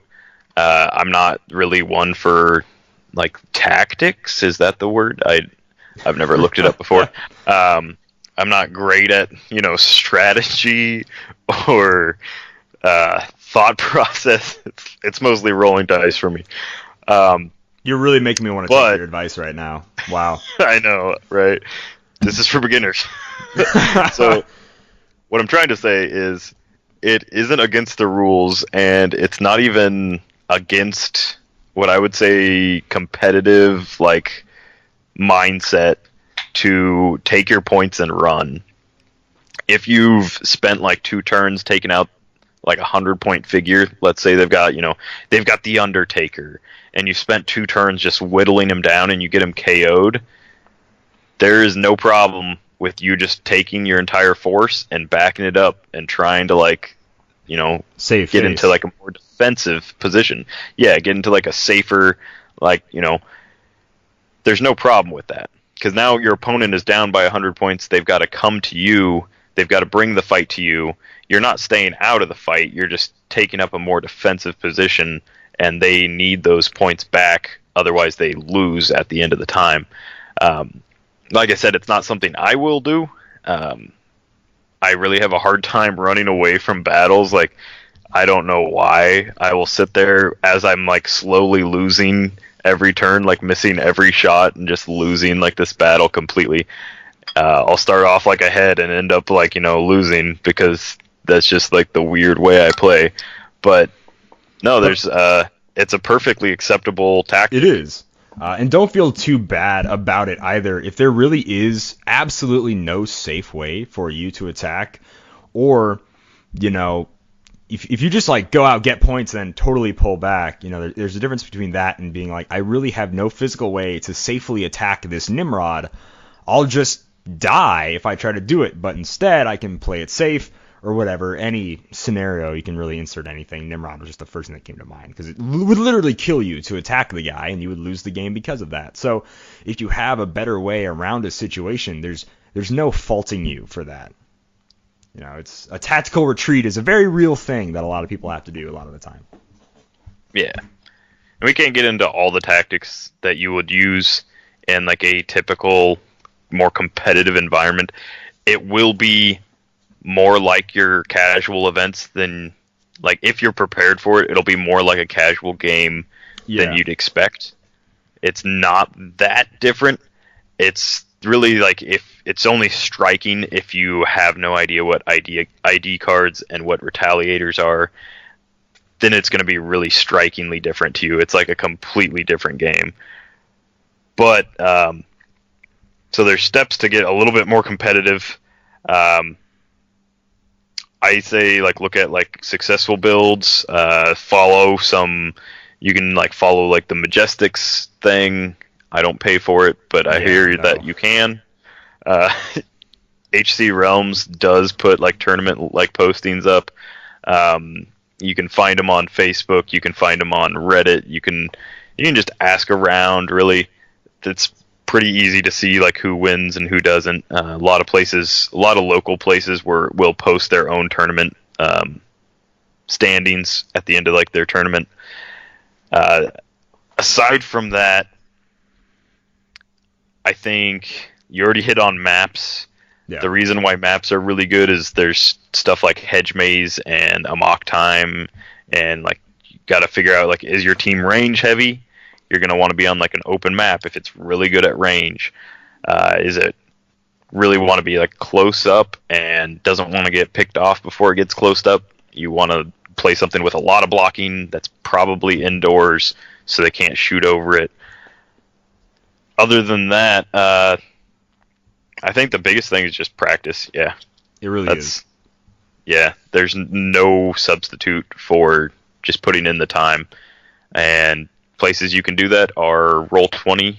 [SPEAKER 1] I'm not really one for like tactics. Is that the word? I've never looked it up before. I'm not great at, strategy or thought process. It's mostly rolling dice for me.
[SPEAKER 3] You're really making me want to take your advice right now. Wow.
[SPEAKER 1] I know, right? This is for beginners. So what I'm trying to say is it isn't against the rules, and it's not even against what I would say competitive like mindset to take your points and run. If you've spent like 2 turns taking out like 100-point figure, let's say they've got the Undertaker, and you spent 2 turns just whittling him down and you get him KO'd, there is no problem with you just taking your entire force and backing it up and trying to
[SPEAKER 3] save
[SPEAKER 1] get
[SPEAKER 3] face.
[SPEAKER 1] into like a more defensive position. Yeah, get into like a safer, there's no problem with that. Because now your opponent is down by 100 points, they've got to come to you, they've got to bring the fight to you. You're not staying out of the fight, you're just taking up a more defensive position, and they need those points back, otherwise they lose at the end of the time. Like I said, it's not something I will do. I really have a hard time running away from battles. I don't know why. I will sit there as I'm slowly losing every turn, missing every shot and just losing this battle completely. I'll start off ahead and end up losing, because that's just the weird way I play. But no, there's it's a perfectly acceptable tactic.
[SPEAKER 3] It is. And don't feel too bad about it either. If there really is absolutely no safe way for you to attack, or if you just like go out, get points, then totally pull back, there's a difference between that and being like, I really have no physical way to safely attack this Nimrod. I'll just die if I try to do it, but instead I can play it safe or whatever. Any scenario, you can really insert anything. Nimrod was just the first thing that came to mind because it would literally kill you to attack the guy, and you would lose the game because of that. So if you have a better way around a situation, there's no faulting you for that. It's a tactical retreat is a very real thing that a lot of people have to do a lot of the time.
[SPEAKER 1] Yeah. And we can't get into all the tactics that you would use in like a typical, more competitive environment. It will be more like your casual events than, like, if you're prepared for it, it'll be more like a casual game than you'd expect. It's not that different. It's really like if it's only striking if you have no idea what ID cards and what retaliators are, then it's going to be really strikingly different to you. It's like a completely different game. But so there's steps to get a little bit more competitive. I say like look at like successful builds, follow some. You can like follow like the Majestics thing. I don't pay for it, but I hear that you can. HC Realms does put like tournament like postings up. You can find them on Facebook. You can find them on Reddit. You can just ask around. Really, it's pretty easy to see like who wins and who doesn't. A lot of local places will post their own tournament standings at the end of like their tournament. Aside from that, I think you already hit on maps. Yeah. The reason why maps are really good is there's stuff like Hedge Maze and Amok Time, and like you got to figure out like, is your team range heavy? You're going to want to be on like an open map if it's really good at range. Is it really want to be like close up and doesn't want to get picked off before it gets closed up? You want to play something with a lot of blocking that's probably indoors so they can't shoot over it. Other than that, I think the biggest thing is just practice. Yeah,
[SPEAKER 3] it really is.
[SPEAKER 1] Yeah, there's no substitute for just putting in the time. And places you can do that are Roll20.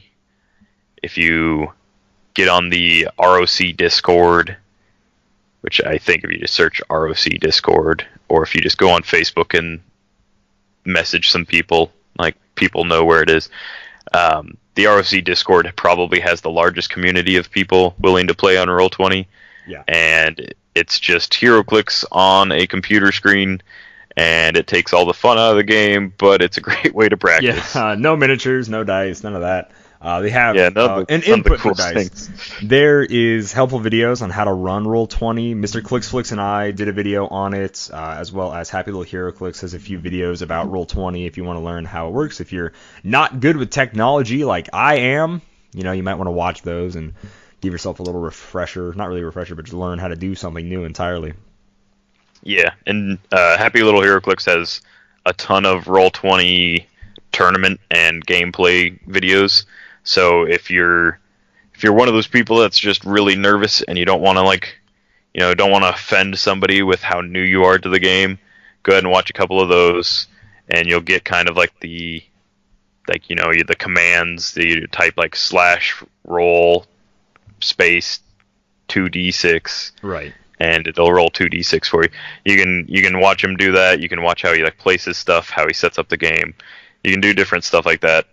[SPEAKER 1] If you get on the ROC Discord, which I think if you just search ROC Discord, or if you just go on Facebook and message some people, like people know where it is. The ROC Discord probably has the largest community of people willing to play on Roll20.
[SPEAKER 3] Yeah.
[SPEAKER 1] And it's just Heroclix on a computer screen, and it takes all the fun out of the game, but it's a great way to practice.
[SPEAKER 3] Yeah, no miniatures, no dice, none of that. They have an
[SPEAKER 1] cool
[SPEAKER 3] input for dice. There is helpful videos on how to run Roll20. Mr. Clixflix and I did a video on it, as well as Happy Little Heroclix has a few videos about Roll20 if you want to learn how it works. If you're not good with technology like I am, you might want to watch those and give yourself a little refresher. Not really a refresher, but just learn how to do something new entirely.
[SPEAKER 1] Yeah, and Happy Little Heroclix has a ton of Roll20 tournament and gameplay videos. So if you're one of those people that's just really nervous and you don't want to don't want to offend somebody with how new you are to the game, go ahead and watch a couple of those, and you'll get kind of like the commands that you type like /roll space 2d6.
[SPEAKER 3] Right.
[SPEAKER 1] And it'll roll 2d6 for you. You can watch him do that. You can watch how he like places stuff, how he sets up the game. You can do different stuff like that.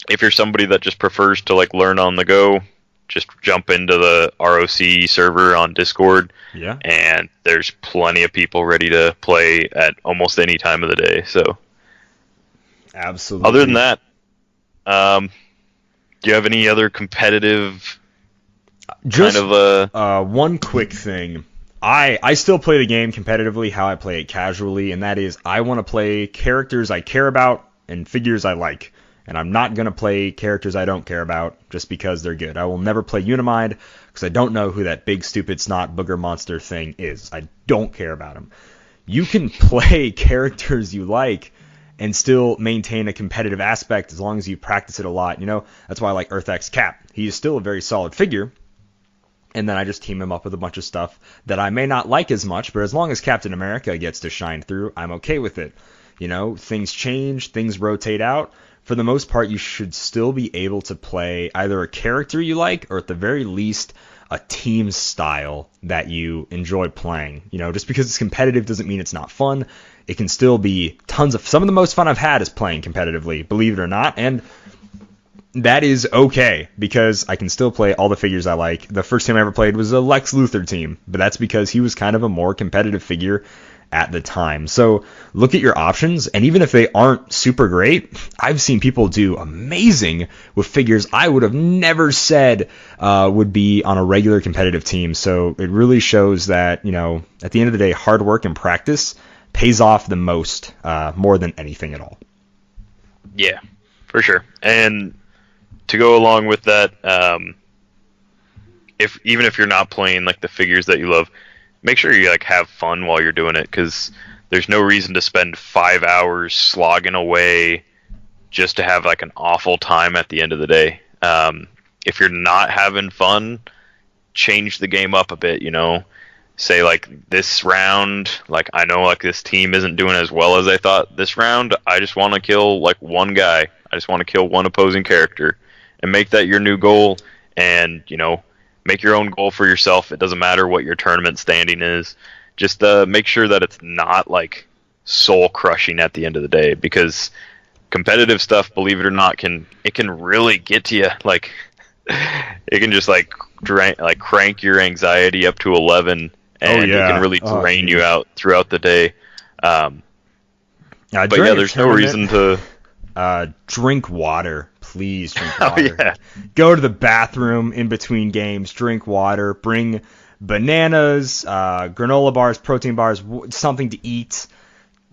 [SPEAKER 1] If you're somebody that just prefers to like learn on the go, just jump into the ROC server on Discord.
[SPEAKER 3] Yeah. And
[SPEAKER 1] there's plenty of people ready to play at almost any time of the day. So.
[SPEAKER 3] Absolutely.
[SPEAKER 1] Other than that, do you have any other competitive?
[SPEAKER 3] Just one quick thing. I still play the game competitively how I play it casually, and that is I want to play characters I care about and figures I like. And I'm not going to play characters I don't care about just because they're good. I will never play Unimind because I don't know who that big, stupid, snot, booger monster thing is. I don't care about him. You can play characters you like and still maintain a competitive aspect as long as you practice it a lot. That's why I like EarthX Cap. He is still a very solid figure. and then I just team him up with a bunch of stuff that I may not like as much, but as long as Captain America gets to shine through, I'm okay with it. You know, things change, things rotate out. For the most part, you should still be able to play either a character you like, or at the very least, a team style that you enjoy playing. You know, just because it's competitive doesn't mean it's not fun. It can still be tons of... Some of the most fun I've had is playing competitively, believe it or not, and that is okay, because I can still play all the figures I like. The first team I ever played was a Lex Luthor team, but that's because he was kind of a more competitive figure at the time. So look at your options, and even if they aren't super great, I've seen people do amazing with figures I would have never said would be on a regular competitive team. So it really shows that, you know, at the end of the day, hard work and practice pays off the most, more than anything at all.
[SPEAKER 1] Yeah, for sure. And to go along with that, even if you're not playing like the figures that you love, make sure you like have fun while you're doing it, because there's no reason to spend 5 hours slogging away just to have like an awful time at the end of the day. If you're not having fun, change the game up a bit, you know. Say like this round, like I know like this team isn't doing as well as I thought this round. I just want to kill like one guy. I just want to kill one opposing character, and make that your new goal. And, you know, make your own goal for yourself. It doesn't matter what your tournament standing is. Just make sure that it's not like soul crushing at the end of the day, because competitive stuff, believe it or not, can really get to you. Like it can just like crank your anxiety up to 11, and it can really drain you out throughout the day. But yeah, there's no reason to
[SPEAKER 3] drink water. Please drink water. Yeah. Go to the bathroom in between games, drink water, bring bananas, granola bars, protein bars, something to eat.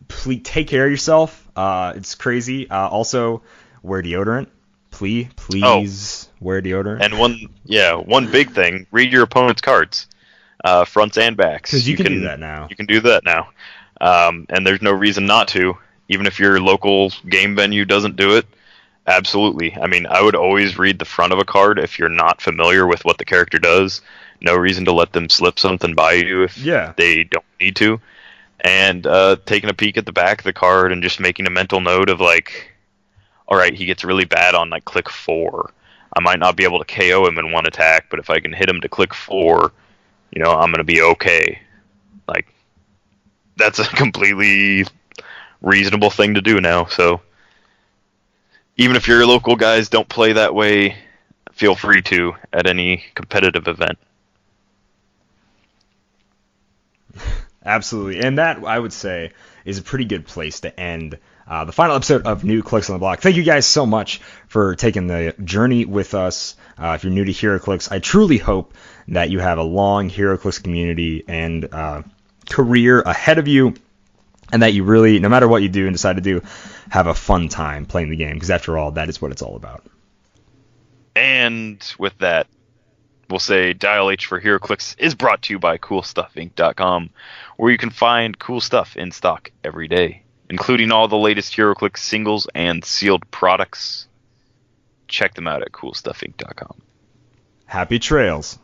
[SPEAKER 3] Please take care of yourself. It's crazy. Also, wear deodorant. Please wear deodorant.
[SPEAKER 1] And one big thing, read your opponent's cards, fronts and backs.
[SPEAKER 3] Because you can do that now.
[SPEAKER 1] You can do that now. And there's no reason not to. Even if your local game venue doesn't do it, absolutely. I mean, I would always read the front of a card if you're not familiar with what the character does. No reason to let them slip something by you if they don't need to. And taking a peek at the back of the card and just making a mental note of like, all right, he gets really bad on like click 4. I might not be able to KO him in one attack, but if I can hit him to click 4, you know, I'm going to be okay. Like, that's a completely reasonable thing to do now. So even if your local guys don't play that way, feel free to at any competitive event.
[SPEAKER 3] Absolutely. And that, I would say, is a pretty good place to end the final episode of New Clix on the Block. Thank you guys so much for taking the journey with us. If you're new to Heroclix, I truly hope that you have a long Heroclix community and career ahead of you, and that you really, no matter what you do and decide to do, have a fun time playing the game, because after all, that is what it's all about.
[SPEAKER 1] And with that, we'll say Dial H for Heroclix is brought to you by CoolStuffInc.com, where you can find cool stuff in stock every day, including all the latest Heroclix singles and sealed products. Check them out at CoolStuffInc.com.
[SPEAKER 3] Happy trails.